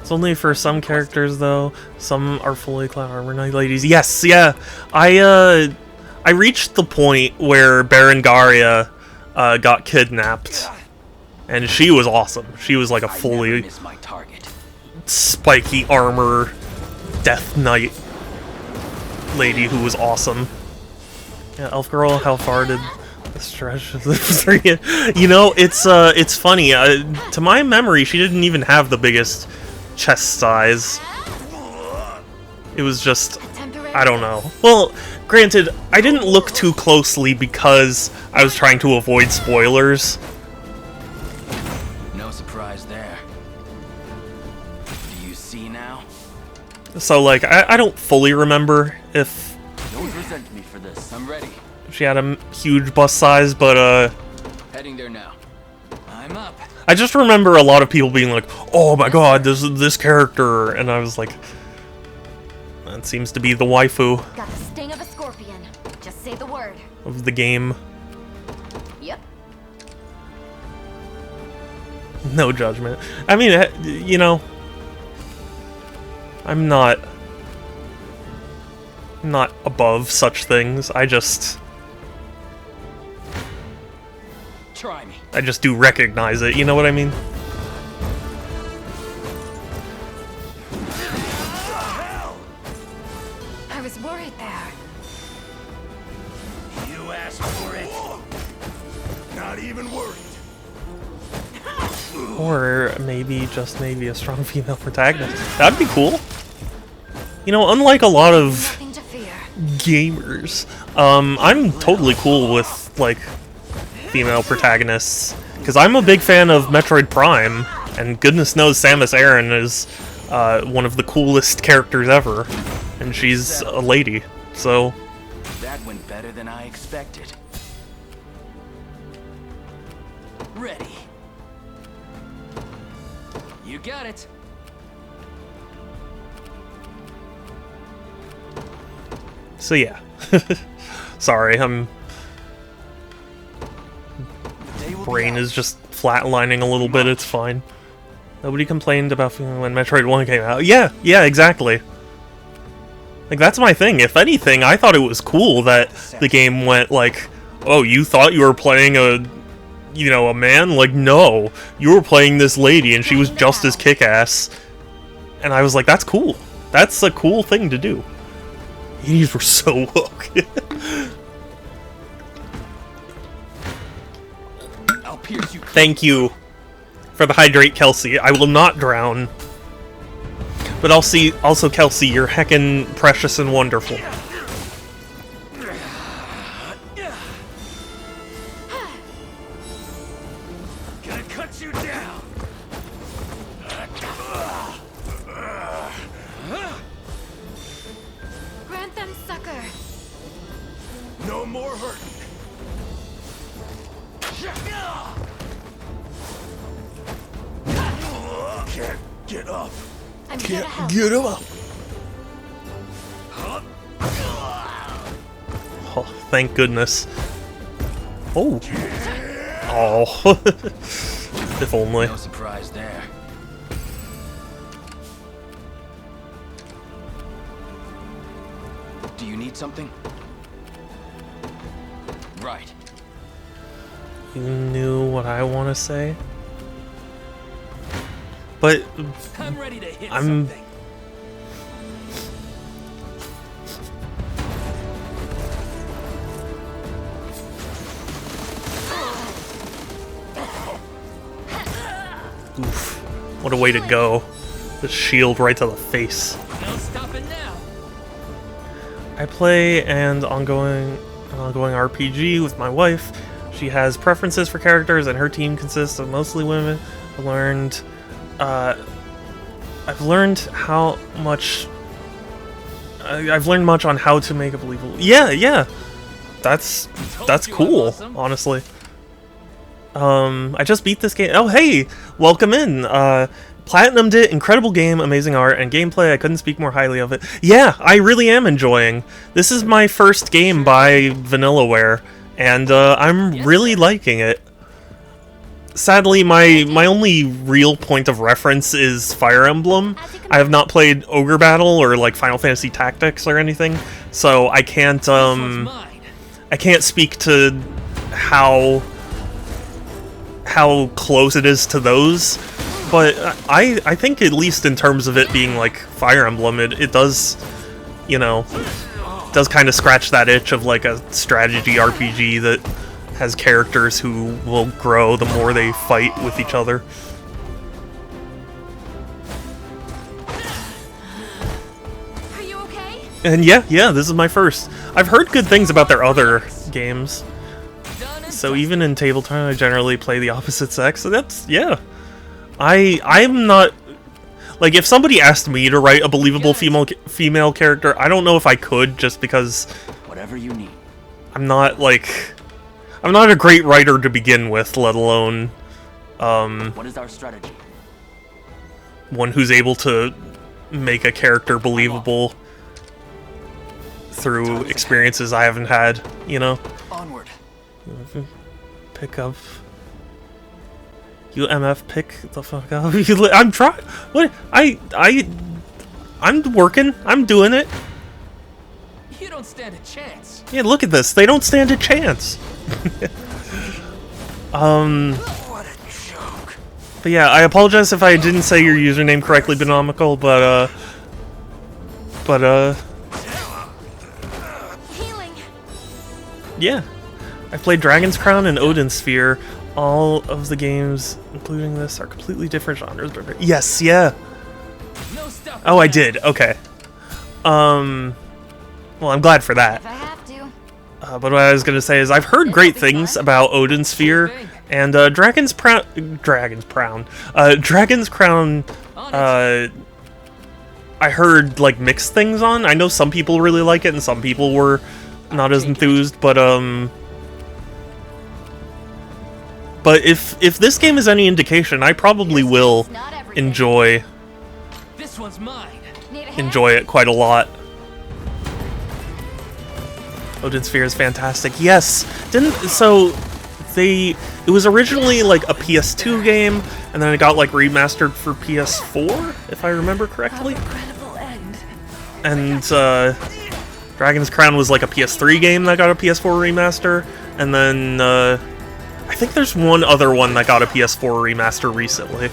It's only for some characters, though. Some are fully clad armor knight ladies. Yes, yeah. I reached the point where Berengaria got kidnapped, and she was awesome. She was like a fully spiky armor death knight lady who was awesome. Yeah, elf girl. How far did the stretch of the You know, it's funny. To my memory, she didn't even have the biggest chest size. It was just, I don't know. Well, granted, I didn't look too closely because I was trying to avoid spoilers. No surprise there. Do you see now? So, like, I don't fully remember if Don't resent me for this. I'm ready. she had a huge bust size, but, Heading there now. I'm up. I just remember a lot of people being like, oh my god, this character, and I was like, That seems to be the waifu Got the sting of a scorpion. Just say the word. of the game. Yep. No judgment. I mean, you know, I'm not above such things. I just Try me. do recognize it, you know what I mean? I was worried there. You asked for it. Not even worried. Or maybe, just maybe, a strong female protagonist. That'd be cool. You know, unlike a lot of Nothing to fear. gamers, I'm totally cool with, like, female protagonists. Because I'm a big fan of Metroid Prime, and goodness knows Samus Aran is one of the coolest characters ever. And she's a lady, so... That went better than I expected. Ready. You got it. So yeah. Sorry, brain is just flatlining a little bit, it's fine. Nobody complained about when Metroid 1 came out. Yeah, exactly. Like, that's my thing. If anything, I thought it was cool that the game went like, oh, you thought you were playing a man? Like, no. You were playing this lady and she was just as kick-ass. And I was like, that's cool. That's a cool thing to do. These were so hooked. I'll pierce you. Thank you for the hydrate, Kelsey. I will not drown. But also, Kelsey, you're heckin' precious and wonderful. Gonna cut you down. Grant them succor. No more hurting. Can't get up. I'm here to help. Get him up. Oh, thank goodness. Oh. Oh. If only. No surprise there. Do you need something? Right. You knew what I want to say? But I'm ready to hit I'm... something. Oof. What a way to go. The shield right to the face. No stopping now. I play an ongoing RPG with my wife. She has preferences for characters and her team consists of mostly women. I've learned much on how to make it believable. Yeah. That's cool, awesome. honestly. I just beat this game. Oh, hey, welcome in. Platinumed it, incredible game, amazing art, and gameplay. I couldn't speak more highly of it. Yeah, I really am enjoying. This is my first game by Vanillaware, and I'm really liking it. Sadly, my only real point of reference is Fire Emblem. I have not played Ogre Battle or like Final Fantasy Tactics or anything, so I can't speak to how close it is to those. But I think at least in terms of it being like Fire Emblem, it does, you know, does kind of scratch that itch of like a strategy RPG that has characters who will grow the more they fight with each other. Are you okay? And yeah, this is my first. I've heard good things about their other games. So even in table tournament, I generally play the opposite sex. So that's, yeah. I'm not... Like, if somebody asked me to write a believable female character, I don't know if I could, just because... Whatever you need. I'm not a great writer to begin with, let alone... What is our strategy? one who's able to make a character believable through experiences I haven't had, you know? Onward. Pick up. You MF pick the fuck up. I'm trying. What? I'm working. I'm doing it. You don't stand a chance. Yeah, look at this. They don't stand a chance. What a joke. But yeah, I apologize if I didn't say your username correctly, Benomical, but Healing. yeah. I played Dragon's Crown and Odin Sphere. All of the games, including this, are completely different genres. Yes, yeah. No stuff. Oh, I did. Okay. Well, I'm glad for that. If I have to. But what I was gonna say is I've heard great things about Odin Sphere and Dragon's Crown. I heard like mixed things on. I know some people really like it and some people were not as enthused, but if this game is any indication, I probably will enjoy This one's mine. enjoy it quite a lot. Odin Sphere is fantastic. Yes, it was originally like a PS2 game, and then it got like remastered for PS4, if I remember correctly. And Dragon's Crown was like a PS3 game that got a PS4 remaster, and then I think there's one other one that got a PS4 remaster recently.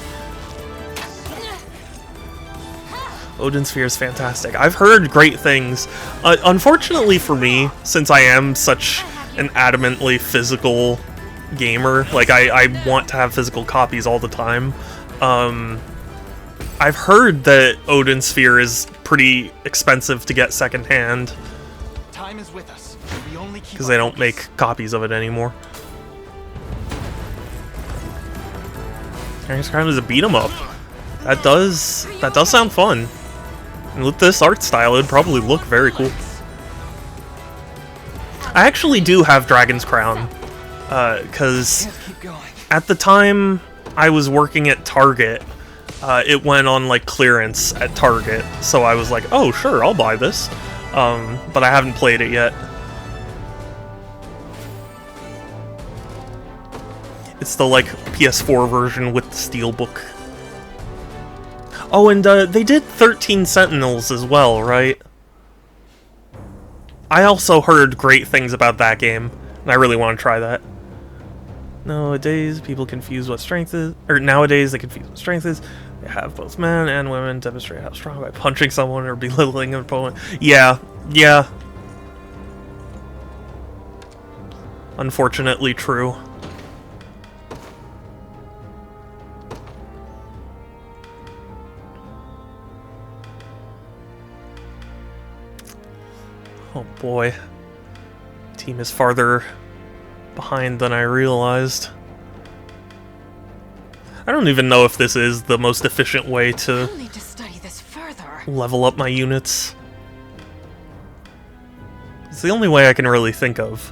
Odin Sphere is fantastic. I've heard great things. Unfortunately for me, since I am such an adamantly physical gamer, like I want to have physical copies all the time, I've heard that Odin Sphere is pretty expensive to get secondhand. Time is with us. We only keep Because they don't make copies of it anymore. Dragon's Crown is a beat 'em up. That does sound fun. And with this art style, it'd probably look very cool. I actually do have Dragon's Crown, because at the time I was working at Target, it went on like clearance at Target, so I was like, oh sure, I'll buy this, but I haven't played it yet. It's the like PS4 version with the steelbook. Oh, and they did 13 Sentinels as well, right? I also heard great things about that game, and I really want to try that. Nowadays, people confuse what strength is, or nowadays they confuse what strength is. They have both men and women demonstrate how strong by punching someone or belittling an opponent. Yeah. Unfortunately true. Oh boy. Team is farther behind than I realized. I don't even know if this is the most efficient way to I'll need to study this further. level up my units. It's the only way I can really think of.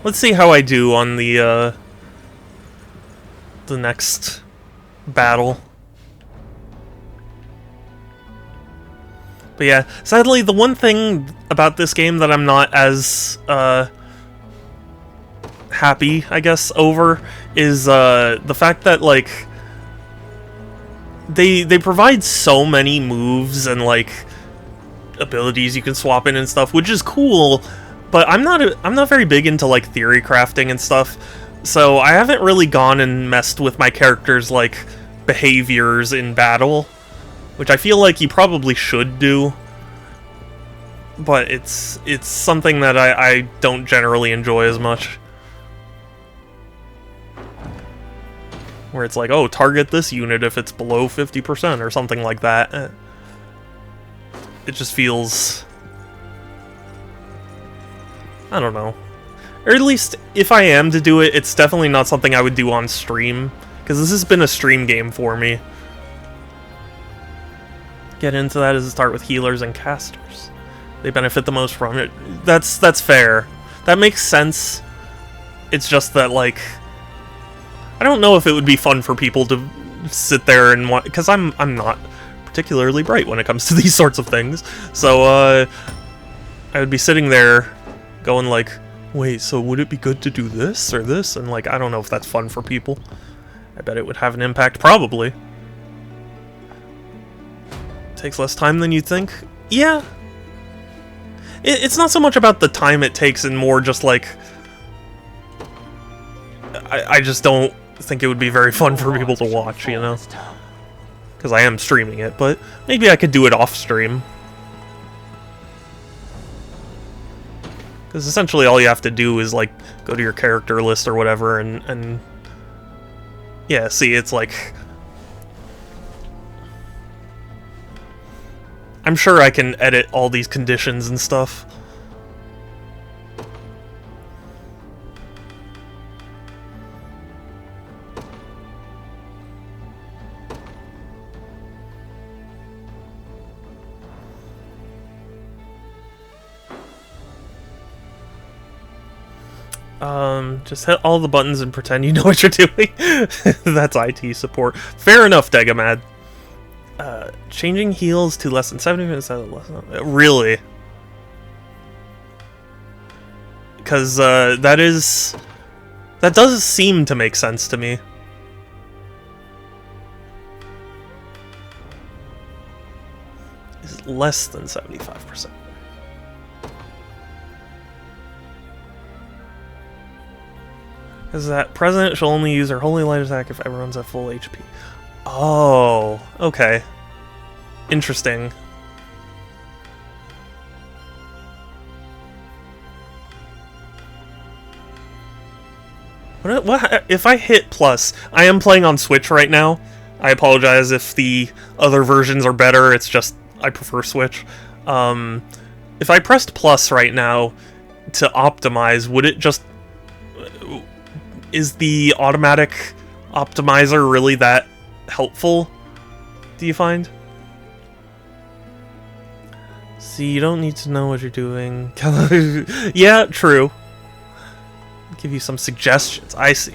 Let's see how I do on the next battle. But yeah, sadly, the one thing about this game that I'm not as happy, I guess, over is the fact that like they provide so many moves and like abilities you can swap in and stuff, which is cool. But I'm not very big into like theory crafting and stuff, so I haven't really gone and messed with my characters' like behaviors in battle, which I feel like you probably should do. But it's something that I don't generally enjoy as much. Where it's like, oh, target this unit if it's below 50% or something like that. It just feels, I don't know. Or at least, if I am to do it, it's definitely not something I would do on stream. Because this has been a stream game for me. get into that is start with healers and casters. They benefit the most from it. That's fair. That makes sense. It's just that, like, I don't know if it would be fun for people to sit there and want, because I'm not particularly bright when it comes to these sorts of things. So I would be sitting there going like, wait, so would it be good to do this or this? And like, I don't know if that's fun for people. I bet it would have an impact, probably. Takes less time than you'd think. Yeah. It's not so much about the time it takes and more just like, I just don't think it would be very fun for people to watch, you know? Because I am streaming it, but maybe I could do it off stream. Because essentially all you have to do is like go to your character list or whatever and yeah, see, it's like, I'm sure I can edit all these conditions and stuff. Just hit all the buttons and pretend you know what you're doing. That's IT support. Fair enough, Degamad. Changing heals to less than 70 minutes out of less than... Really? Because, that does seem to make sense to me. Is less than 75%. Because that president shall only use her holy light attack if everyone's at full HP. Oh, okay. Interesting. What if I hit plus? I am playing on Switch right now. I apologize if the other versions are better. It's just I prefer Switch. If I pressed plus right now to optimize, would it just... Is the automatic optimizer really that helpful, do you find? See, you don't need to know what you're doing. Yeah, true. Give you some suggestions. I see.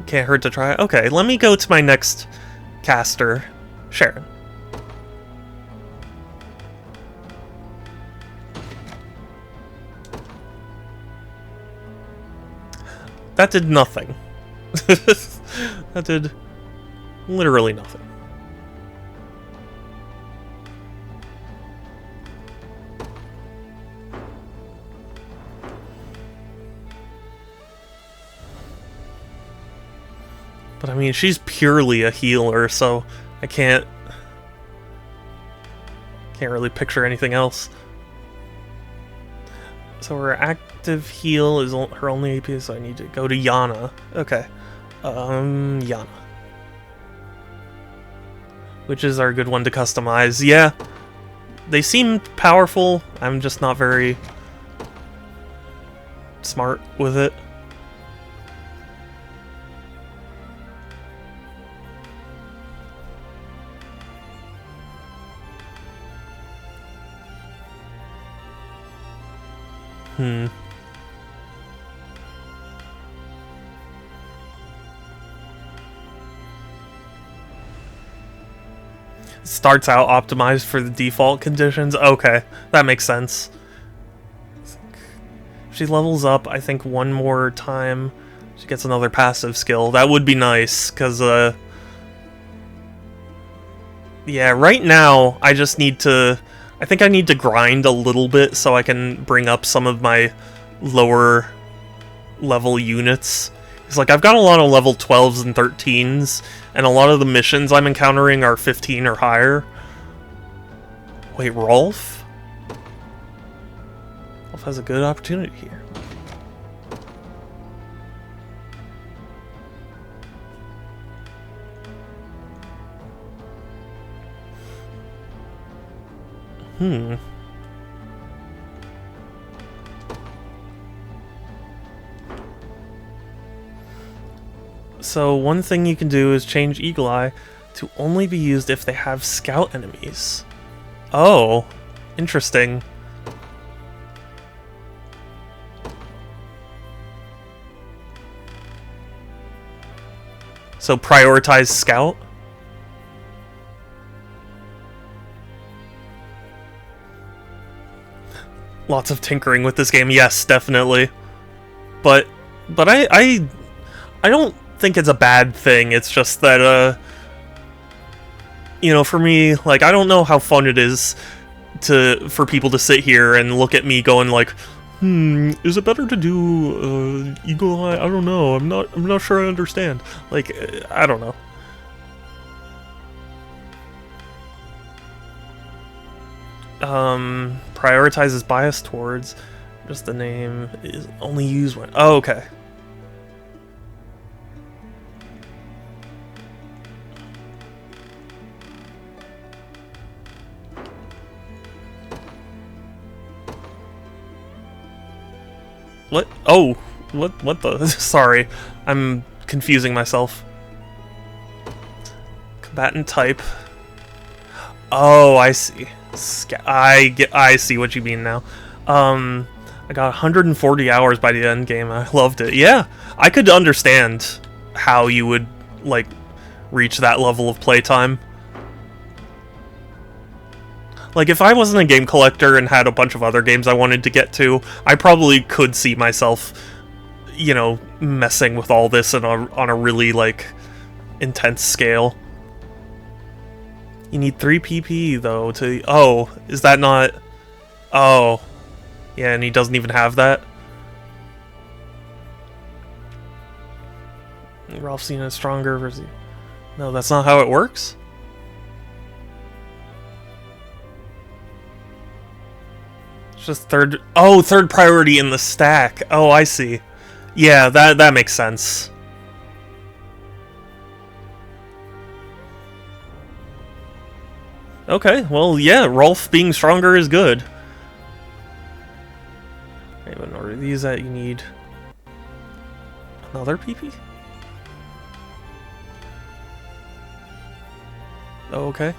Can't hurt to try. Okay, let me go to my next caster, Sharon. That did nothing. That did literally nothing. But I mean, she's purely a healer, so I can't really picture anything else. So her active heal is her only AP, so I need to go to Yana. Okay. Yana. Which is our good one to customize. Yeah. They seem powerful. I'm just not very smart with it. Starts out optimized for the default conditions. Okay, that makes sense. If she levels up, I think one more time, she gets another passive skill. That would be nice, because, yeah, right now, I just need to... I think I need to grind a little bit so I can bring up some of my lower level units. It's like I've got a lot of level 12s and 13s, and a lot of the missions I'm encountering are 15 or higher. Wait, Rolf? Rolf has a good opportunity here. So one thing you can do is change Eagle Eye To only be used if they have scout enemies. Oh, interesting. So prioritize scout? Lots of tinkering with this game, yes, definitely. But I don't think it's a bad thing. It's just that you know, for me, like, I don't know how fun it is for people to sit here and look at me going like, is it better to do Eagle Eye? I don't know. I'm not sure I understand. Like, I don't know. Prioritizes bias towards. Just the name is only used when. Oh, okay. What? Oh, what the? Sorry, I'm confusing myself. Combatant type. Oh, I see. I see what you mean now. I got 140 hours by the end game. I loved it. Yeah, I could understand how you would like reach that level of playtime. Like, if I wasn't a game collector and had a bunch of other games I wanted to get to, I probably could see myself, you know, messing with all this on a really, like, intense scale. You need 3 PP, though, to... Oh, is that not... Oh. Yeah, and he doesn't even have that? Ralph's seen it stronger versus... No, that's not how it works? Just third priority in the stack. Oh, I see. Yeah, that makes sense. Okay, well, yeah, Rolf being stronger is good. Okay, but in order to use that, you need another PP? Oh, okay.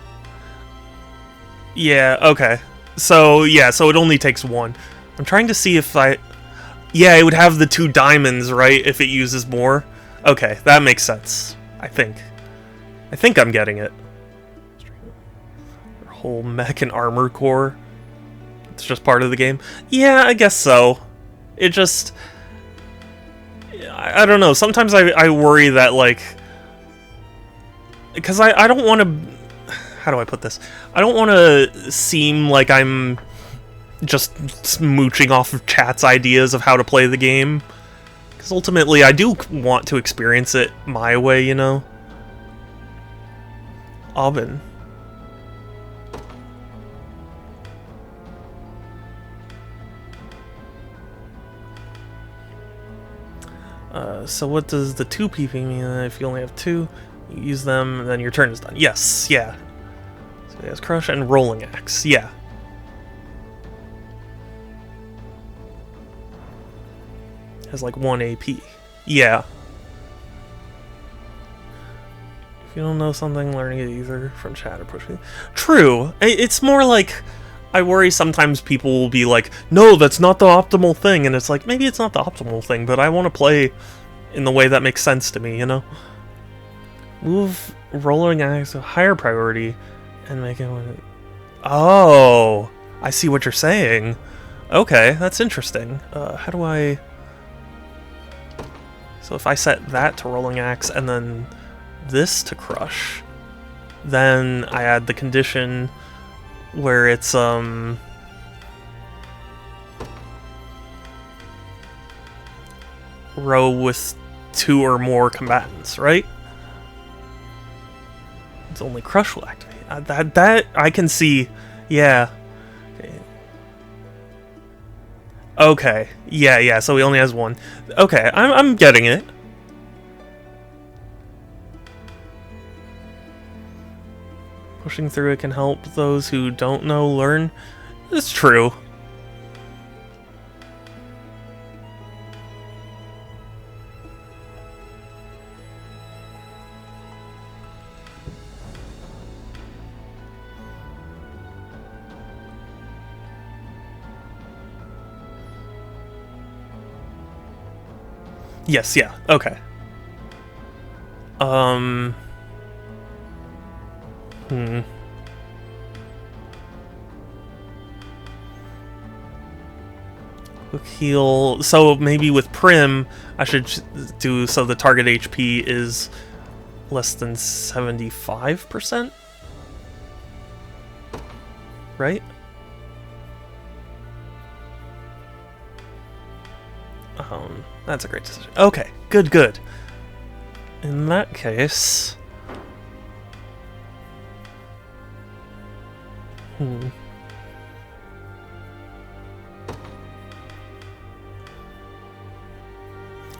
Yeah, okay. So, yeah, so it only takes 1. I'm trying to see if I... Yeah, it would have the 2 diamonds, right, if it uses more? Okay, that makes sense. I think I'm getting it. Whole mech and armor core. It's just part of the game. Yeah, I guess so. It just... I don't know. Sometimes I worry that, like... Because I don't want to... How do I put this? I don't want to seem like I'm just mooching off of chat's ideas of how to play the game. Because ultimately, I do want to experience it my way, you know? Oven. So what does the 2 PP mean? If you only have 2, you use them, and then your turn is done. Yes, yeah. So he has Crush and Rolling Axe, yeah. Has like 1 AP. Yeah. If you don't know something, learning it either from chat or pushing. True. It's more like... I worry sometimes people will be like, no, that's not the optimal thing, and it's like, maybe it's not the optimal thing, but I want to play in the way that makes sense to me, you know? Move Rolling Axe to higher priority and make it... Oh! I see what you're saying. Okay, that's interesting. How do I... So if I set that to Rolling Axe and then this to Crush, then I add the condition... where it's row with 2 or more combatants, right? It's only Crush will activate. That I can see. Yeah. Okay. Yeah. So he only has 1. Okay, I'm getting it. Pushing through it can help those who don't know learn. It's true. Yes, yeah, okay. Quick heal. So maybe with Prim, I should do so the target HP is less than 75%? Right? That's a great decision. Okay, good, good. In that case...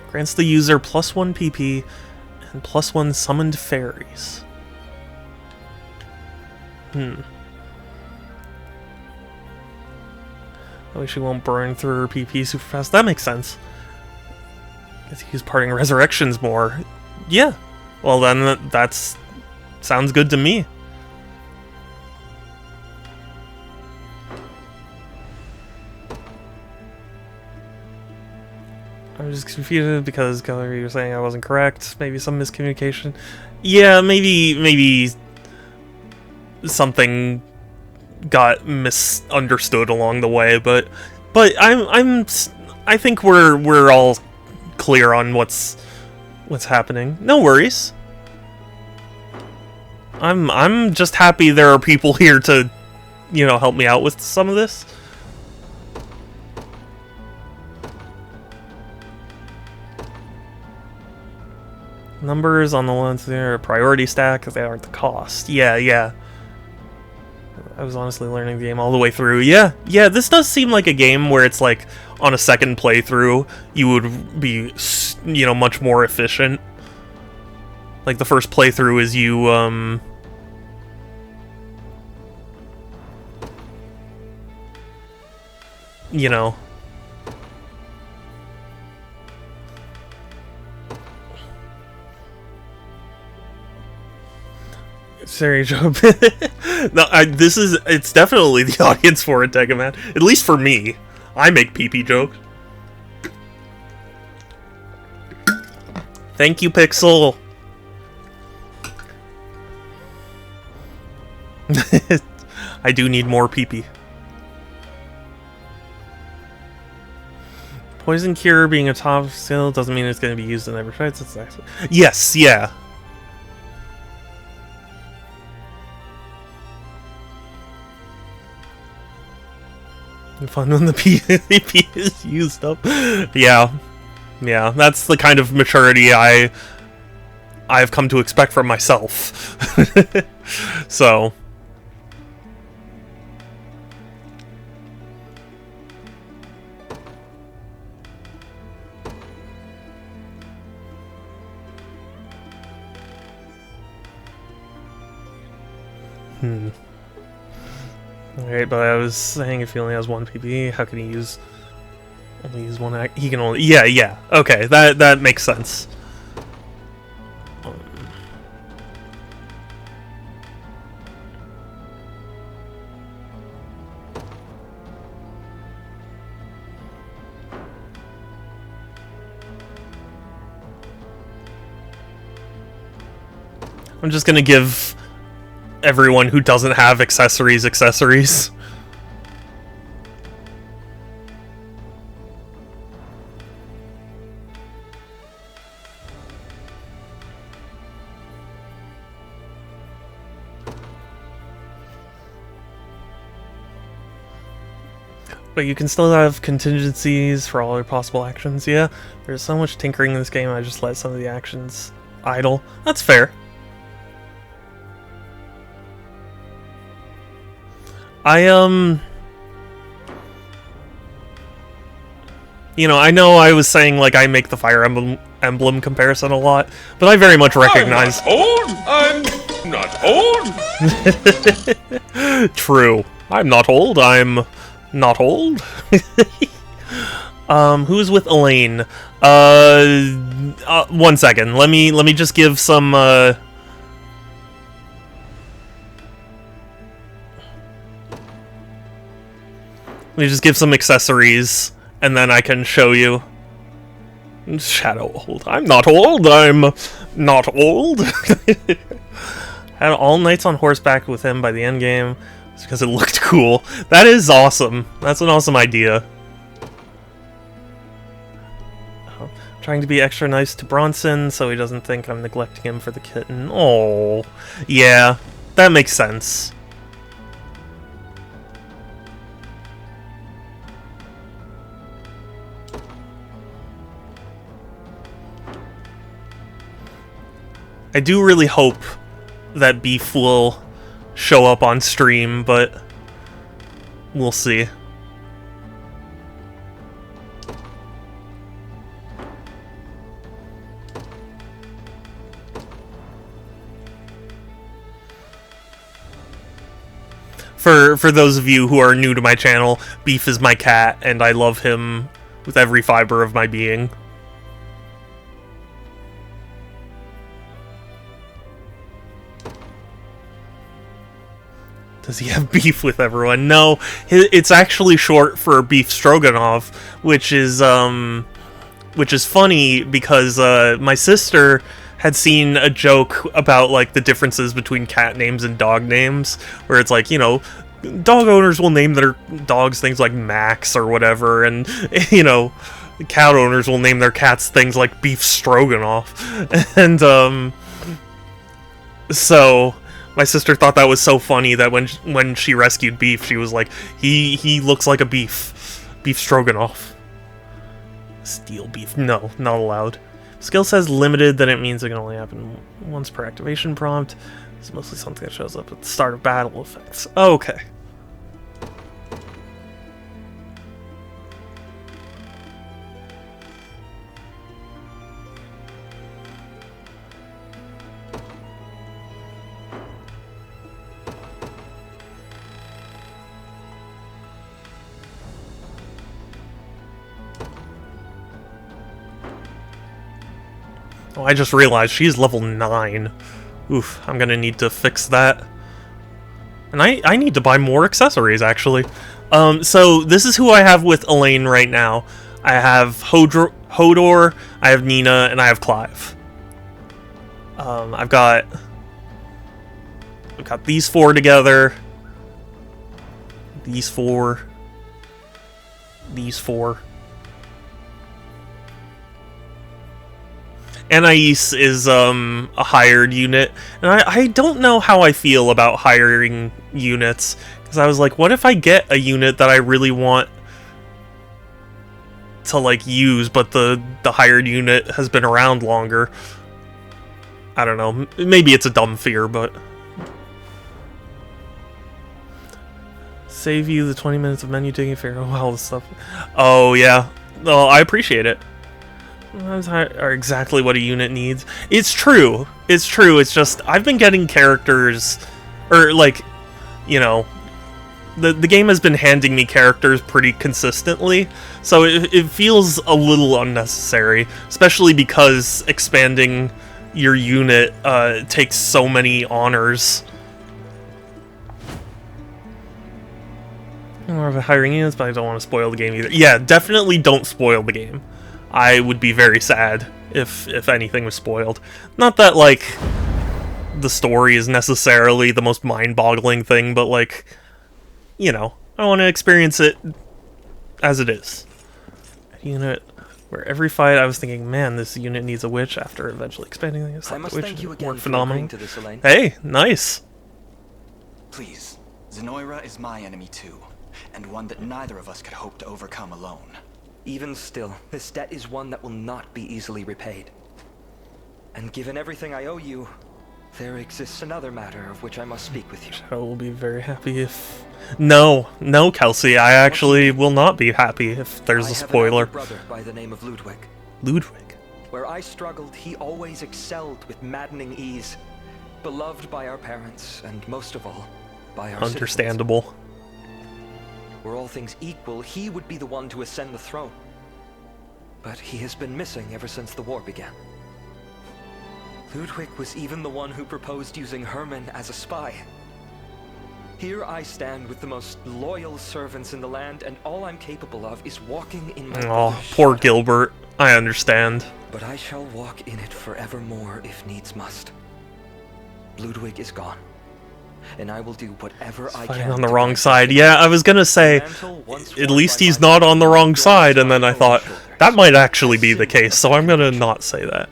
Grants the user +1 PP and +1 summoned fairies. That way she won't burn through her PP super fast. That makes sense. Get to use Parting Resurrections more. Yeah. Well then, that's... sounds good to me. I'm just confused because you were saying I wasn't correct. Maybe some miscommunication. Yeah, maybe something got misunderstood along the way, but I think we're all clear on what's happening. No worries. I'm just happy there are people here to, help me out with some of this. Numbers on the ones there are priority stack because they aren't the cost. Yeah. I was honestly learning the game all the way through. Yeah, this does seem like a game where it's like on a second playthrough you would be, much more efficient. Like the first playthrough is you, Sorry, Joe. No, it's definitely the audience for it, Tegaman. At least for me. I make PP jokes. Thank you, Pixel. I do need more PP. Poison Cure being a top skill doesn't mean it's going to be used in every fight. Yes, yeah. Fun when the PP is used up. Yeah, that's the kind of maturity I've come to expect from myself. So, Alright, but I was saying if he only has 1 PP, how can he only use 1 act? He can only... Yeah. Okay, that makes sense. I'm just gonna give everyone who doesn't have accessories. But you can still have contingencies for all your possible actions. Yeah, there's so much tinkering in this game, I just let some of the actions idle. That's fair. I know I was saying, like, I make the Fire Emblem comparison a lot, but I very much recognize... I'm not old! True. I'm not old, I'm not old. Who's with Elaine? 1 second. Let me just give some, Let me just give some accessories, and then I can show you. Shadow old. I'm not old. I'm not old. Had all knights on horseback with him by the end game because it looked cool. That is awesome. That's an awesome idea. Trying to be extra nice to Bronson so he doesn't think I'm neglecting him for the kitten. Oh, yeah, that makes sense. I do really hope that Beef will show up on stream, but we'll see. For those of you who are new to my channel, Beef is my cat, and I love him with every fiber of my being. Does he have beef with everyone? No, it's actually short for Beef Stroganoff, which is funny because my sister had seen a joke about like the differences between cat names and dog names, where it's like, you know, dog owners will name their dogs things like Max or whatever, and you know, cat owners will name their cats things like Beef Stroganoff. And so my sister thought that was so funny that when she rescued Beef, she was like, he looks like a beef stroganoff. Steal beef, no, not allowed. Skill says limited, then it means it can only happen once per activation prompt. It's mostly something that shows up at the start of battle effects. Okay. Oh, I just realized she's level 9. Oof, I'm gonna need to fix that. And I need to buy more accessories, actually. So this is who I have with Elaine right now. I have Hodor, I have Nina, and I have Clive. I've got these 4 together. These 4. These 4. Anais is a hired unit, and I don't know how I feel about hiring units, because I was like, what if I get a unit that I really want to like use, but the hired unit has been around longer? I don't know, maybe it's a dumb fear, but save you the 20 minutes of menu taking, figure out all this stuff. Oh yeah, oh, I appreciate it. Those are exactly what a unit needs. It's true. It's true. It's just I've been getting characters, or like, you know, the game has been handing me characters pretty consistently, so it feels a little unnecessary, especially because expanding your unit takes so many honors. I'm more of a hiring units, but I don't want to spoil the game either. Yeah, definitely don't spoil the game. I would be very sad if anything was spoiled. Not that, like, the story is necessarily the most mind-boggling thing, but, like, you know, I want to experience it as it is. A unit where every fight I was thinking, man, this unit needs a witch, after eventually expanding things. I must thank you again for phenomenal. agreeing to this, Elaine. Hey, nice. Please, Zenoira is my enemy too, and one that neither of us could hope to overcome alone. Even still, this debt is one that will not be easily repaid. And given everything I owe you, there exists another matter of which I must speak with you. I will be very happy if... No, Kelsey, I actually will not be happy if there's a spoiler. I have an elder brother by the name of Ludwig. Ludwig? Where I struggled, he always excelled with maddening ease. Beloved by our parents, and most of all, by our Understandable. Citizens. Were all things equal, he would be the one to ascend the throne. But he has been missing ever since the war began. Ludwig was even the one who proposed using Herman as a spy. Here I stand with the most loyal servants in the land, and all I'm capable of is walking in my Oh, poor Gilbert. I understand. But I shall walk in it forevermore if needs must. Ludwig is gone, and I will do whatever I Fighting can. on the to wrong protect side. him. Yeah, I was gonna say, Mantle once at worn least by he's my not on the father wrong adorns side, and my then I own thought, shoulders. that might actually be the Symbol case, of so I'm gonna protection. not say that.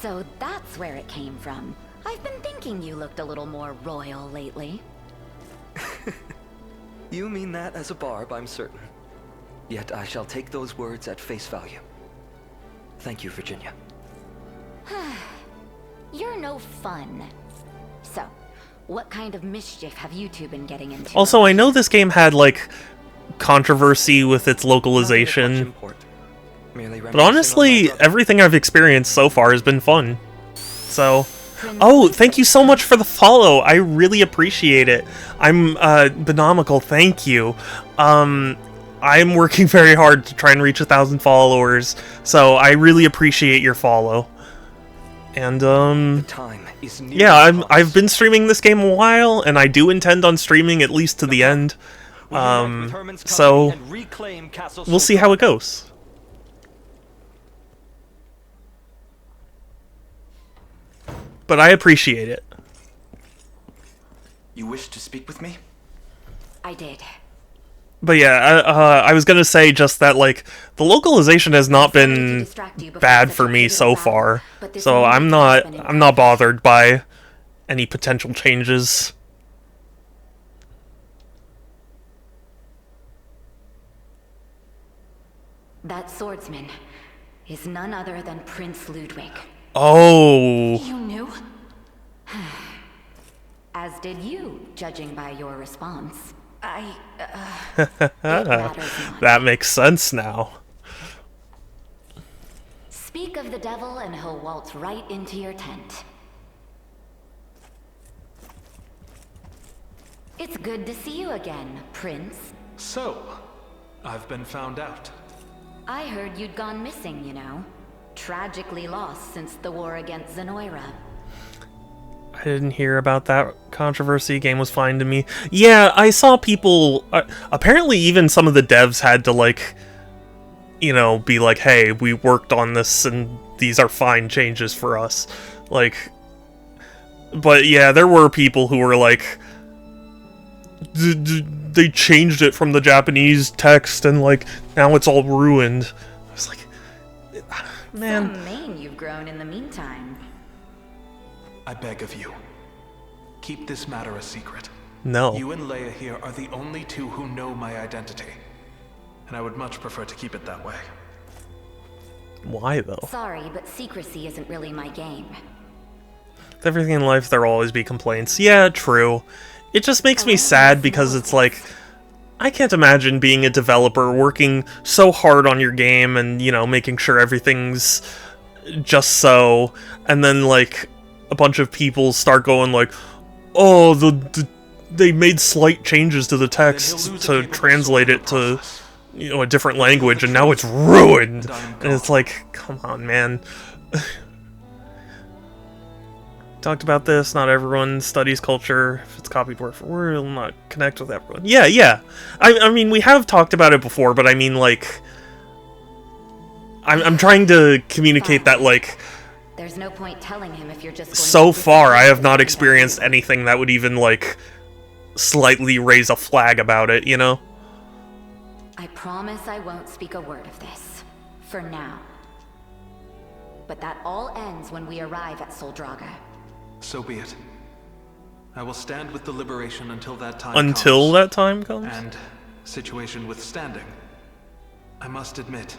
So that's where it came from. I've been thinking you looked a little more royal lately. You mean that as a barb, I'm certain. Yet I shall take those words at face value. Thank you, Virginia. You're no fun. So, what kind of mischief have you two been getting into? Also, I know this game had, like, controversy with its Nothing of much localization, import. Merely but reminiscing on my honestly, brother. everything I've experienced so far has been fun. So, oh, thank you so much for the follow. I really appreciate it. I'm, Benomical, thank you. I'm working very hard to try and reach 1,000 followers, so I really appreciate your follow. And, The time is near yeah, upon I've us. been streaming this game a while, and I do intend on streaming at least to the end. We unite with Herman's So, company and reclaim Castle we'll see how it goes. But I appreciate it. You wish to speak with me? I did. But yeah, I was gonna say just that, like, the localization has not Sorry to been distract you before bad such for a me pivotal so battle, far, but this so new I'm has been not improved. bothered by any potential changes. That swordsman is none other than Prince Ludwig. Oh, You knew? As did you, judging by your response. It matters not. that makes sense now. Speak of the devil and he'll waltz right into your tent. It's good to see you again, Prince. So, I've been found out. I heard you'd gone missing, you know. Tragically lost since the war against Zenoira. I didn't hear about that controversy. Game was fine to me. Yeah, I saw people... apparently even some of the devs had to, like, you know, be like, hey, we worked on this and these are fine changes for us. Like... But yeah, there were people who were like... They changed it from the Japanese text and, like, now it's all ruined. I was like... Man... Some mane you've grown in the meantime. I beg of you, keep this matter a secret. No. You and Leia here are the only two who know my identity. And I would much prefer to keep it that way. Why, though? Sorry, but secrecy isn't really my game. With everything in life, there'll always be complaints. Yeah, true. It just makes me sad because it's like... I can't imagine being a developer working so hard on your game and, you know, making sure everything's just so, and then, like, a bunch of people start going like, oh, they made slight changes to the text to translate it to, you know, a different language, and now it's ruined. And it's like, come on, man. Talked about this, not everyone studies culture. If it's copied word for word, it'll not connect with everyone. Yeah. I mean, we have talked about it before, but I mean, like... I'm trying to communicate that, like... There's no point telling him if you're just going So to far, I have disappear not with experienced something anything that would even, like, slightly raise a flag about it, you know? I promise I won't speak a word of this. For now. But that all ends when we arrive at Soldraga. So be it. I will stand with the liberation until that time Until comes. that time comes? And, situation withstanding, I must admit,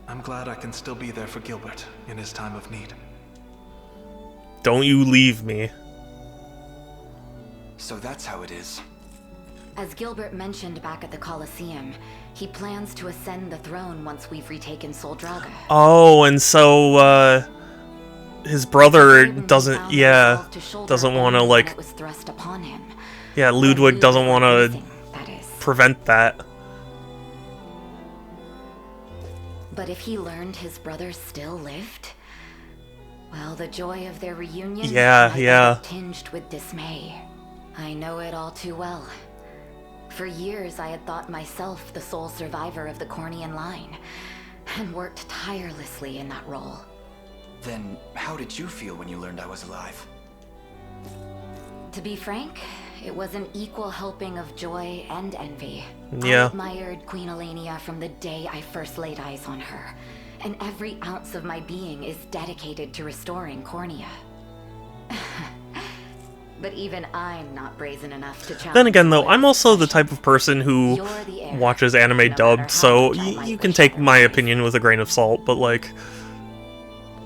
I'm glad I can still be there for Gilbert in his time of need. Don't you leave me. So that's how it is. As Gilbert mentioned back at the Colosseum, he plans to ascend the throne once we've retaken Soldraga. Oh, and so, his brother Certainly doesn't, found yeah, resolve to shoulder doesn't want to, only when like, it was thrust upon him. yeah, When Ludwig we doesn't went want to missing, that is. prevent that. But if he learned his brother still lived, well, the joy of their reunion Yeah, yeah. tinged with dismay. I know it all too well. For years, I had thought myself the sole survivor of the Cornian line, and worked tirelessly in that role. Then, how did you feel when you learned I was alive? To be frank, it was an equal helping of joy and envy. Yeah. I admired Queen Elenia from the day I first laid eyes on her, and every ounce of my being is dedicated to restoring Cornia. But even I'm not brazen enough to challenge. Then again, though, I'm also the type of person who watches anime dubbed, so you can take my opinion with a grain of salt, but, like,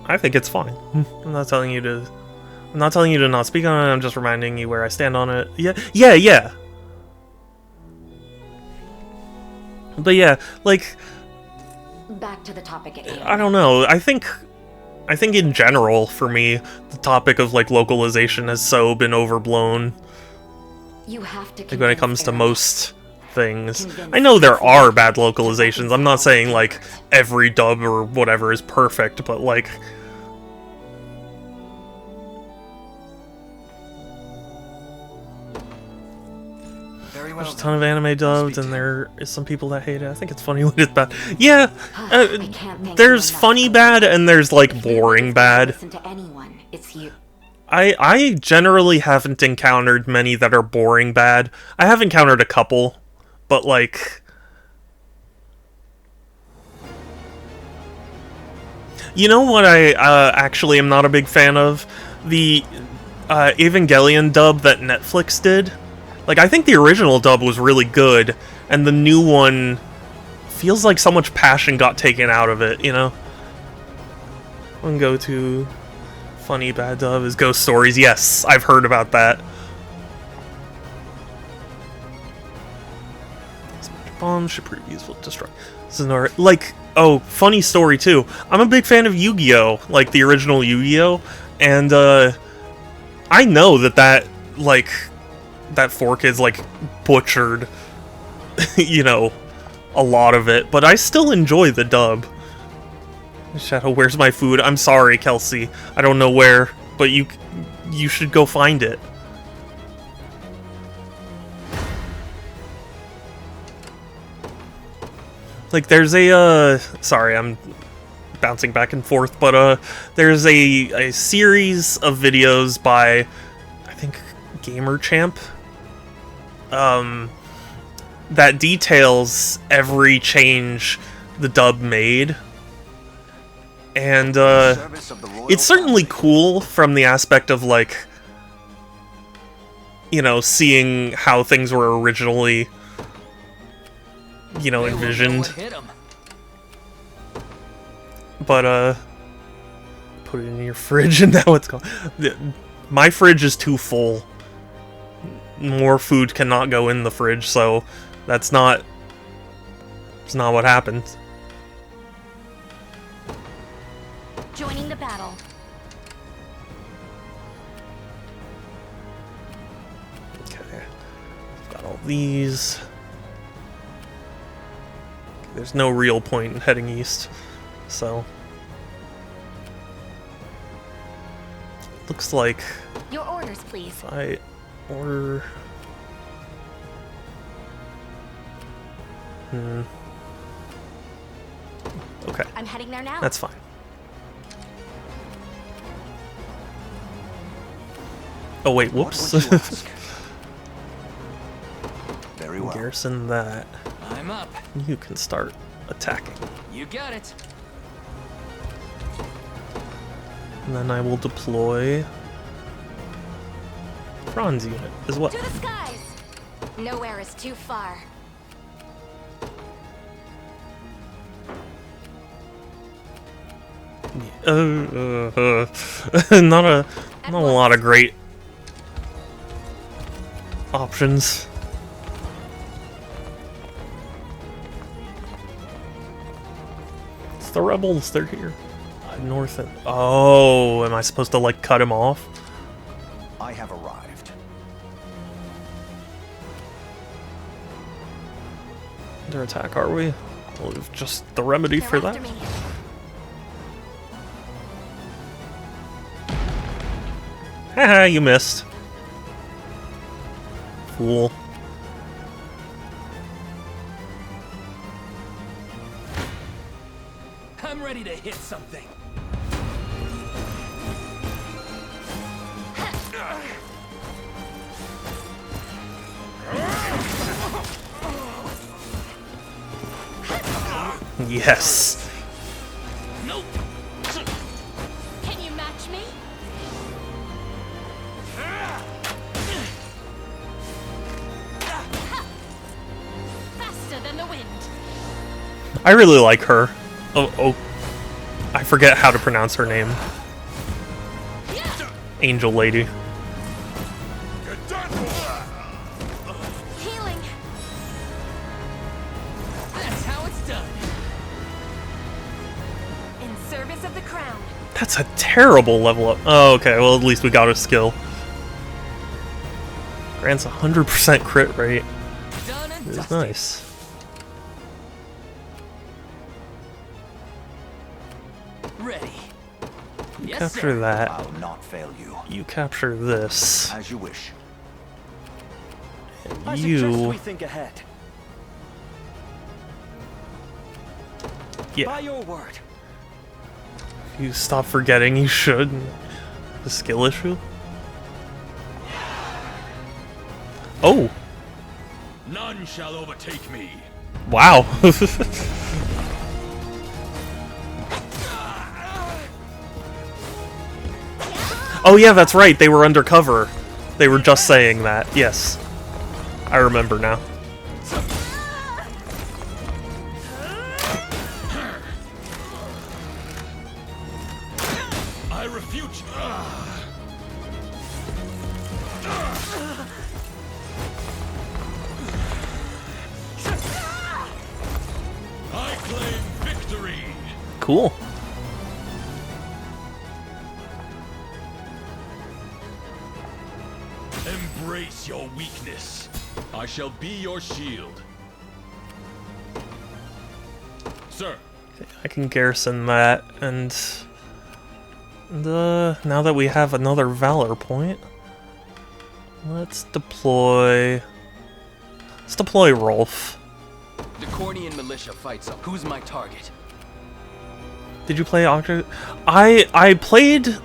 I think it's fine. I'm not telling you to not speak on it, I'm just reminding you where I stand on it. Yeah. But yeah, like, back to the topic at hand. I don't know, I think in general, for me, the topic of, like, localization has so been overblown. You have to, like, when it comes to most things. I know there are bad localizations, I'm not saying, like, every dub or whatever is perfect, but, like... There's a ton of anime dubbed, and there is some people that hate it. I think it's funny when it's bad. Yeah, there's funny bad, and there's, like, boring bad. I generally haven't encountered many that are boring bad. I have encountered a couple, but, like... You know what I actually am not a big fan of? The Evangelion dub that Netflix did. Like, I think the original dub was really good, and the new one feels like so much passion got taken out of it, you know? One go-to funny bad dub is Ghost Stories. Yes, I've heard about that. Bombs should pretty be useful to destroy. Zenora, like, oh, funny story too. I'm a big fan of Yu-Gi-Oh! Like, the original Yu-Gi-Oh! And, I know that fork is, like, butchered, you know, a lot of it, but I still enjoy the dub. Shadow, where's my food? I'm sorry, Kelsey. I don't know where, but you should go find it. Like, there's a, sorry, I'm bouncing back and forth, but, there's a series of videos by, I think, Gamer Champ, that details every change the dub made, and it's certainly cool from the aspect of, like, you know, seeing how things were originally, you know, envisioned. But put it in your fridge and now it's gone. My fridge is too full. More food cannot go in the fridge, so it's not what happened. Joining the battle. Okay. Got all these. There's no real point in heading east, so looks like Your orders, please. if I order okay. I'm heading there now. That's fine. Oh wait, whoops. Very well. Garrison that. I'm up. You can start attacking. You got it. And then I will deploy Franz unit as well. To the skies! Nowhere is too far. Not a lot of great options. It's the rebels, they're here. North and... Oh, am I supposed to, like, cut him off? I have arrived. Under attack, are we? Well, we've just the remedy for that. Haha, you missed. Fool. I'm ready to hit something. Yes. Nope. Can you match me? Faster than the wind. I really like her. Oh, I forget how to pronounce her name. Angel Lady. Healing. That's how it's done. In service of the crown. That's a terrible level up. Oh, okay. Well, at least we got a skill. Grants 100% crit rate. Done and It's dusted. nice. Ready. Yes, Capture sir. that. I'll not fail you. You capture this. As you wish. I suggest You. we think ahead. Yeah. By your word. You stop forgetting you should. The skill issue? Oh! None shall overtake me. Wow. Oh yeah, that's right. They were undercover. They were just saying that. Yes. I remember now. I refute you. I claim victory. Cool. Embrace your weakness. I shall be your shield. Sir, I can garrison that, and now that we have another Valor point, let's deploy Rolf. The Cornian militia fights up. Who's my target? Did you play Octo? I played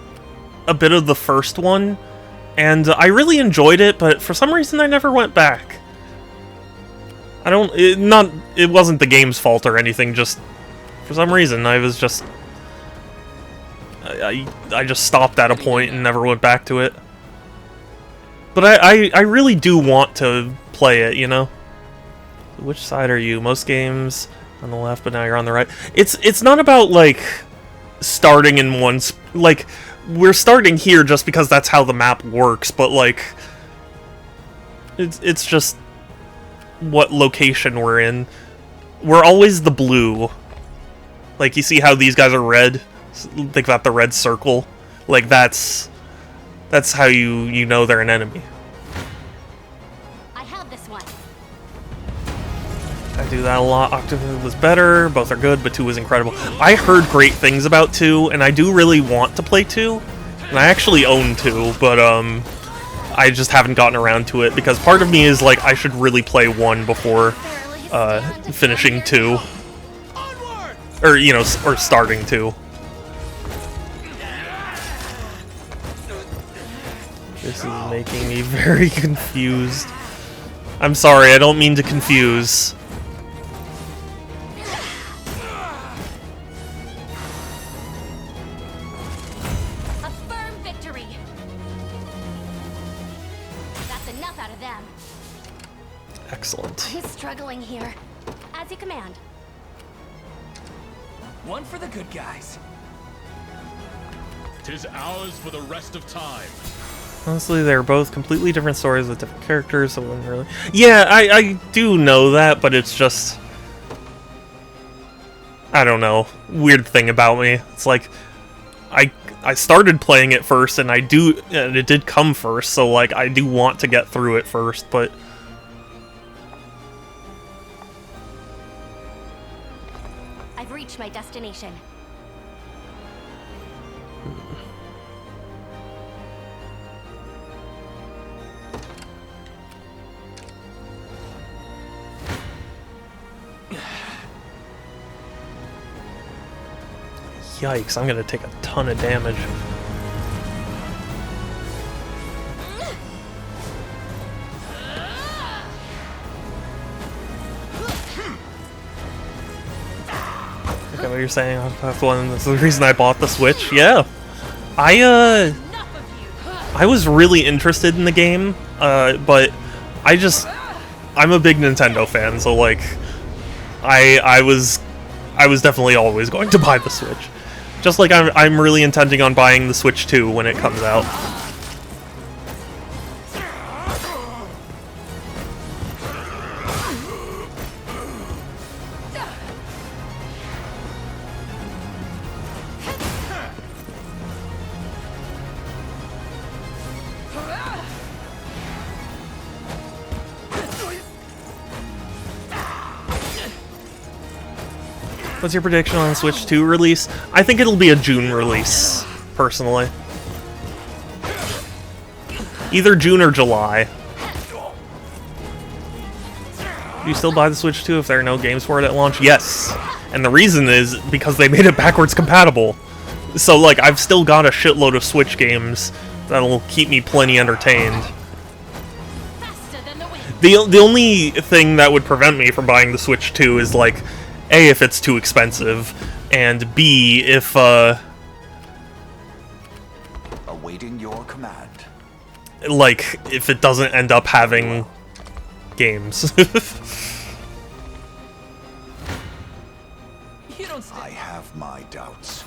a bit of the first one, and I really enjoyed it, but for some reason I never went back. It wasn't the game's fault or anything, just for some reason I was just I just stopped at a point and never went back to it. But I really do want to play it, you know? Which side are you? Most games on the left, but now you're on the right. It's not about like starting in one like we're starting here just because that's how the map works, but like it's just what location we're in. We're always the blue. Like you see how these guys are red? Think about the red circle. Like that's how you know they're an enemy. I have this one. I do that a lot. Octave was better. Both are good, but 2 was incredible. I heard great things about 2, and I do really want to play 2. And I actually own 2, but I just haven't gotten around to it because part of me is like I should really play 1 before finishing 2, or you know, or starting 2. This is making me very confused. I'm sorry, I don't mean to confuse. A firm victory. That's enough out of them. Excellent. I'm struggling here. As you command. One for the good guys. 'Tis ours for the rest of time. Honestly, they're both completely different stories with different characters, so it wouldn't really... Yeah, I do know that, but it's just... I don't know. Weird thing about me. It's like... I started playing it first, and it did come first, so like, I do want to get through it first, but... I've reached my destination. Yikes, I'm gonna take a ton of damage. Okay, what you're saying, that's the reason I bought the Switch. Yeah. I was really interested in the game, but I'm a big Nintendo fan, so like, I was definitely always going to buy the Switch. Just like I'm really intending on buying the Switch 2 when it comes out. What's your prediction on the Switch 2 release? I think it'll be a June release, personally. Either June or July. Do you still buy the Switch 2 if there are no games for it at launch? Yes. And the reason is because they made it backwards compatible. So, like, I've still got a shitload of Switch games that'll keep me plenty entertained. The only thing that would prevent me from buying the Switch 2 is, like, A, if it's too expensive, and B, if, Awaiting your command. like, if it doesn't end up having games. I have my doubts.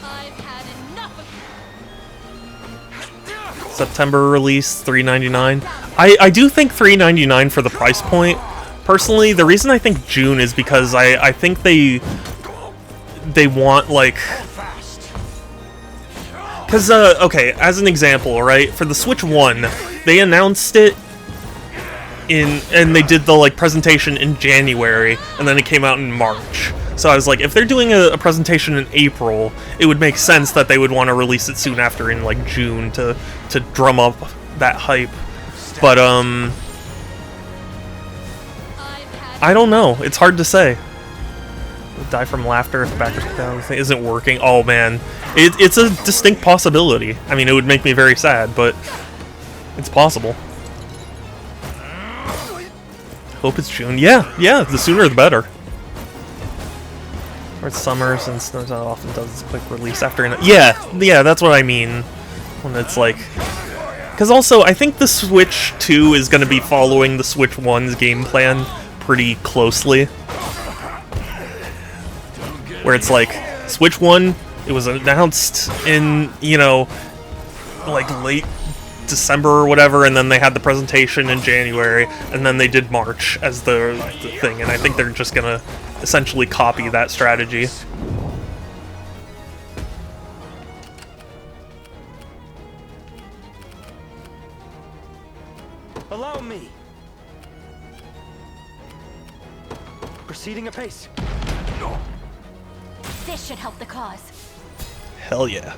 I've had enough of September release, $3.99. I do think $3.99 for the price point. Personally, the reason I think June is because I think they want, like... Because, okay, as an example, right, for the Switch 1, they announced it and they did the, like, presentation in January, and then it came out in March. So I was like, if they're doing a presentation in April, it would make sense that they would want to release it soon after in, like, June to drum up that hype. But, I don't know. It's hard to say. Die from laughter if the backwards thing isn't working. Oh, man. It's a distinct possibility. I mean, it would make me very sad, but it's possible. Hope it's June. Yeah, the sooner the better. Or it's summer, since it often does a quick release after... Yeah, that's what I mean. When it's like... Because also, I think the Switch 2 is going to be following the Switch 1's game plan pretty closely. Where it's like, Switch 1, it was announced in, you know, like late December or whatever, and then they had the presentation in January, and then they did March as the thing, and I think they're just going to essentially copy that strategy. Allow me. Proceeding apace. No. this should help the cause. Hell yeah.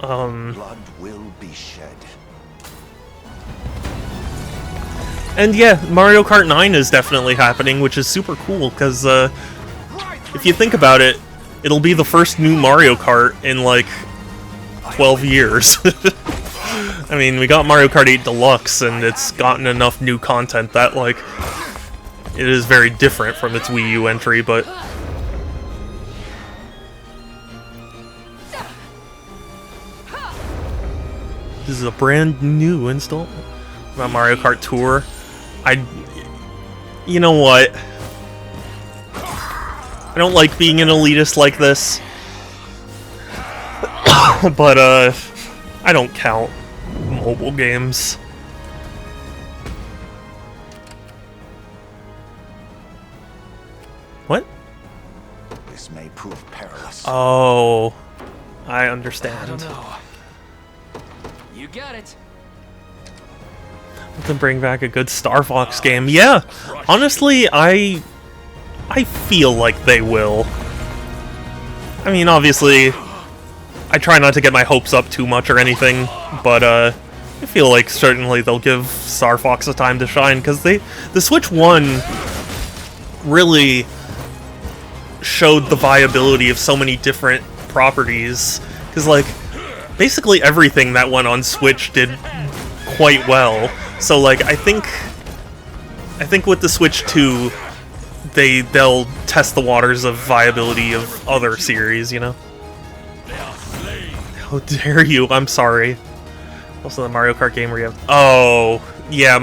Blood will be shed. And yeah, Mario Kart 9 is definitely happening, which is super cool, because if you think about it, it'll be the first new Mario Kart in, like, 12 years. I mean, we got Mario Kart 8 Deluxe, and it's gotten enough new content that, like, it is very different from its Wii U entry, but... This is a brand new install about Mario Kart Tour. You know what? I don't like being an elitist like this. But, I don't count mobile games. What? This may prove perilous. Oh, I understand. I don't know. You got it. To bring back a good Star Fox game. Yeah, honestly, I feel like they will. I mean, obviously, I try not to get my hopes up too much or anything, but I feel like certainly they'll give Star Fox a time to shine, because the Switch 1 really showed the viability of so many different properties, because like basically everything that went on Switch did quite well. So like I think with the Switch 2 they'll test the waters of viability of other series, you know. How dare you? I'm sorry. Also the Mario Kart game where you have... Oh, yeah,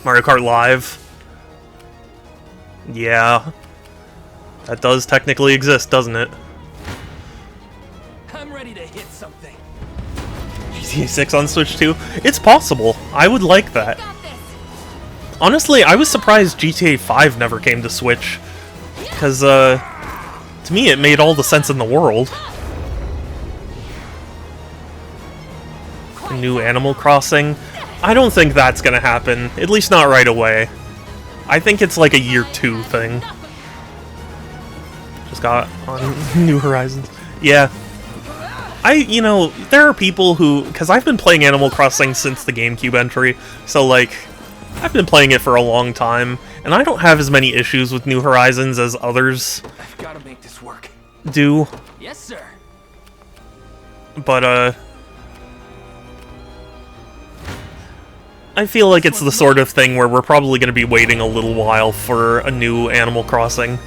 Mario Kart Live. Yeah. That does technically exist, doesn't it? I'm ready to hit something. GTA 6 on Switch 2? It's possible. I would like that. Honestly, I was surprised GTA 5 never came to Switch. Because, to me, it made all the sense in the world. A new Animal Crossing? I don't think that's gonna happen. At least not right away. I think it's like a year 2 thing. Just got on New Horizons. Yeah. You know, there are people who... Because I've been playing Animal Crossing since the GameCube entry, so, like, I've been playing it for a long time, and I don't have as many issues with New Horizons as others I've got to make this work. do. Yes, sir. But, I feel like it's the sort of thing where we're probably going to be waiting a little while for a new Animal Crossing.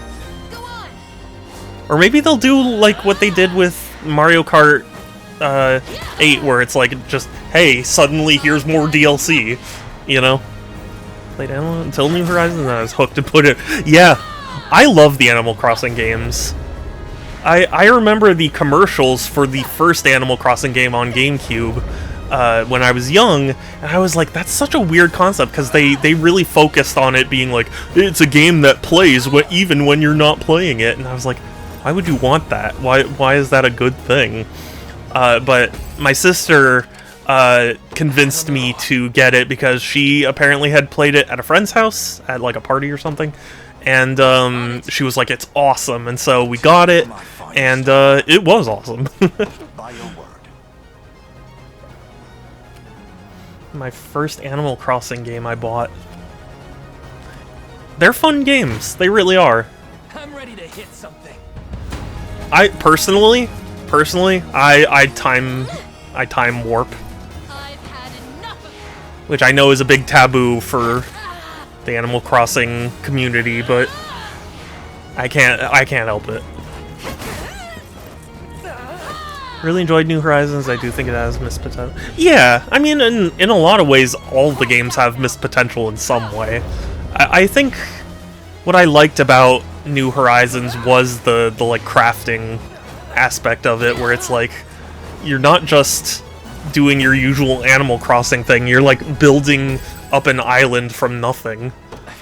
Or maybe they'll do, like, what they did with Mario Kart 8, where it's like, just, hey, suddenly here's more DLC, you know? Played Animal until New Horizons, and I was hooked to put it. Yeah, I love the Animal Crossing games. I remember the commercials for the first Animal Crossing game on GameCube when I was young, and I was like, that's such a weird concept, because they really focused on it being like, it's a game that plays even when you're not playing it, and I was like, why would you want that? Why is that a good thing? But my sister convinced me to get it because she apparently had played it at a friend's house at like a party or something, and she was like, it's awesome, and so we got it, and it was awesome. By your word. My first Animal Crossing game I bought. They're fun games. They really are. I'm ready to hit something. I personally, I time warp, I've had enough of which I know is a big taboo for the Animal Crossing community, but I can't help it. Really enjoyed New Horizons. I do think it has missed potential. Yeah, I mean, in a lot of ways, all the games have missed potential in some way. I think what I liked about New Horizons was the like crafting aspect of it, where it's like you're not just doing your usual Animal Crossing thing, you're like building up an island from nothing.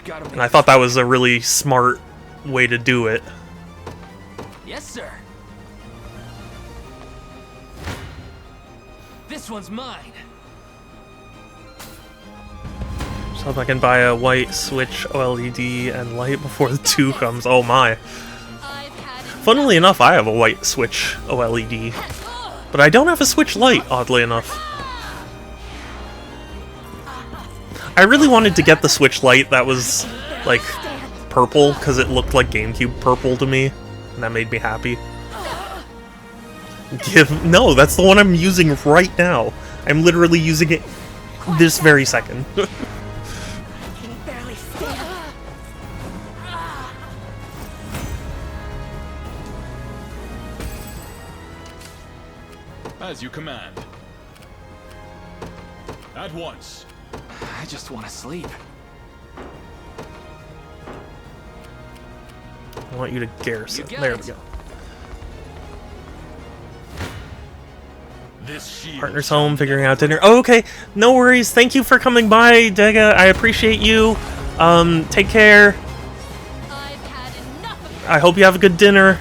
And I thought that was a really smart way to do it. Yes, sir. This one's mine. Just hope I can buy a white Switch OLED and light before the 2 comes. Oh my. Funnily enough, I have a white Switch OLED, but I don't have a Switch Lite, oddly enough. I really wanted to get the Switch Lite that was, like, purple, because it looked like GameCube purple to me, and that made me happy. No, that's the one I'm using right now. I'm literally using it this very second. As you command. At once. I just want to sleep. I want you to garrison. There we go. Partner's home, figuring out dinner. Oh, okay, no worries. Thank you for coming by, Dega. I appreciate you. Take care. I hope you have a good dinner.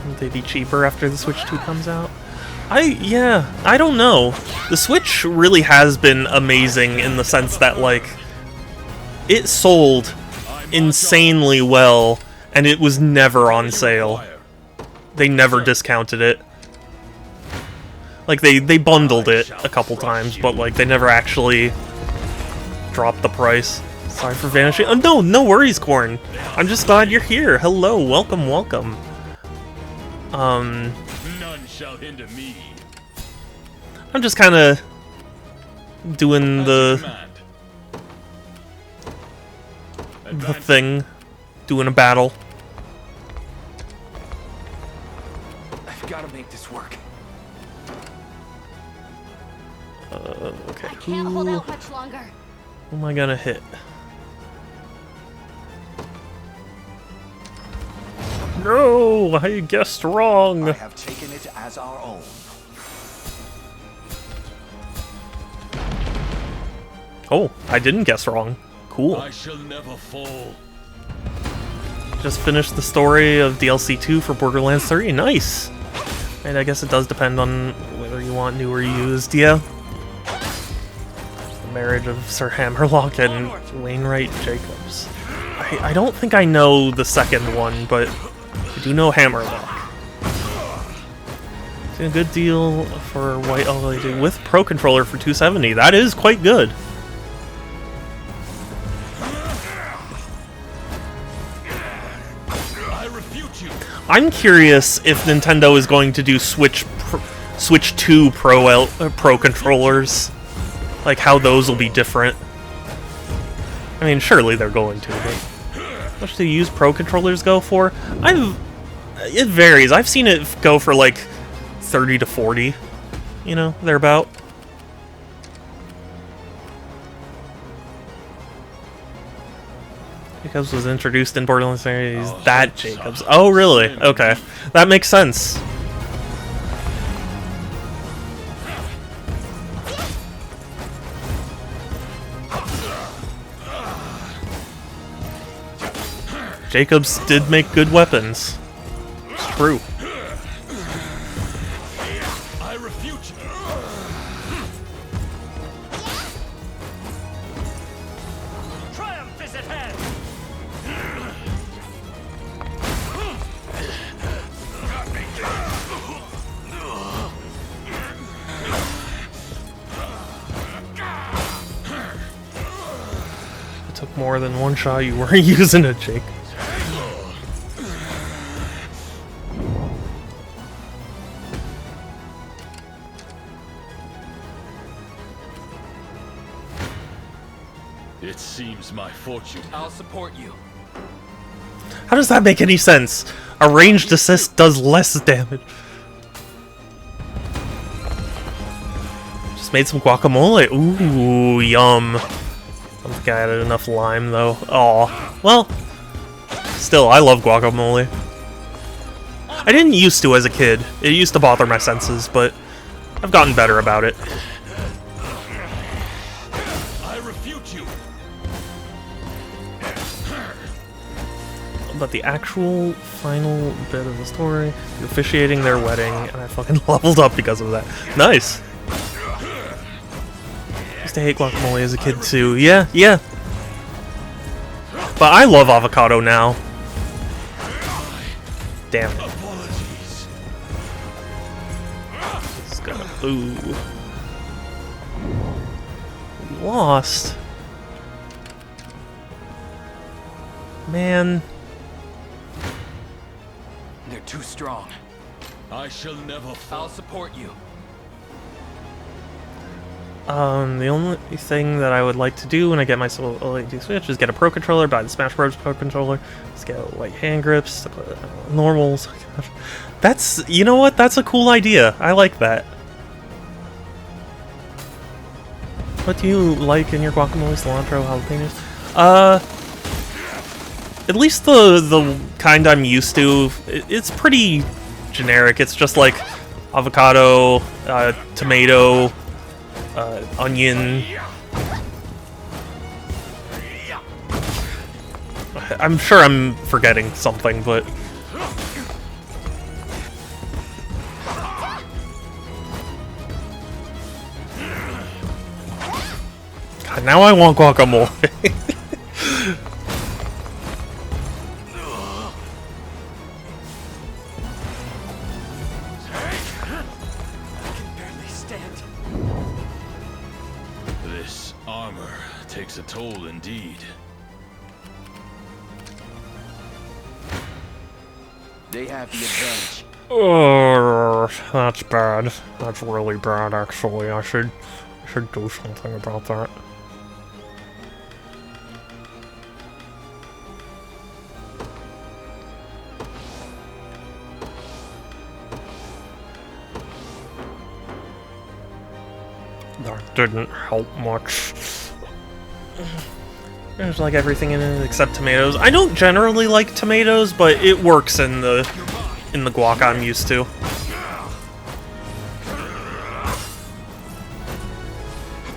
Will they be cheaper after the Switch 2 comes out? Yeah, I don't know. The Switch really has been amazing in the sense that, like, it sold insanely well, and it was never on sale. They never discounted it. Like, they bundled it a couple times, but, like, they never actually dropped the price. Sorry for vanishing. Oh, no, no worries, Corn. I'm just glad you're here. Hello, welcome, welcome. None shall hinder me. I'm just kind of doing the thing, doing a battle. I've got to make this work. Okay. I can't hold out much longer. Who am I gonna hit? No, I guessed wrong. I have taken it as our own. Oh, I didn't guess wrong. Cool. I shall never fall. Just finished the story of DLC 2 for Borderlands 3. Nice. And I guess it does depend on whether you want new or used. Yeah. The marriage of Sir Hammerlock and Wainwright Jacobs. I don't think I know the second one, but I do know Hammerlock. It's a good deal for White LED with Pro Controller for $270. That is quite good. I'm curious if Nintendo is going to do Switch 2 Pro controllers, like how those will be different. I mean, surely they're going to. But how much do used Pro controllers go for? It varies. I've seen it go for like 30 to 40. You know, thereabout. Jacobs was introduced in Borderlands series. That Jacobs. Oh, really? Okay. That makes sense. Jacobs did make good weapons. It's true. I refute you. Triumph is at hand. It took more than one shot. You weren't using it, Jake. It seems my fortune. I'll support you. How does that make any sense? A ranged assist does less damage. Just made some guacamole. Ooh, yum. I don't think I added enough lime, though. Aw. Well, still, I love guacamole. I didn't used to as a kid. It used to bother my senses, but I've gotten better about it. I refute you. But the actual final bit of the story, you're officiating their wedding, and I fucking leveled up because of that. Nice. Used to hate guacamole as a kid too. Yeah, yeah. But I love avocado now. Damn it. Let's go. Ooh. We lost. Man. They're too strong. I shall never fall. I'll support you. The only thing that I would like to do when I get my Soul LED Switch is get a Pro Controller, buy the Smash Bros. Pro Controller, let's get white hand grips, normals. That's, you know what? That's a cool idea. I like that. What do you like in your guacamole? Cilantro, jalapenos? At least the kind I'm used to, it's pretty generic. It's just like avocado, tomato, onion. I'm sure I'm forgetting something, but God, now I want guacamole. takes a toll indeed. They have the advantage. Oh, that's bad. That's really bad, actually. I should do something about that. That didn't help much. There's like everything in it except tomatoes. I don't generally like tomatoes, but it works in the guac I'm used to. A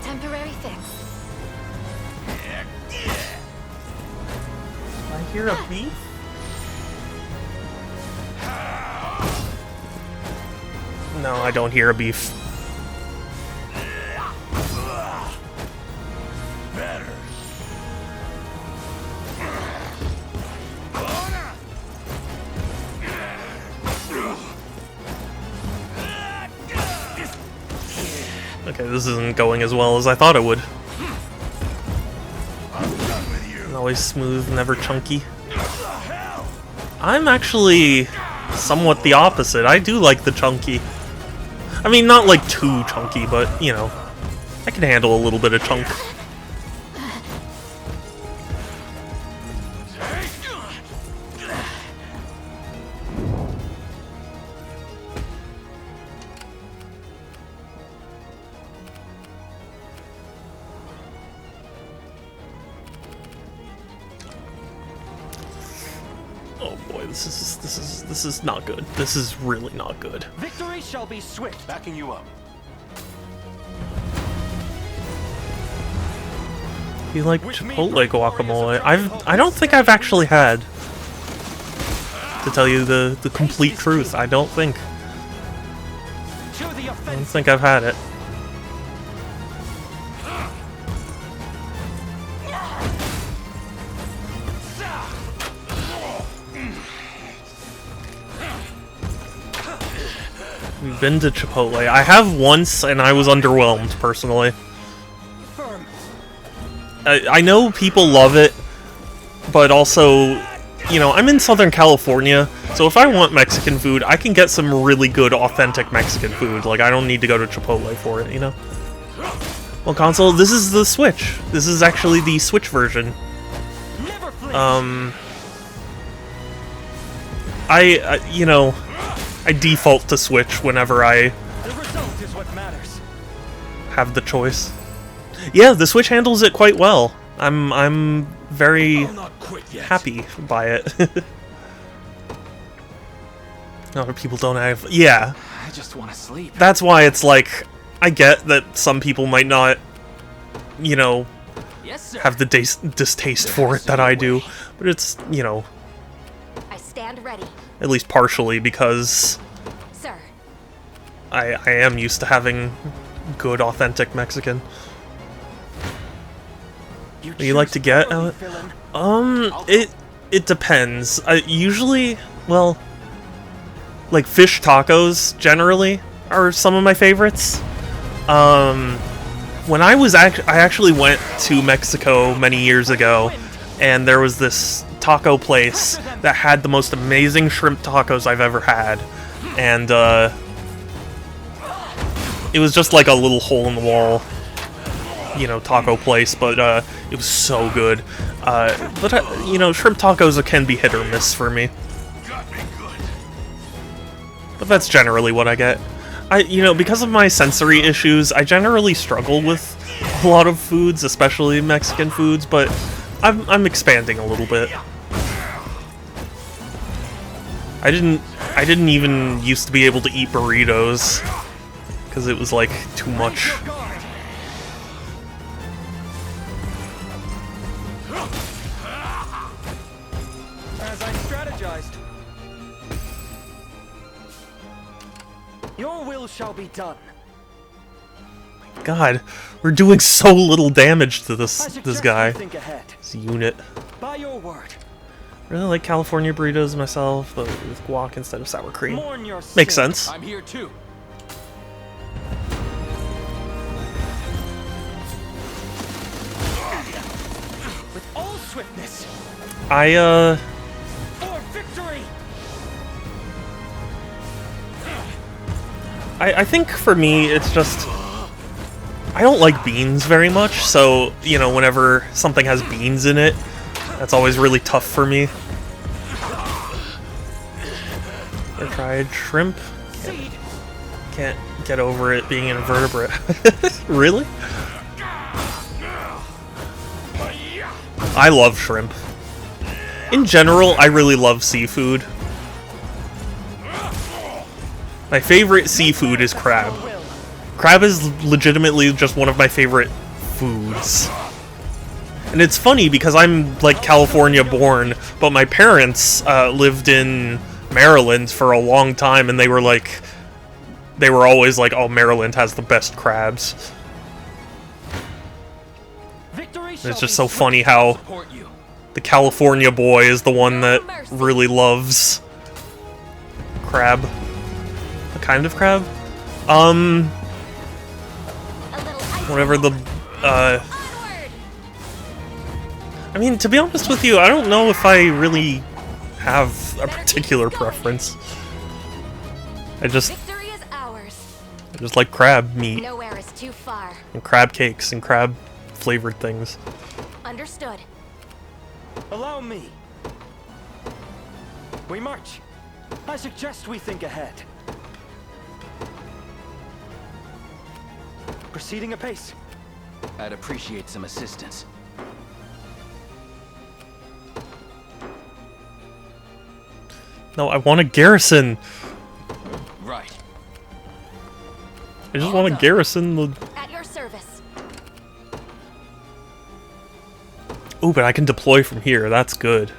temporary fix. I hear a beef? No, I don't hear a beef. Okay, this isn't going as well as I thought it would. Always smooth, never chunky. I'm actually somewhat the opposite. I do like the chunky. I mean, not like too chunky, but, you know, I can handle a little bit of chunk. Oh boy, this is not good. This is really not good. Victory shall be swift. Backing you up. You like Chipotle guacamole? I don't think I've actually had. To tell you the complete truth, I don't think. I don't think I've had it. We've been to Chipotle. I have once, and I was underwhelmed, personally. I know people love it, but also, you know, I'm in Southern California, so if I want Mexican food, I can get some really good, authentic Mexican food. Like, I don't need to go to Chipotle for it, you know? Well, console, this is the Switch. This is actually the Switch version. You know, I default to Switch whenever I have the choice. Yeah, the Switch handles it quite well. I'm very happy by it. Other people don't have... Yeah. I just want to sleep. That's why it's like, I get that some people might not, you know, have the distaste for it that I do, but it's, you know, I stand ready. at least partially because Sir. I am used to having good, authentic Mexican. You like to get? It depends. Usually, well, like fish tacos generally are some of my favorites. When I actually went to Mexico many years ago, and there was this taco place that had the most amazing shrimp tacos I've ever had, and it was just like a little hole-in-the-wall, you know, taco place, but it was so good. But you know, shrimp tacos can be hit or miss for me. But that's generally what I get. You know, because of my sensory issues, I generally struggle with a lot of foods, especially Mexican foods, but I'm expanding a little bit. I didn't even used to be able to eat burritos because it was like too much. As I strategized. Your will shall be done. God, we're doing so little damage to this guy. This unit. By your word. Really like California burritos myself, but with guac instead of sour cream. Makes sense. I'm here too. I think for me, it's just... I don't like beans very much, so, you know, whenever something has beans in it, that's always really tough for me. I tried shrimp. Can't get over it being an invertebrate. Really? I love shrimp. In general, I really love seafood. My favorite seafood is crab. Crab is legitimately just one of my favorite foods. And it's funny because I'm, like, California born, but my parents lived in Maryland for a long time, and they were always like, oh, Maryland has the best crabs. And it's just so funny how the California boy is the one that really loves crab. What kind of crab? Whatever the, I mean, to be honest with you, I don't know if I really have a particular preference. I just like crab meat. Nowhere is too far. And crab cakes and crab flavored things. Understood. Allow me. We march. I suggest we think ahead. Proceeding apace. I'd appreciate some assistance. No, I want a garrison. Right. I just want to garrison the... At your service. Ooh, but I can deploy from here. That's good.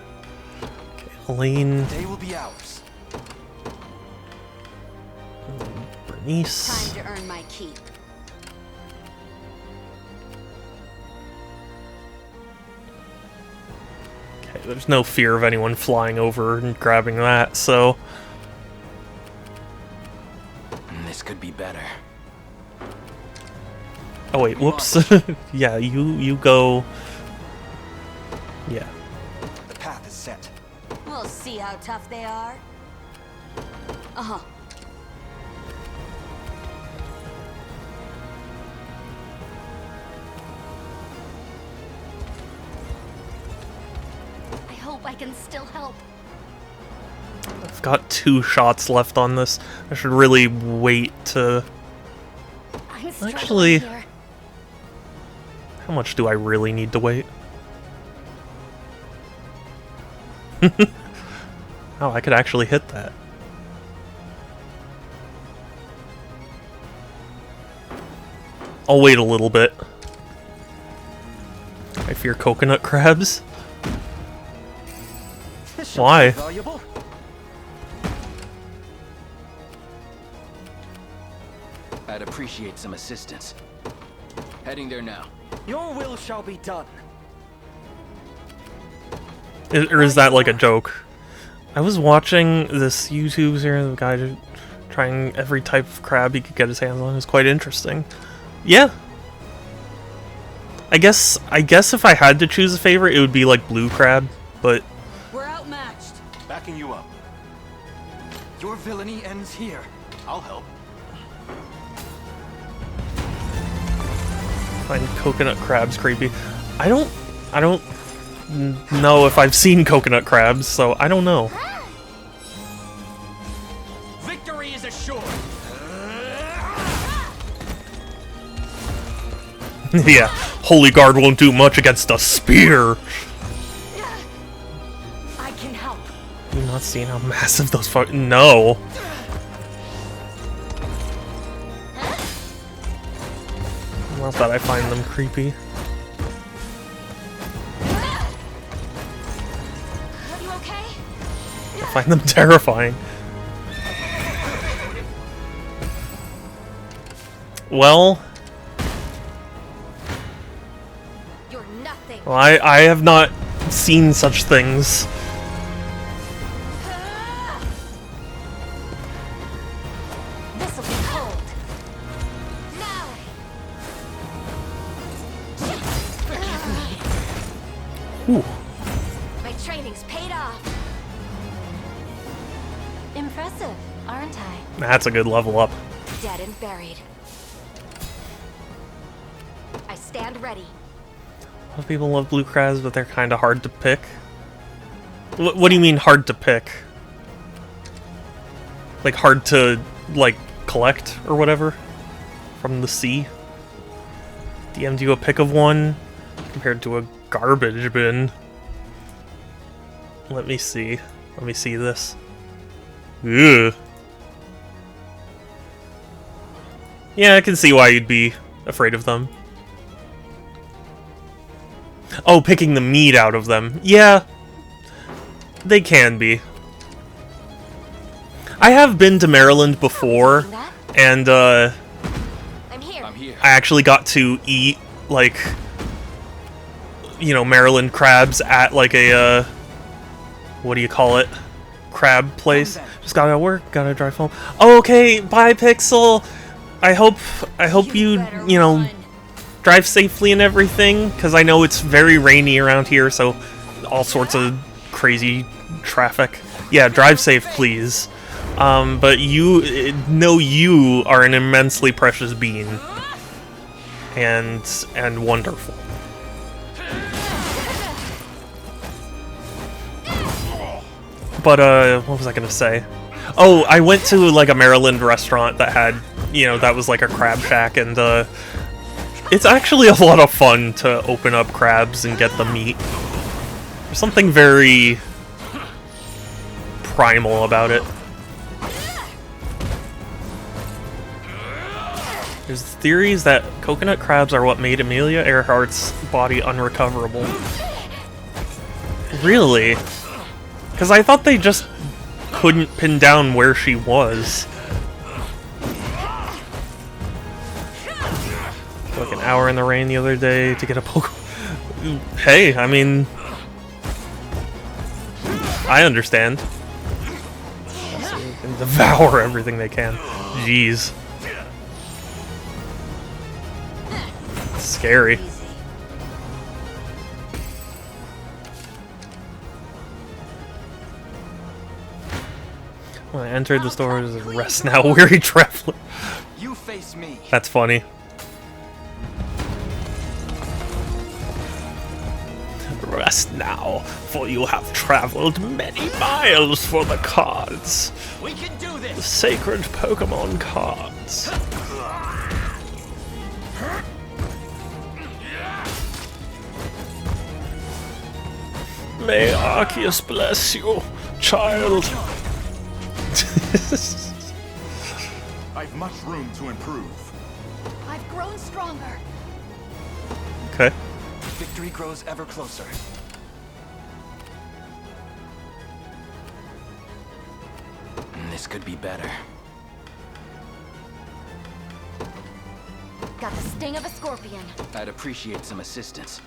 Okay, Elaine. They will be ours. Bernice. Time to earn my keep. Okay, there's no fear of anyone flying over and grabbing that, so... This could be better. Oh wait, whoops. Yeah, you go... Yeah. The path is set. We'll see how tough they are. Uh-huh. I hope I can still help. I've got 2 shots left on this. I should really wait to... Actually... Here. How much do I really need to wait? Oh, I could actually hit that. I'll wait a little bit. I fear coconut crabs. Why? I'd appreciate some assistance. Heading there now. Your will shall be done. Or is that like a joke? I was watching this YouTube series of a guy trying every type of crab he could get his hands on. It was quite interesting. Yeah. I guess if I had to choose a favorite, it would be like blue crab, but... We're outmatched. Backing you up. Your villainy ends here. I'll help. Find coconut crabs creepy. I don't know if I've seen coconut crabs, so I don't know. Victory is assured. Yeah, Holy Guard won't do much against a spear. I can help. You not seen how massive those No. Not that I find them creepy. You okay? I find them terrifying. Well... You're nothing. Well, I have not seen such things. This'll be cold. Now. Ooh. My training Impressive, aren't I? That's a good level up. Dead and buried. I stand ready. A lot of people love blue crabs, but they're kind of hard to pick. What do you mean hard to pick? Like hard to, like, collect or whatever? From the sea? DM'd you a pick of one compared to a garbage bin. Let me see. Let me see this. Ugh. Yeah, I can see why you'd be afraid of them. Oh, picking the meat out of them. Yeah. They can be. I have been to Maryland before, and I'm here. I actually got to eat, like, you know, Maryland crabs at, like, a, what do you call it? Crab place. Just got out of work, gotta drive home. Oh, okay, bye, Pixel! I hope you, you know, drive safely and everything, because I know it's very rainy around here, so all sorts of crazy traffic. Yeah, drive safe, please. But you know you are an immensely precious being. And wonderful. But, what was I gonna say? Oh, I went to, like, a Maryland restaurant that had, you know, that was like a crab shack, and, it's actually a lot of fun to open up crabs and get the meat. There's something very primal about it. There's theories that coconut crabs are what made Amelia Earhart's body unrecoverable. Really? Because I thought they just couldn't pin down where she was. Like an hour in the rain the other day to get a poke. Hey, I mean, I understand. So they can devour everything they can. Jeez. It's scary. When I entered the store, it was a rest now, weary traveler. You face me. That's funny. Rest now, for you have traveled many miles for the cards. We can do this. The sacred Pokemon cards. May Arceus bless you, child. I've much room to improve. I've grown stronger. Okay. Victory grows ever closer. This could be better. Got the sting of a scorpion. I'd appreciate some assistance.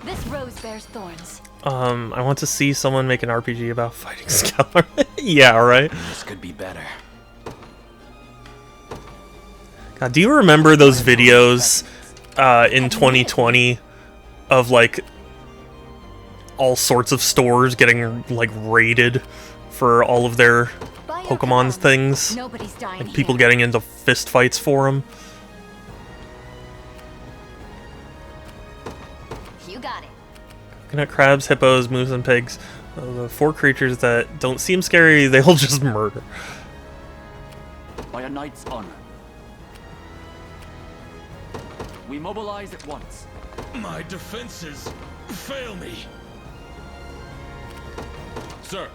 This rose bears thorns. I want to see someone make an RPG about fighting Scout. Yeah, right. This could be better. God, do you remember those videos in 2020 of, like, all sorts of stores getting, like, raided for all of their Pokemon things? Nobody's dying Like, people getting into fist fights for them? You got it. Coconut crabs, hippos, moose, and pigs. The 4 creatures that don't seem scary, they'll just murder. By a knight's honor. We mobilize at once. My defenses fail me. Sir.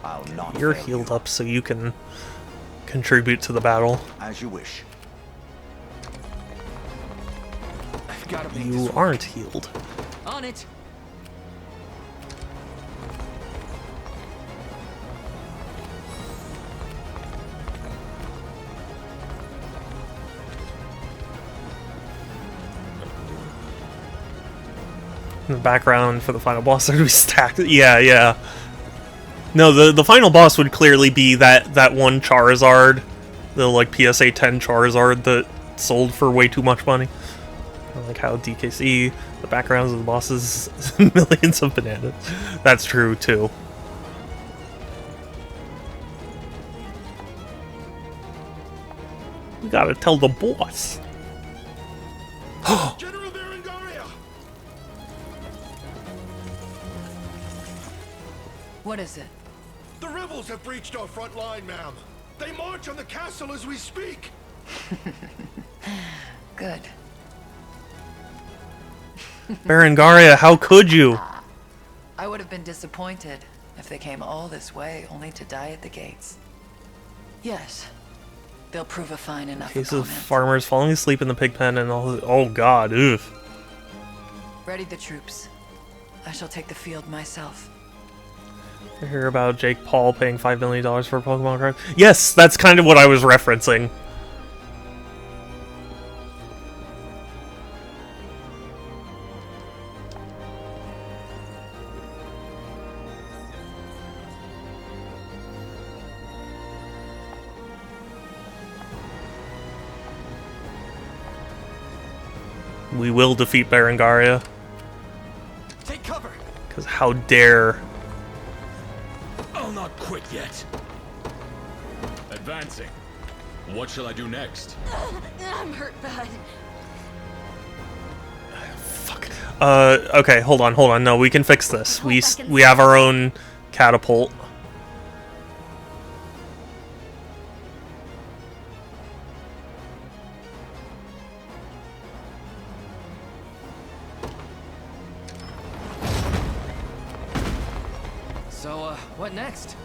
I'll not You're fail healed you. up so you can contribute to the battle. As you wish. I've got to make You this aren't healed. On it. In the background for the final boss, there to be stacked. Yeah, yeah. No, the final boss would clearly be that one Charizard, the like PSA 10 Charizard that sold for way too much money. I like how DKC, the backgrounds of the bosses, millions of bananas. That's true too. You gotta tell the boss. General Berengaria! What is it? The rebels have breached our front line, ma'am. They march on the castle as we speak. Good. Berengaria, how could you? I would have been disappointed if they came all this way only to die at the gates. Yes, they'll prove a fine enough Case of opponent. farmers falling asleep in the pig pen and all. Oh god, oof. Ready the troops. I shall take the field myself. I hear about Jake Paul paying $5 million for a Pokemon card. Yes, that's kind of what I was referencing. We will defeat Berengaria. Take cover. Because how dare... I'll not quit yet. Advancing. What shall I do next? I'm hurt bad. Fuck. Okay, hold on. No, we can fix this. We have our own catapult. So, what next?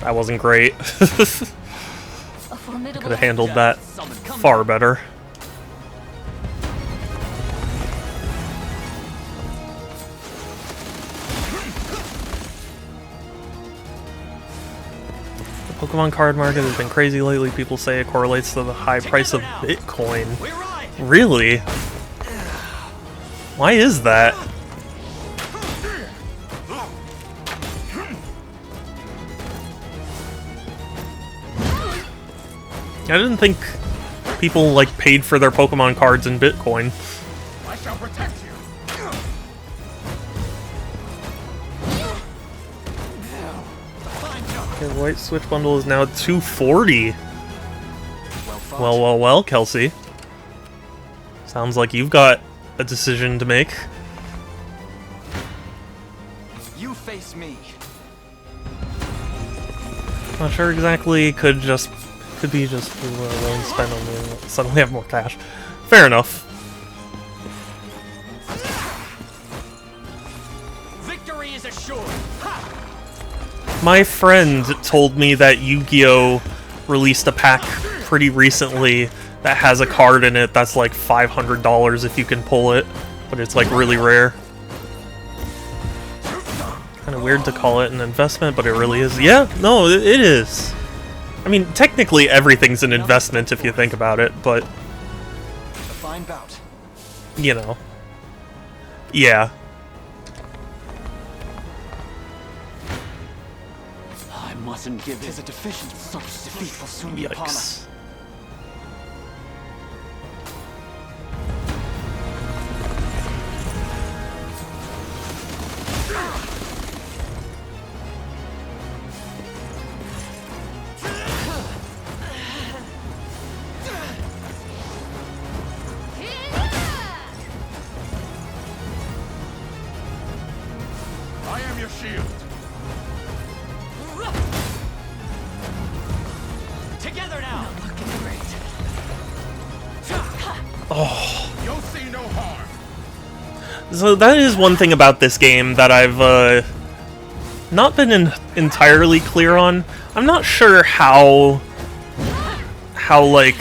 That wasn't great. Could have handled that far better. The Pokemon card market has been crazy lately. People say it correlates to the high price of Bitcoin. Really? Why is that? I didn't think people like paid for their Pokemon cards in Bitcoin. I shall protect you. Your white Switch bundle is now $240. Well, Kelsey. Sounds like you've got a decision to make. You face me. Not sure exactly. Could be just willing to spend on the suddenly have more cash. Fair enough. Victory is assured. My friend told me that Yu-Gi-Oh! Released a pack pretty recently that has a card in it that's like $500 if you can pull it, but it's like really rare. Kind of weird to call it an investment, but it really is. Yeah, no, it is. I mean, technically everything's an investment if you think about it, but... A fine bout. You know. Yeah. I mustn't give Tis a deficient. Such defeat will soon be upon us. I am your shield. Together now. Looking great. Oh. You'll see no harm. So that is one thing about this game that I've not been entirely clear on. I'm not sure how like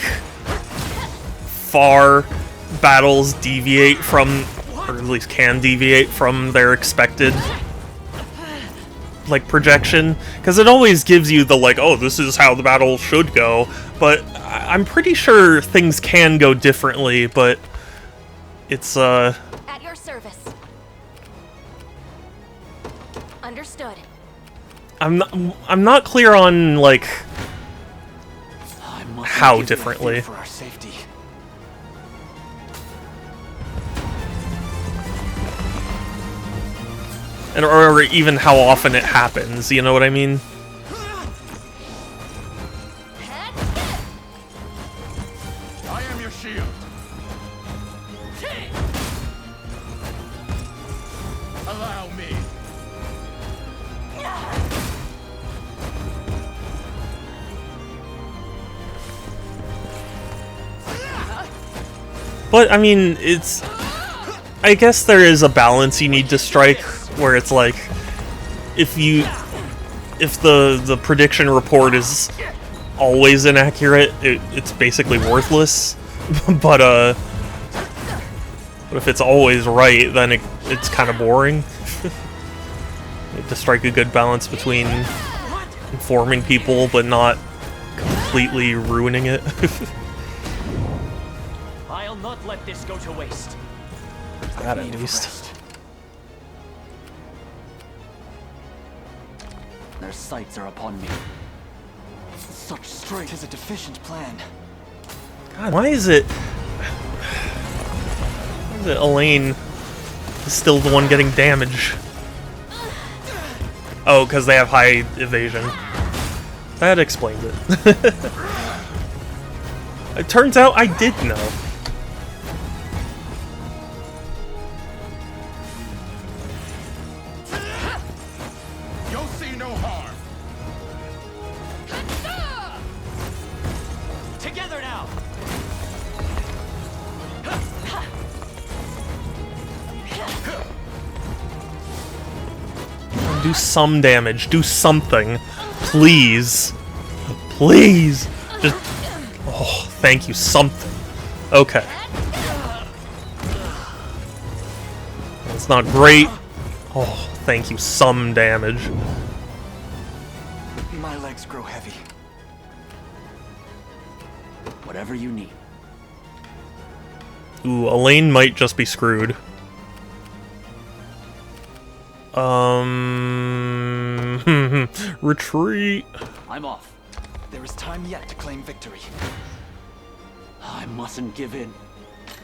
far battles deviate from, or at least can deviate from their expected like projection, because it always gives you the like, oh, this is how the battle should go, but I'm pretty sure things can go differently, but it's At your service. Understood. I'm not clear on like how differently. For our safety. And or even how often it happens, you know what I mean? I am your shield. Allow me. But I mean, it's... I guess there is a balance you need to strike where it's like, if the prediction report is always inaccurate, it's basically worthless. but if it's always right, then it's kind of boring. You have to strike a good balance between informing people but not completely ruining it. I'll not let this go to waste. That at least. Their sights are upon me. Such strength is a deficient plan. God, why is it Elaine is still the one getting damage? Oh, because they have high evasion. That explains it. It turns out I did know. You'll see no harm. Together now. Do some damage. Do something. Please. Please. Just... Oh, thank you. Something. Okay. That's not great. Oh, thank you. Some damage. My legs grow heavy. Whatever you need. Ooh, Elaine might just be screwed. Retreat. I'm off. There is time yet to claim victory. I mustn't give in.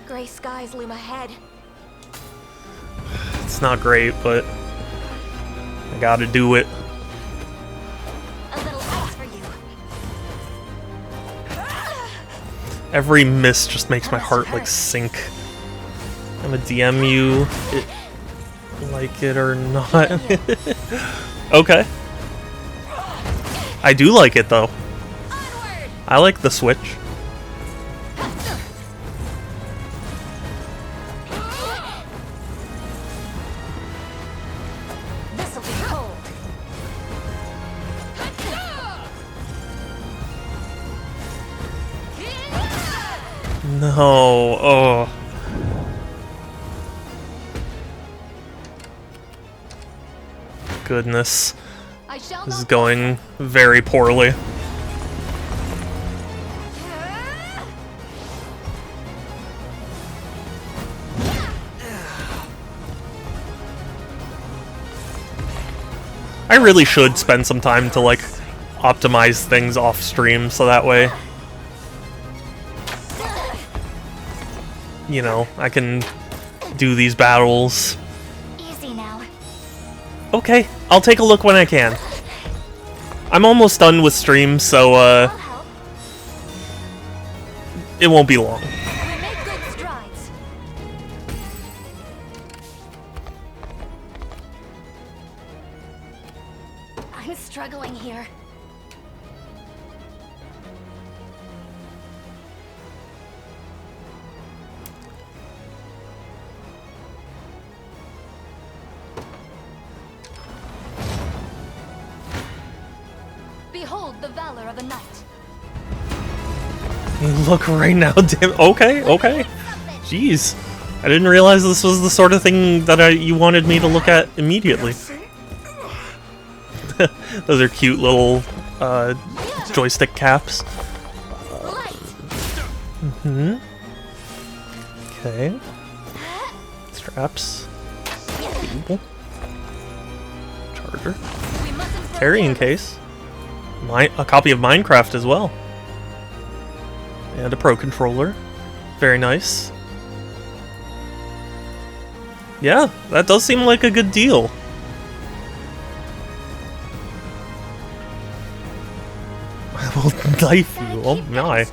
Gray skies loom ahead. It's not great, but I gotta do it. A little ice for you. Every miss just makes my heart like sink. I'm a DM you, like it or not. Okay. I do like it though. I like the switch. This'll be cold. No. Oh. Goodness. This is going very poorly. I really should spend some time to like optimize things off stream so that way, you know, I can do these battles. Easy now. Okay, I'll take a look when I can. I'm almost done with stream, so it won't be long. We make good strides. I'm struggling here. Behold the valor of a knight. Look right now, damn. Okay, okay. Jeez, I didn't realize this was the sort of thing that you wanted me to look at immediately. Those are cute little joystick caps. Okay. Straps. Cable. Charger. Carrying case. A copy of Minecraft as well. And a Pro Controller. Very nice. Yeah, that does seem like a good deal. I will knife you. Oh my.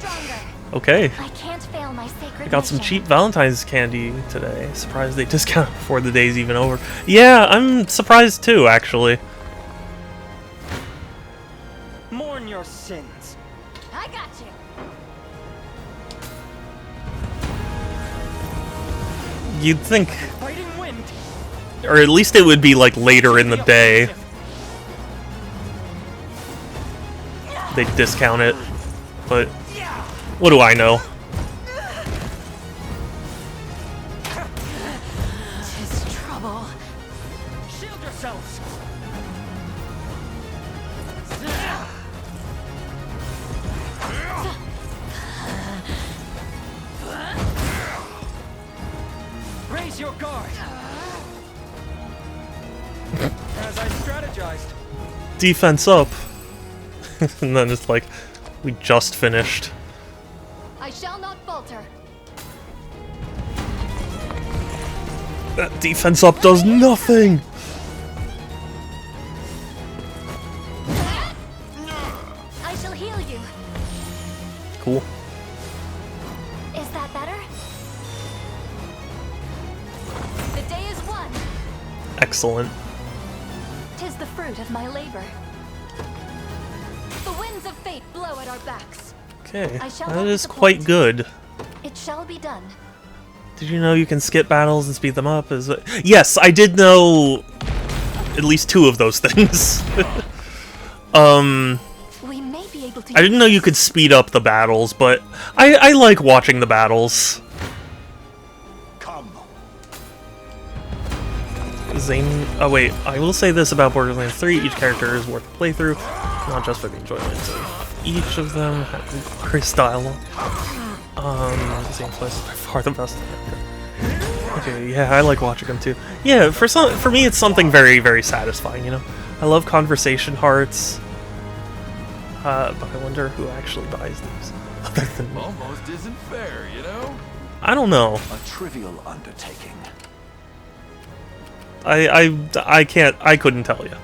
Okay. I can't fail my sacred I got some mission. cheap Valentine's candy today. Surprised they discount before the day's even over. Yeah, I'm surprised too, actually. Mourn your sins. I got you. You'd think, Fighting wind. or at least it would be like later in the day. They discount it, but what do I know? Tis trouble. Shield yourselves. Raise your guard. As I strategized. Defense up. And then it's like, we just finished. I shall not falter. That defense up does nothing! I shall heal you. Cool. Is that better? The day is won. Excellent. 'Tis the fruit of my labor. The winds of fate blow at our backs. Okay, I shall that not is disappoint. quite good. It shall be done. Did you know you can skip battles and speed them up? Yes, I did know at least 2 of those things. We may be able to. I didn't know you could speed up the battles, but I like watching the battles. Come. Zane. Oh wait, I will say this about Borderlands 3: each character is worth a playthrough, not just for the enjoyment of each of them. Have great dialogue. Zane Flesh is by far the best character. Okay, yeah, I like watching them too. Yeah, for me, it's something very, very satisfying. You know, I love conversation hearts. But I wonder who actually buys these. Other than me. Almost isn't fair, you know? I don't know. A trivial undertaking. I can't. I couldn't tell you.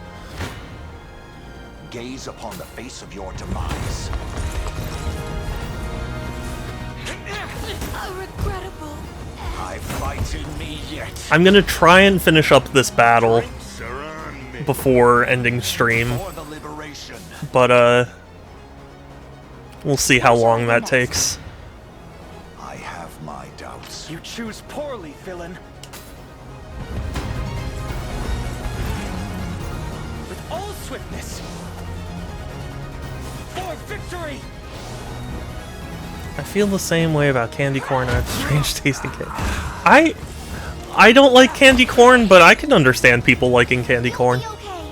Gaze upon the face of your demise. A regrettable. I fight in me yet. I'm gonna try and finish up this battle before ending stream, For the liberation. but we'll see how long that takes. I have my doubts. You choose poorly, villain. With all swiftness. For victory! I feel the same way about candy corn. I have strange tasting candy. I don't like candy corn, but I can understand people liking candy corn. Okay.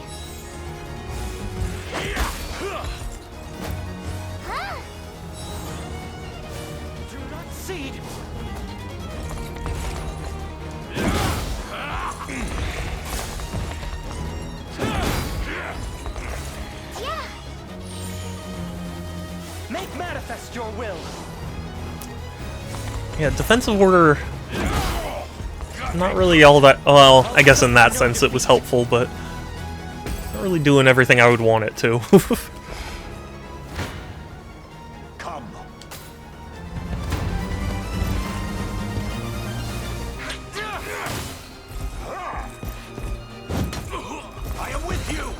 Do not cede. Yeah. Make manifest your will. Yeah, defensive order. Not really all that. Well, I guess in that sense it was helpful, but not really doing everything I would want it to. Come. I am with you.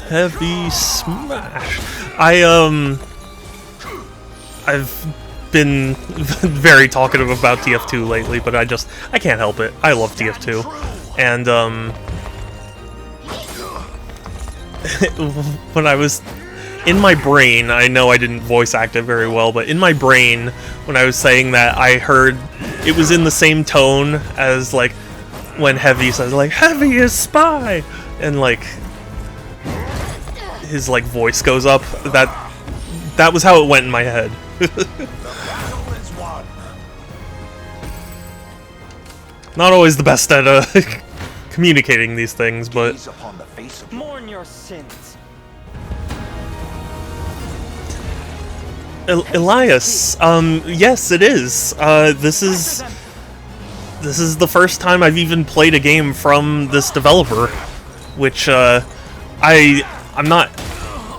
Heavy smash. I've been very talkative about TF2 lately, but I can't help it. I love TF2. And when I was in my brain, I know I didn't voice act it very well, but in my brain, when I was saying that, I heard it was in the same tone as like when Heavy says like Heavy is spy, and like his like voice goes up. That was how it went in my head. Not always the best at communicating these things, but Gaze upon the face of Mourn your sins. Elias, yes, it is. This is the first time I've even played a game from this developer, which I'm not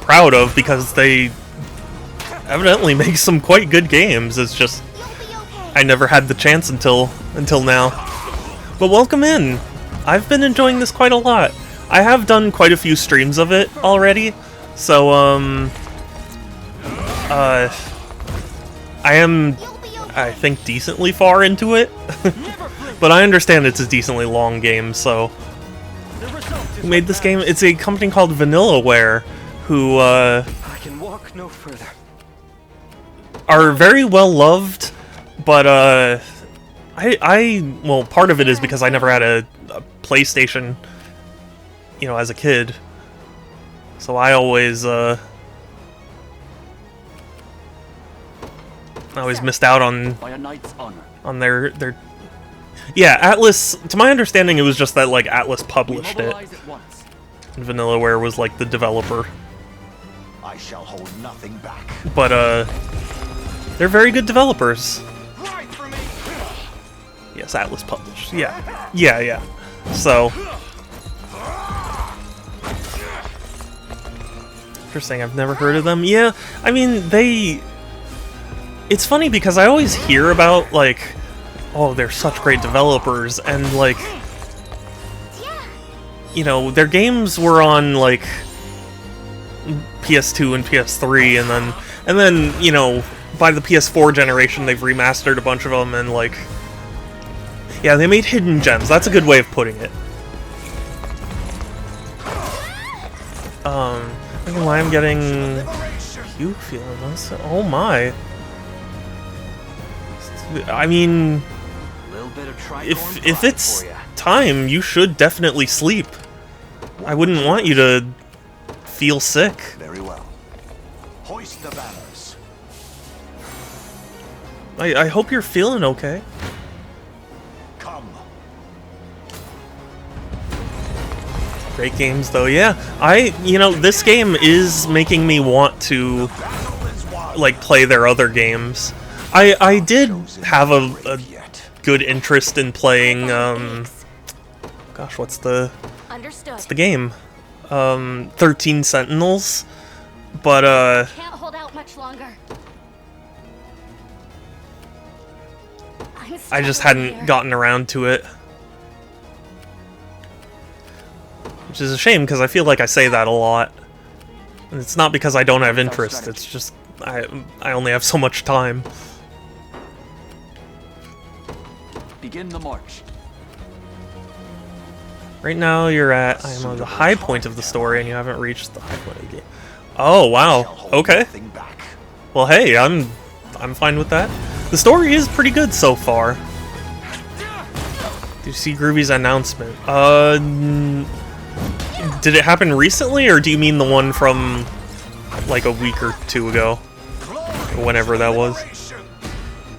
proud of because they evidently make some quite good games. It's just I never had the chance until now. But welcome in. I've been enjoying this quite a lot. I have done quite a few streams of it already, so I am, I think, decently far into it. But I understand it's a decently long game, so... Who made this game? It's a company called Vanillaware, who, I can walk no further. Are very well loved, but, well, part of it is because I never had a PlayStation, you know, as a kid. So I always missed out on their yeah, Atlas, to my understanding, it was just that, like, Atlas published it. And Vanillaware was, like, the developer. I shall hold nothing back. But, they're very good developers. Yes, Atlas published. Yeah. Yeah. So... Interesting, I've never heard of them. Yeah, I mean, it's funny because I always hear about, like... Oh, they're such great developers, and, like, you know, their games were on, like, PS2 and PS3, and then, you know, by the PS4 generation, they've remastered a bunch of them, and, like, yeah, they made hidden gems. That's a good way of putting it. I don't know why I'm getting you feeling this. Oh my. I mean... If it's time, you should definitely sleep. I wouldn't want you to feel sick. Very well. Hoist the banners. I hope you're feeling okay. Come. Great games, though. Yeah, you know, this game is making me want to, like, play their other games. I did have a good interest in playing, gosh, what's the game? 13 Sentinels, but, Can't hold out much longer. I just hadn't gotten around to it. Which is a shame, because I feel like I say that a lot. And it's not because I don't have interest, it's just, I only have so much time. Begin the march. Right now you're at, I am on the high point of the story and you haven't reached the high point of the game. Oh, wow. Okay. Well, hey, I'm fine with that. The story is pretty good so far. Do you see Groovy's announcement? Did it happen recently, or do you mean the one from, like, a week or two ago? Or whenever that was.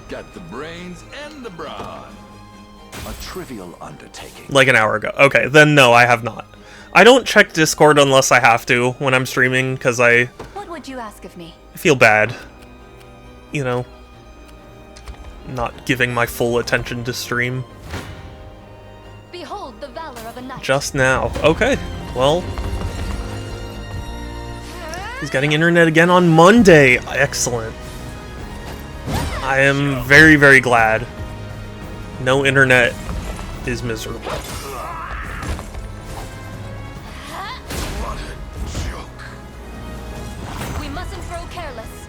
Got the brains and the brawn. A trivial undertaking. Like an hour ago. Okay, then no, I have not. I don't check Discord unless I have to when I'm streaming, because What would you ask of me? I feel bad. You know, not giving my full attention to stream. Behold the valor of a knight. Just now. Okay, well. He's getting internet again on Monday. Excellent. I am very, very glad. No internet is miserable. We mustn't grow careless.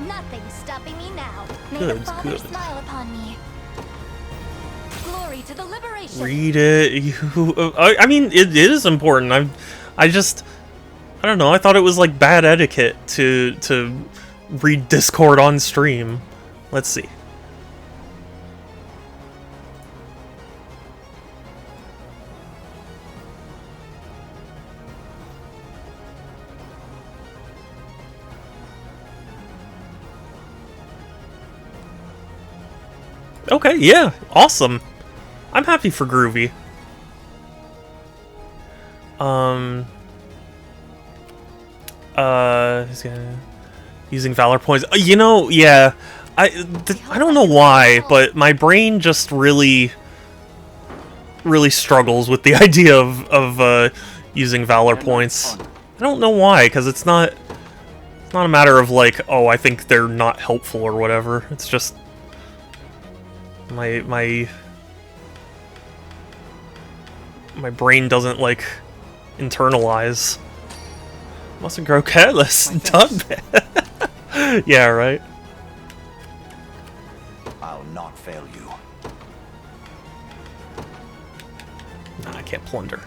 Nothing's stopping me now. May the Father smile upon me. Glory to the liberation. Read it. I mean, it is important. I don't know. I thought it was like bad etiquette to read Discord on stream. Let's see. Okay, yeah, awesome. I'm happy for Groovy. He's gonna... Using Valor points. You know, yeah. I don't know why, but my brain just really struggles with the idea of using Valor points. I don't know why, because it's not a matter of like, oh, I think they're not helpful or whatever. It's just my brain doesn't like internalize. Mustn't grow careless. Done. Yeah, right. I'll not fail you. No, I can't plunder.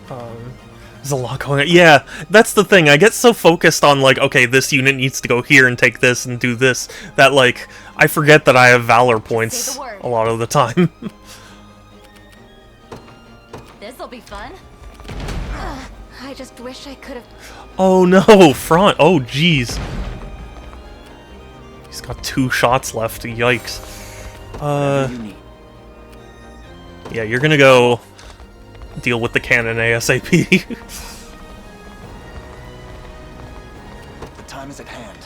There's a lot going on. Yeah, that's the thing. I get so focused on like, okay, this unit needs to go here and take this and do this, that like I forget that I have Valor points a lot of the time. This'll be fun. I just wish I could have. Oh no, front. Oh jeez. He's got 2 shots left. Yikes. Yeah, you're gonna go deal with the cannon ASAP. The time is at hand.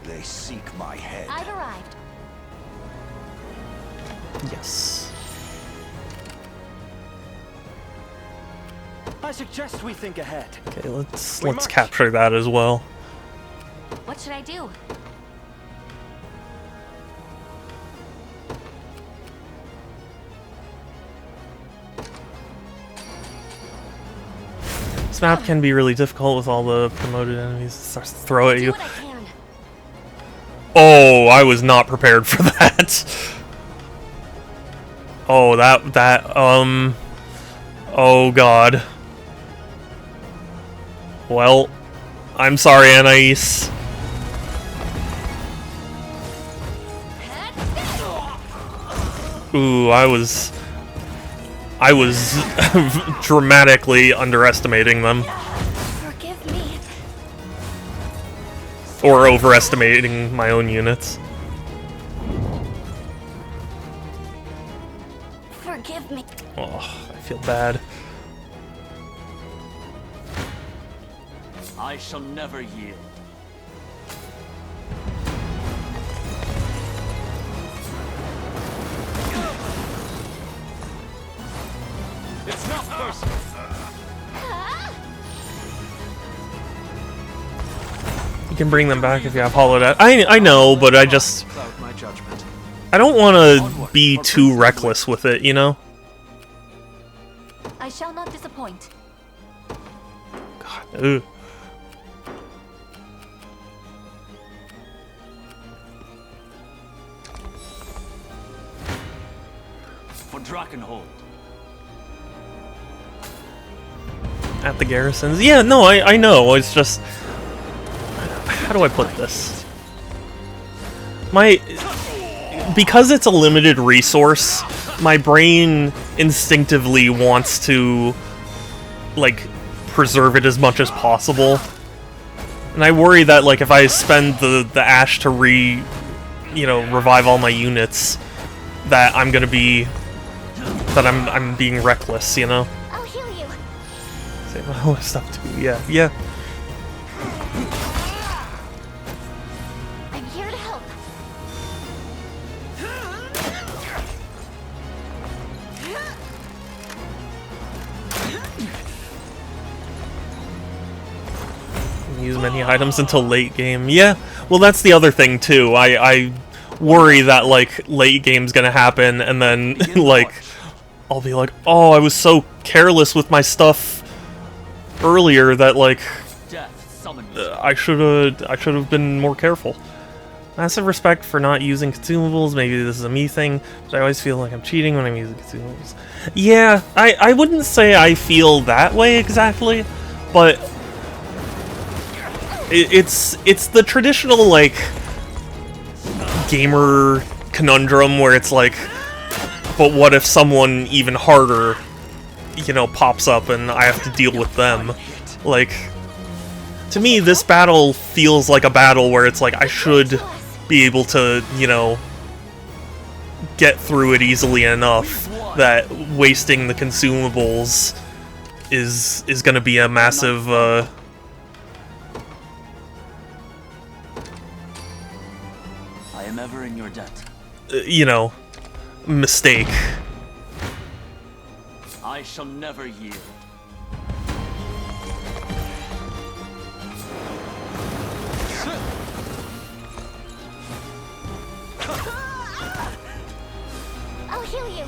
They seek my head. I've arrived. Yes. I suggest we think ahead. Okay, let's capture that as well. What should I do? This map can be really difficult with all the promoted enemies that starts to throw at you. Oh, I was not prepared for that. Oh, oh god. Well, I'm sorry, Anais. Ooh, I was dramatically underestimating them. Forgive me. Or overestimating my own units. Forgive me. Oh, I feel bad. I shall never yield. It's not personal. You can bring them back if you have hollowed out. I know, but I don't want to be too reckless with it, you know? I shall not disappoint. God, ugh. For Drakenhold. At the garrisons. Yeah, no, I know. It's just... How do I put this? Because it's a limited resource, my brain instinctively wants to, like, preserve it as much as possible. And I worry that, like, if I spend the ash to revive all my units, that I'm gonna be... that I'm being reckless, you know? I'll heal you. Save my whole stuff too. Yeah. I'm here to help. Use many items until late game. Yeah, well that's the other thing too. I worry that like late game's gonna happen and then like I'll be like, oh, I was so careless with my stuff earlier that like I should have been more careful. Massive respect for not using consumables. Maybe this is a me thing, but I always feel like I'm cheating when I'm using consumables. Yeah, I wouldn't say I feel that way exactly, but it's the traditional like gamer conundrum where it's like, but what if someone even harder, you know, pops up and I have to deal with them? Like, to me, this battle feels like a battle where it's like I should be able to, you know, get through it easily enough that wasting the consumables is gonna be a massive I am ever in your debt. you know, mistake. I shall never yield. I'll heal you.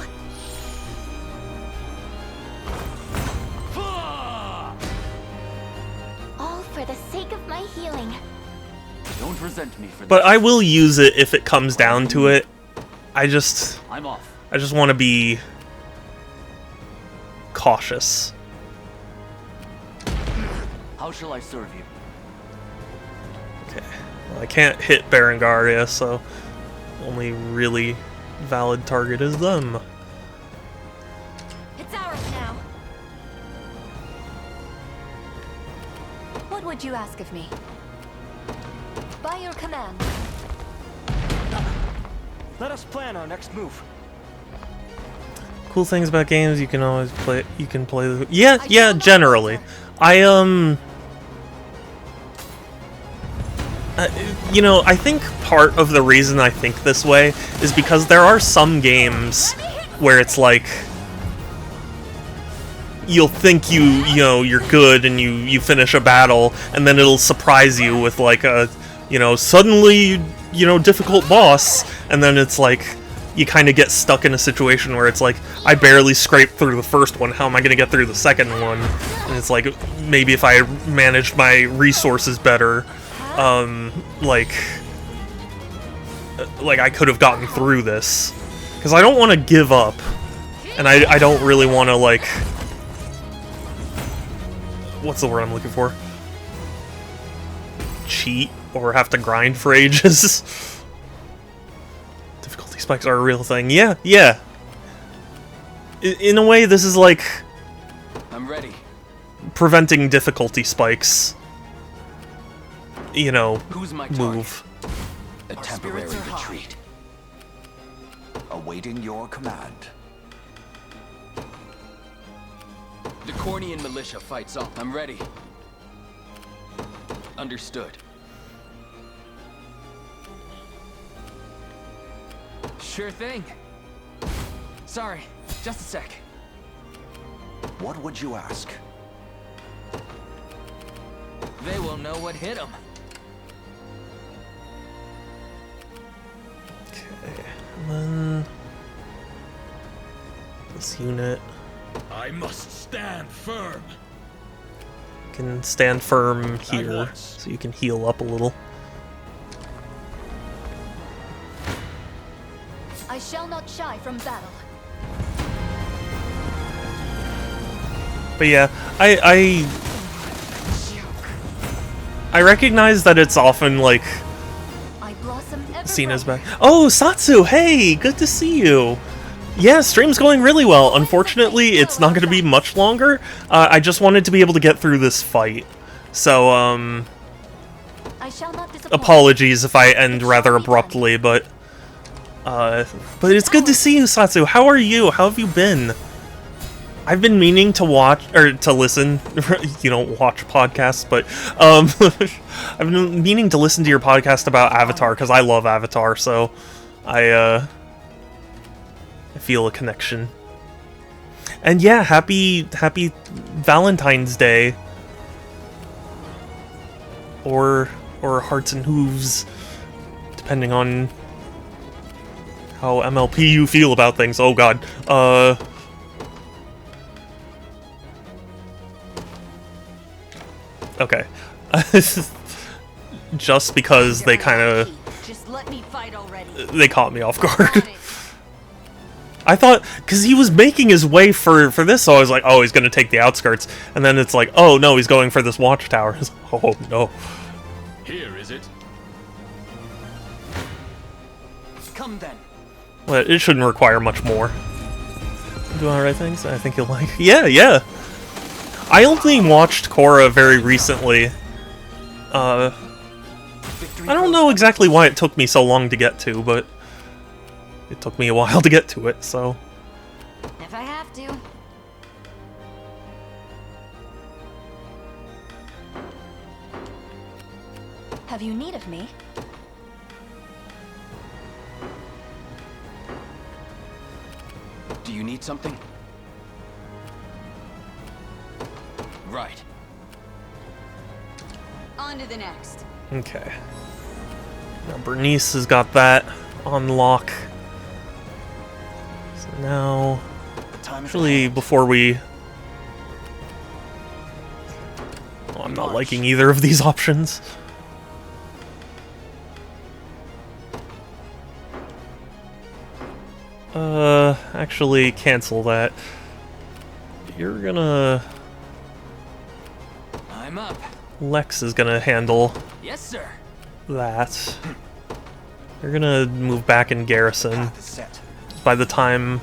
All for the sake of my healing. Don't resent me for But this. I will use it if it comes down to it. I'm off. I just want to be cautious. How shall I serve you? Okay. Well, I can't hit Berengaria, so only really valid target is them. It's ours now. What would you ask of me? By your command. Let us plan our next move. Cool things about games, you can always play. You can play. Yeah, generally. You know, I think part of the reason I think this way is because there are some games where it's like you'll think you know you're good and you finish a battle, and then it'll surprise you with like a suddenly difficult boss, and then it's like you kind of get stuck in a situation where it's like, I barely scraped through the first one, how am I going to get through the second one? And it's like, maybe if I managed my resources better, like I could have gotten through this. Because I don't want to give up, and I don't really want to, like, what's the word I'm looking for? Cheat, or have to grind for ages. Difficulty spikes are a real thing. Yeah. In a way, this is like I'm ready. Preventing difficulty spikes. Who's my move. A temporary retreat. Awaiting your command. The Cornian militia fights off. I'm ready. Understood. Sure thing. Sorry, just a sec. What would you ask? They will know what hit them. Okay, and then this unit. I must stand firm. You can stand firm here, so you can heal up a little. I shall not shy from battle. But yeah, I recognize that it's often like seen as bad. Oh, Satsu, hey, good to see you. Yeah, stream's going really well. Unfortunately, it's not going to be much longer. I just wanted to be able to get through this fight. So, apologies if I end rather abruptly, but it's good to see you, Satsu. How are you? How have you been? I've been meaning to watch, or to listen, you don't watch podcasts, but, I've been meaning to listen to your podcast about Avatar, because I love Avatar, so I feel a connection. And yeah, happy Valentine's Day. Or Hearts and Hooves, depending on how MLP you feel about things. Oh god. Okay. Just because they kind of... They caught me off guard. I thought... Because he was making his way for this, so I was like, oh, he's going to take the outskirts. And then it's like, oh, no, he's going for this watchtower. Oh, no. Here, is it? Come then. Well, it shouldn't require much more. Doing the right things? I think you'll like... Yeah. I only watched Korra very recently. I don't know exactly why it took me so long to get to, but it took me a while to get to it, so... If I have to. Have you need of me? Do you need something? Right. On to the next. Okay. Now Bernice has got that on lock. So now, actually, before we... Oh, I'm not liking either of these options. Actually, cancel that. You're gonna... I'm up. Lex is gonna handle Yes, sir. that. You're gonna move back in garrison by the time...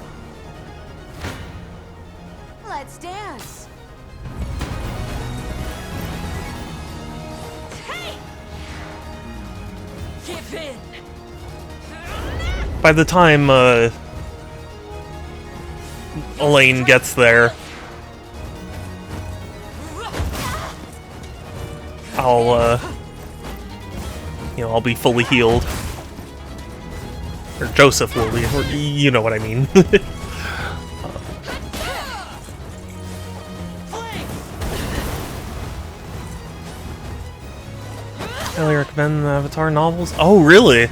Let's dance. Hey! Give in. By the time, Elaine gets there, I'll, I'll be fully healed. Or Joseph will be, or you know what I mean. Highly recommend the Avatar novels? Oh, really?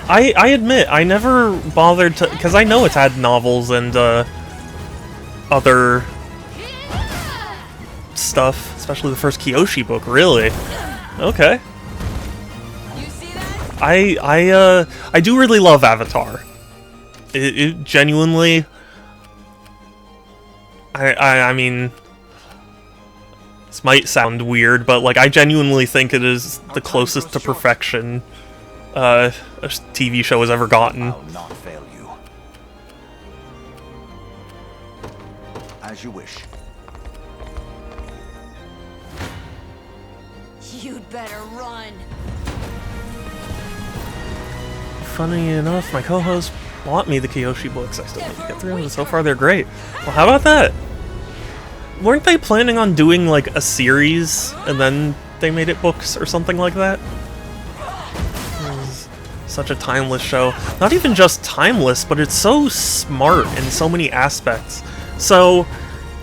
I admit, I never bothered to... Because I know it's had novels and, other stuff, especially the first Kyoshi book, really. Okay. I do really love Avatar. It genuinely... I mean... This might sound weird, but, like, I genuinely think it is the closest to perfection a TV show has ever gotten. I'll not fail you. As you wish. You'd better run. Funny enough, my co-hosts bought me the Kyoshi books. I still need to get through them, and so far they're great. Well, how about that? Weren't they planning on doing, like, a series, and then they made it books or something like that? It was such a timeless show. Not even just timeless, but it's so smart in so many aspects. So,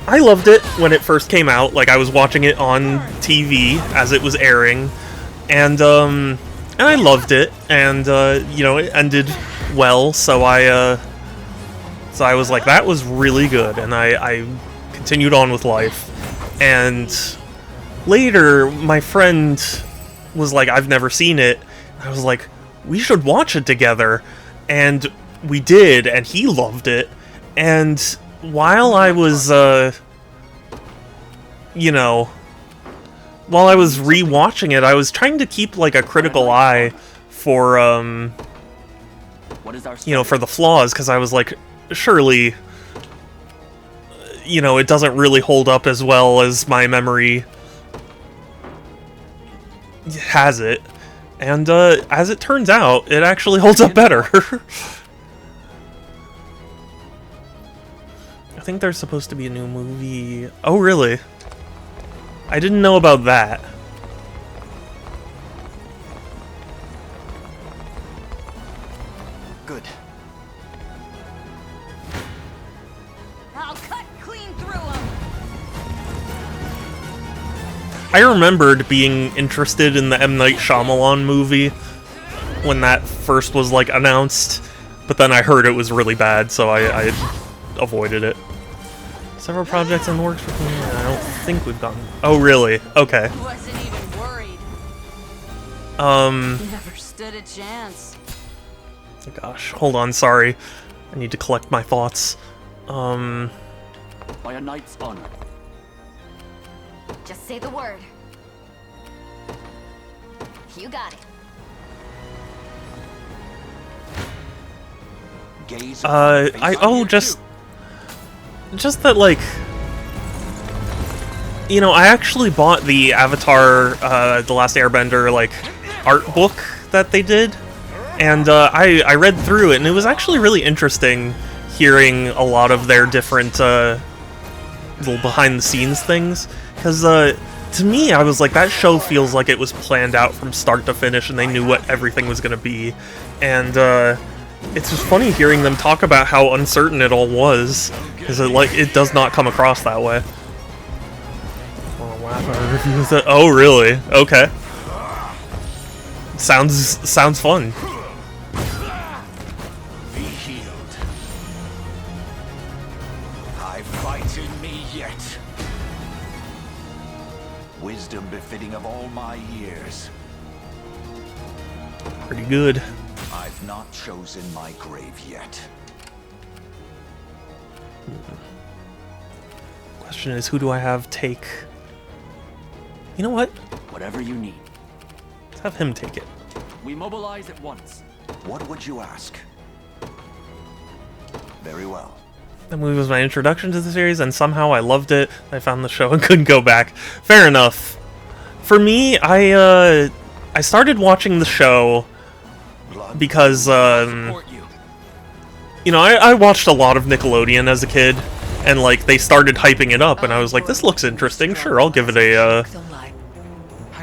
I loved it when it first came out. Like, I was watching it on TV as it was airing, and I loved it, and, it ended well, so I was like, that was really good, and I continued on with life. And later, my friend was like, I've never seen it. I was like, we should watch it together. And we did, and he loved it. And while I was, while I was rewatching it, I was trying to keep, like, a critical eye for, for the flaws, because I was like, surely... it doesn't really hold up as well as my memory has it. And, as it turns out, it actually holds up better. I think there's supposed to be a new movie... Oh, really? I didn't know about that. Good. I'll cut clean through them. I remembered being interested in the M. Night Shyamalan movie when that first was, like, announced, but then I heard it was really bad, so I avoided it. Several projects in the works for me. I don't think we've gotten... Oh, really? Okay. Wasn't even worried. Never stood a chance. Gosh, hold on, sorry. I need to collect my thoughts. By a knight's honor. Just say the word. You got it. Just that, like... I actually bought the Avatar, The Last Airbender, like, art book that they did. And, I read through it, and it was actually really interesting hearing a lot of their different little behind-the-scenes things, because to me, I was like, that show feels like it was planned out from start to finish, and they knew what everything was going to be. And it's just funny hearing them talk about how uncertain it all was, because it does not come across that way. Oh, really? Okay. Sounds fun. Be healed. I fight in me yet. Wisdom befitting of all my years. Pretty good. I've not chosen my grave yet. Question is, who do I have take? You know what? Whatever you need. Let's have him take it. We mobilize at once. What would you ask? Very well. That movie was my introduction to the series, and somehow I loved it. I found the show and couldn't go back. Fair enough. For me, I started watching the show because, you know, I watched a lot of Nickelodeon as a kid, and, like, they started hyping it up, and I was like, this looks interesting. Sure, I'll give it a,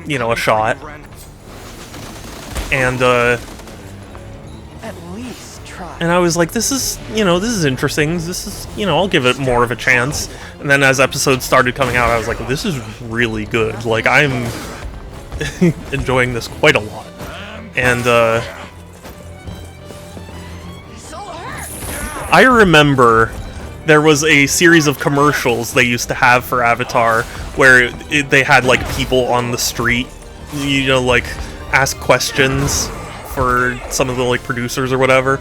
you know, a shot. And, and I was like, this is, you know, this is interesting. This is, you know, I'll give it more of a chance. And then as episodes started coming out, I was like, this is really good. Like, I'm enjoying this quite a lot. And, I remember there was a series of commercials they used to have for Avatar where they had, like, people on the street, you know, like, ask questions for some of the, like, producers or whatever.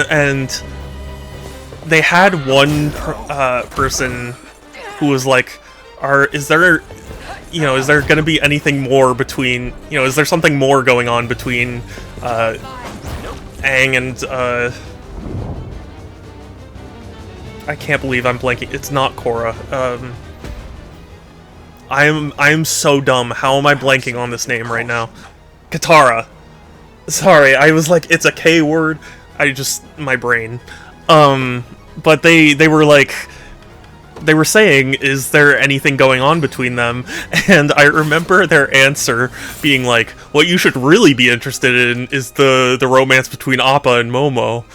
And they had one person who was like, is there going to be anything more between, you know, is there something more going on between Aang and, I can't believe I'm blanking. It's not Korra. I'm so dumb. How am I blanking on this name right now? Katara. Sorry, I was like, it's a K word. My brain. But they were like, they were saying, is there anything going on between them? And I remember their answer being like, what you should really be interested in is the romance between Appa and Momo.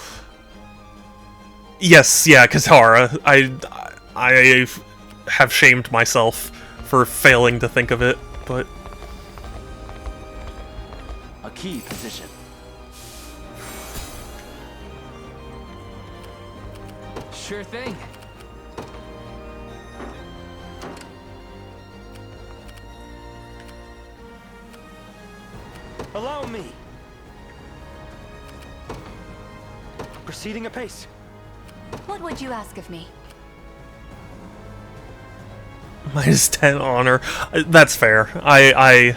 Yes, yeah, Katara. I have shamed myself for failing to think of it, but... A key position. Sure thing. Allow me. Proceeding apace. What would you ask of me? Minus 10 honor. That's fair. I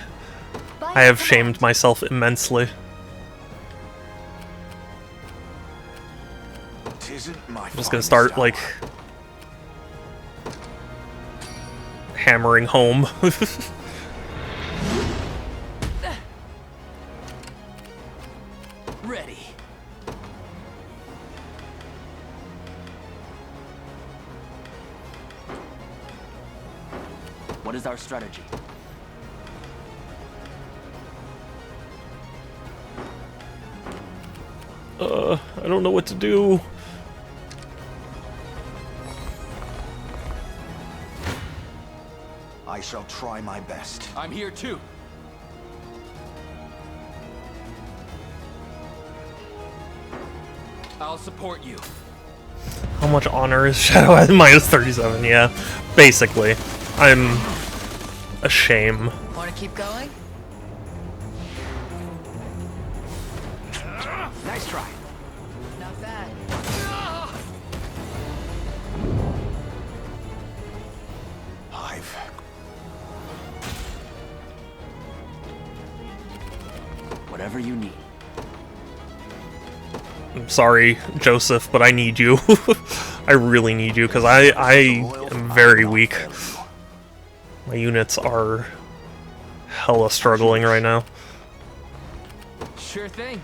have shamed myself immensely. I'm just gonna start, like, hammering home. Ready. What is our strategy? I don't know what to do. I shall try my best. I'm here too. I'll support you. How much honor is Shadow at? Minus 37, yeah. Basically. I'm a shame. Want to keep going? Nice try. Not bad. Whatever you need. I'm sorry, Joseph, but I need you. I really need you, because I am very weak. My units are hella struggling right now. Sure thing.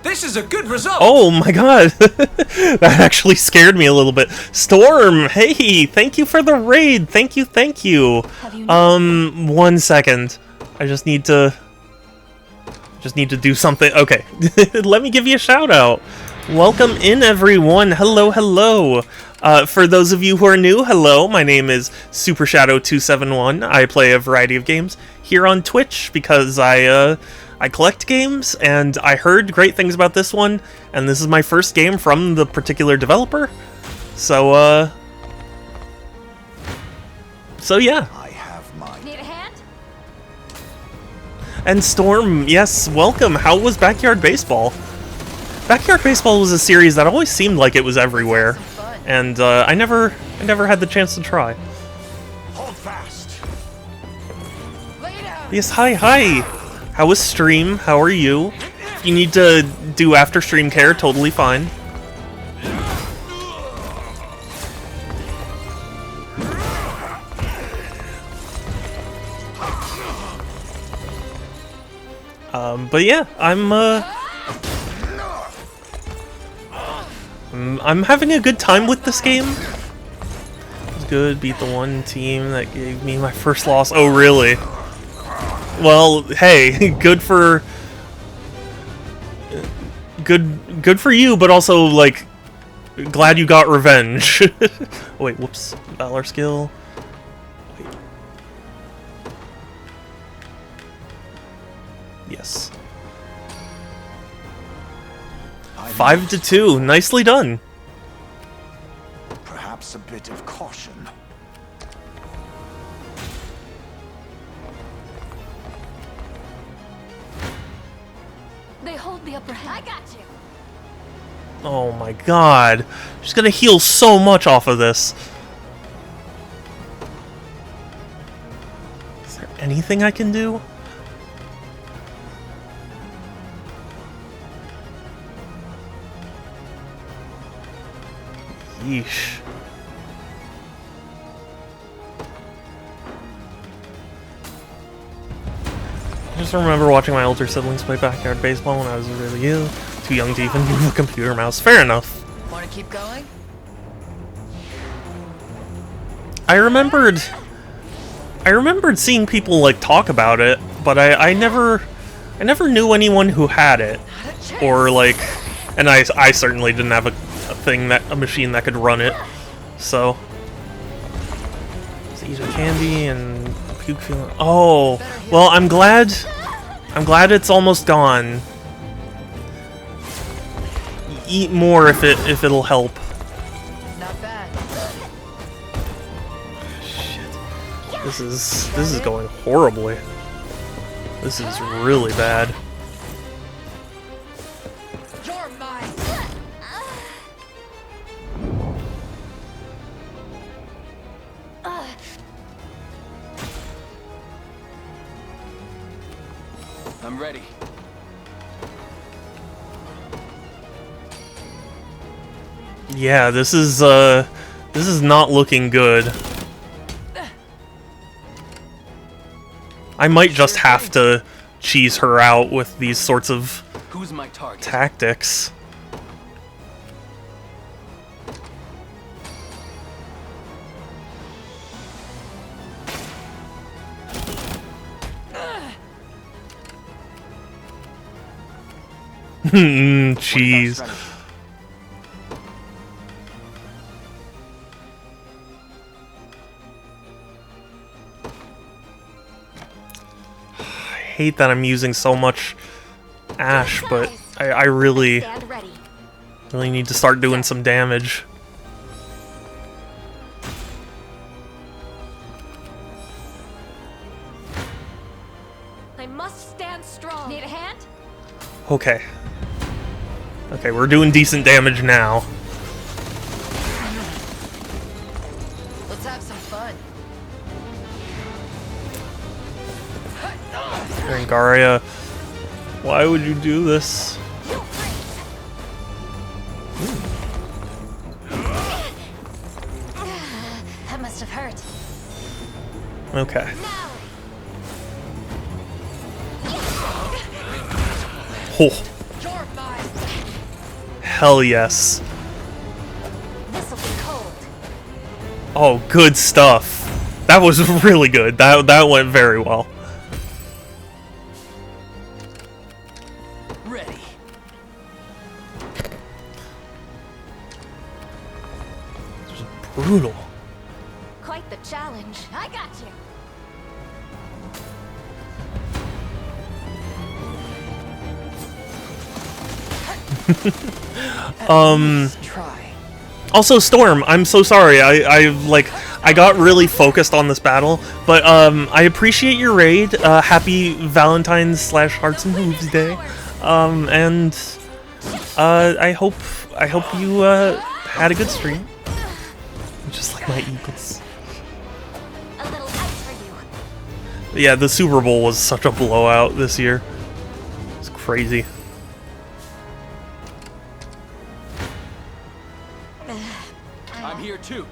This is a good result. Oh my god. That actually scared me a little bit. Storm, hey, thank you for the raid. Thank you, thank you. 1 second. I just need to do something. Okay. Let me give you a shout out. Welcome in, everyone. Hello, hello. For those of you who are new, hello. My name is Super Shadow 271. I play a variety of games here on Twitch because I collect games, and I heard great things about this one, and this is my first game from the particular developer. So yeah. I have mine. Need a hand? And Storm, yes, welcome. How was Backyard Baseball? Backyard Baseball was a series that always seemed like it was everywhere, and I never had the chance to try. Hold fast. Yes, hi. How was stream? How are you? If you need to do after stream care, totally fine. But yeah, I'm having a good time with this game. It's good. Beat the one team that gave me my first loss. Oh, really? Well, hey, good for you, but also like glad you got revenge. Oh, wait, whoops. Valor skill. Wait. Yes. 5-2. Nicely done. Perhaps a bit of caution. They hold the upper hand. I got you. Oh my god. She's gonna heal so much off of this. Is there anything I can do? Yeesh. I just remember watching my older siblings play Backyard Baseball when I was really young. Too young to even move a computer mouse. Fair enough. Want to keep going? I remembered seeing people like talk about it, but I never knew anyone who had it, or like, and I certainly didn't have a machine that could run it. So, let's eat a candy and puke feeling. Oh, well, I'm glad it's almost gone. Eat more if it'll help. Not bad. Shit. This is going horribly. This is really bad. You're mine. I'm ready. Yeah, this is not looking good. I might just have to cheese her out with these sorts of Who's my target? tactics. Cheese. I hate that I'm using so much ash, but I really need to start doing some damage. I must stand strong. Need a hand? Okay. Okay, we're doing decent damage now. Let's have some fun. Rangaria, why would you do this? That must have hurt. Okay. Oh. hell yes. This'll be cold. Oh, good stuff. That was really good. That went very well. Ready. This was brutal. Quite the challenge. I got you. Try. Also, Storm, I'm so sorry. I got really focused on this battle, but I appreciate your raid. Happy Valentine's / Hearts and Hooves Day, and I hope you had a good stream. Just like my Eagles. A little ice for you. Yeah, the Super Bowl was such a blowout this year. It's crazy. I'm here too.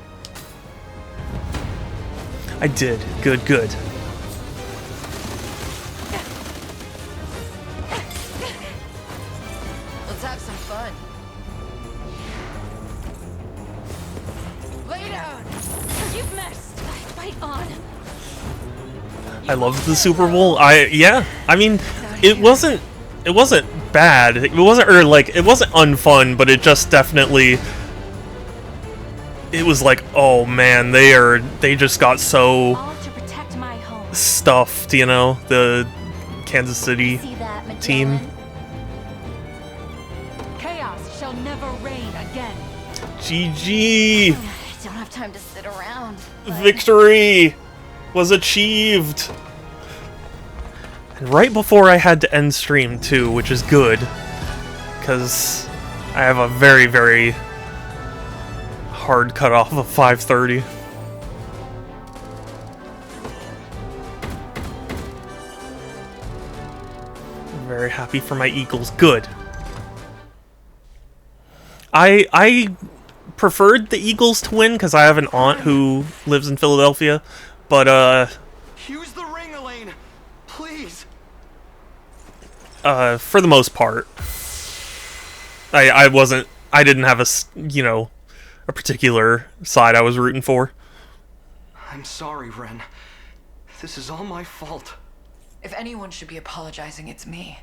I did. Good, good. Let's have some fun. Lay down. You've missed. Fight on. I loved the Super Bowl. I mean, it wasn't bad. It wasn't it wasn't unfun, but it just definitely, it was like, oh man, they just got so All to protect my home. stuffed, you know, the Kansas City See that, team. Magellan? Chaos shall never reign again. GG! I don't have time to sit around. Victory was achieved! And right before I had to end stream too, which is good, because I have a very, very hard cutoff of 5:30. Very happy for my Eagles. Good. I preferred the Eagles to win because I have an aunt who lives in Philadelphia, but Use the ring, Elaine. Please. for the most part, I didn't have a particular side I was rooting for. I'm sorry, Ren. This is all my fault. If anyone should be apologizing, it's me.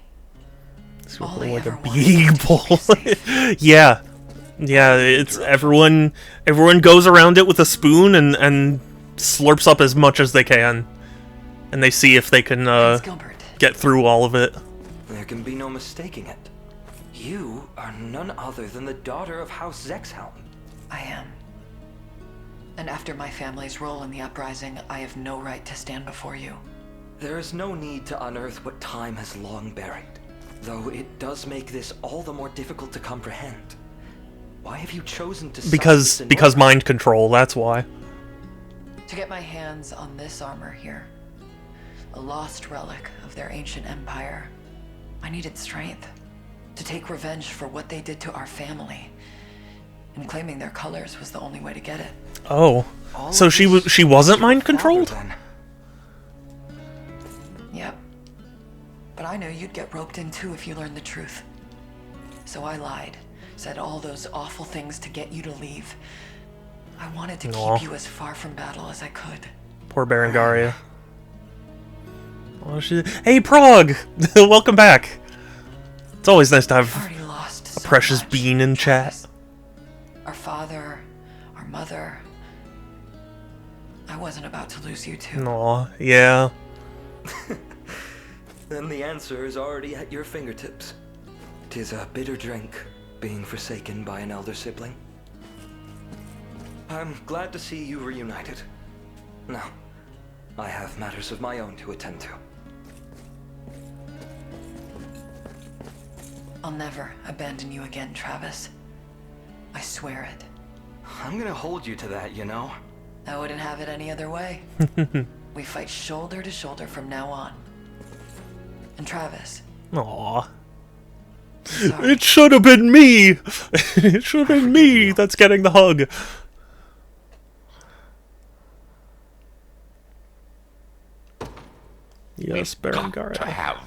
It's All I like a ever wanted big was to be bowl. safe. Yeah, it's everyone goes around it with a spoon and slurps up as much as they can, and they see if they can Gilbert. get through all of it. There can be no mistaking it. You are none other than the daughter of House Zexhelm. I am. And after my family's role in the uprising, I have no right to stand before you. There is no need to unearth what time has long buried, though it does make this all the more difficult to comprehend. Why have you chosen to Because mind control, that's why. To get my hands on this armor here, a lost relic of their ancient empire, I needed strength to take revenge for what they did to our family. And claiming their colors was the only way to get it. Oh, so she wasn't mind controlled? Yep. But I knew you'd get roped in too if you learned the truth. So I lied, said all those awful things to get you to leave. I wanted to keep you as far from battle as I could. Poor Berengaria. Oh, hey, Prague! Welcome back. It's always nice to have a precious bean in chat. Our father, our mother. I wasn't about to lose you too. Aw, yeah. Then the answer is already at your fingertips. 'Tis a bitter drink, being forsaken by an elder sibling. I'm glad to see you reunited. Now, I have matters of my own to attend to. I'll never abandon you again, Travis. I swear it. I'm gonna hold you to that, you know? I wouldn't have it any other way. We fight shoulder to shoulder from now on. And Travis. Aw. It should have been me! It should have been me that's getting the hug. Yes, Berengaria.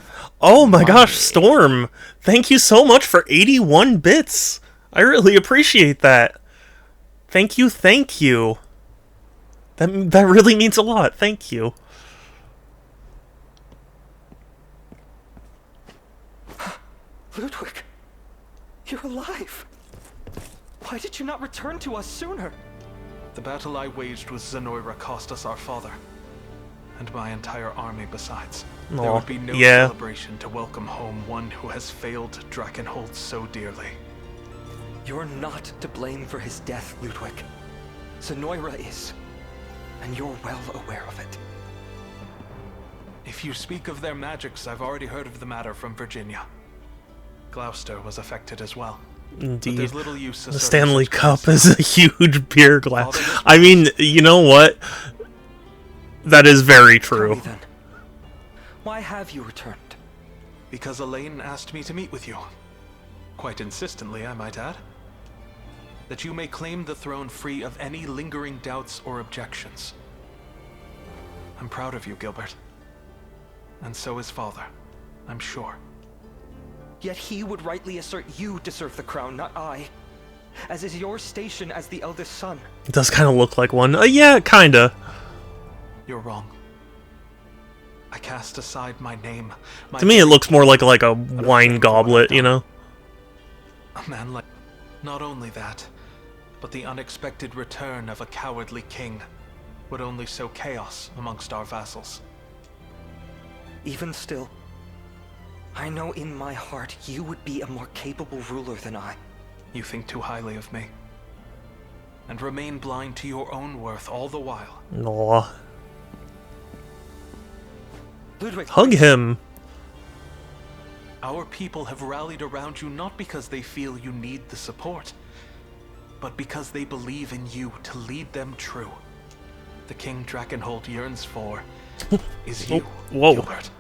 Oh my gosh, Storm! Thank you so much for 81 bits! I really appreciate that. Thank you, thank you. That really means a lot. Thank you. Ludwig, you're alive. Why did you not return to us sooner? The battle I waged with Zenoira cost us our father. And my entire army besides. Aw, there would be no yeah. celebration to welcome home one who has failed Drakenhold so dearly. You're not to blame for his death, Ludwig. Zenoira is. And you're well aware of it. If you speak of their magics, I've already heard of the matter from Virginia. Gloucester was affected as well. Indeed. But there's little use The Stanley Cup is a huge beer glass. Father, I mean, you know what? That is very Tell true. me then, why have you returned? Because Elaine asked me to meet with you. Quite insistently, I might add. That you may claim the throne free of any lingering doubts or objections. I'm proud of you, Gilbert. And so is Father, I'm sure. Yet he would rightly assert you deserve the crown, not I. As is your station as the eldest son. It does kind of look like one. Yeah, kinda. You're wrong. I cast aside my name. To me, it looks more like a wine goblet, you know? A man like... Not only that, but the unexpected return of a cowardly king would only sow chaos amongst our vassals. Even still, I know in my heart you would be a more capable ruler than I. You think too highly of me. And remain blind to your own worth all the while. Aw. Ludwig, Hug him. Our people have rallied around you not because they feel you need the support, but because they believe in you to lead them true. The King Drakenhold yearns for is you, Whoa. Gilbert.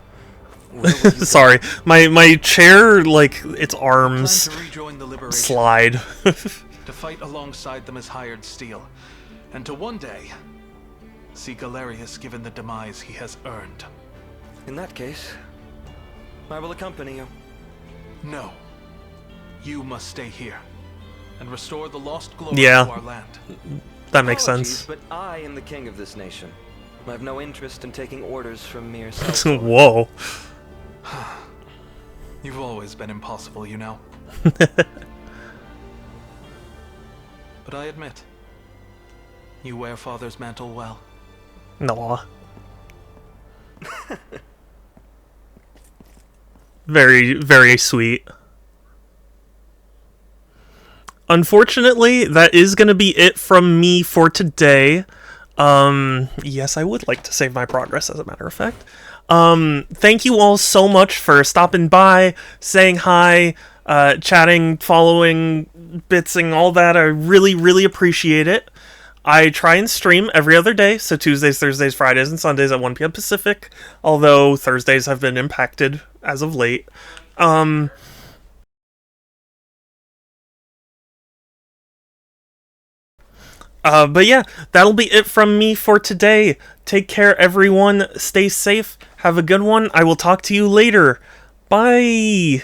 Sorry. My chair, like, its arms Plan to rejoin the liberation, slide. to fight alongside them as hired steel, and to one day see Galerius given the demise he has earned. In that case, I will accompany you. No. You must stay here and restore the lost glory Yeah. to our land. That makes Apologies, sense. But I am the king of this nation. I have no interest in taking orders from mere Whoa. You've always been impossible, you know. But I admit, you wear Father's mantle well. Aw. Very, very sweet. Unfortunately, that is going to be it from me for today. Yes, I would like to save my progress, as a matter of fact. Thank you all so much for stopping by, saying hi, chatting, following, bitsing, all that. I really, really appreciate it. I try and stream every other day, so Tuesdays, Thursdays, Fridays, and Sundays at 1 p.m. Pacific, although Thursdays have been impacted as of late. But yeah, that'll be it from me for today. Take care, everyone. Stay safe. Have a good one. I will talk to you later. Bye.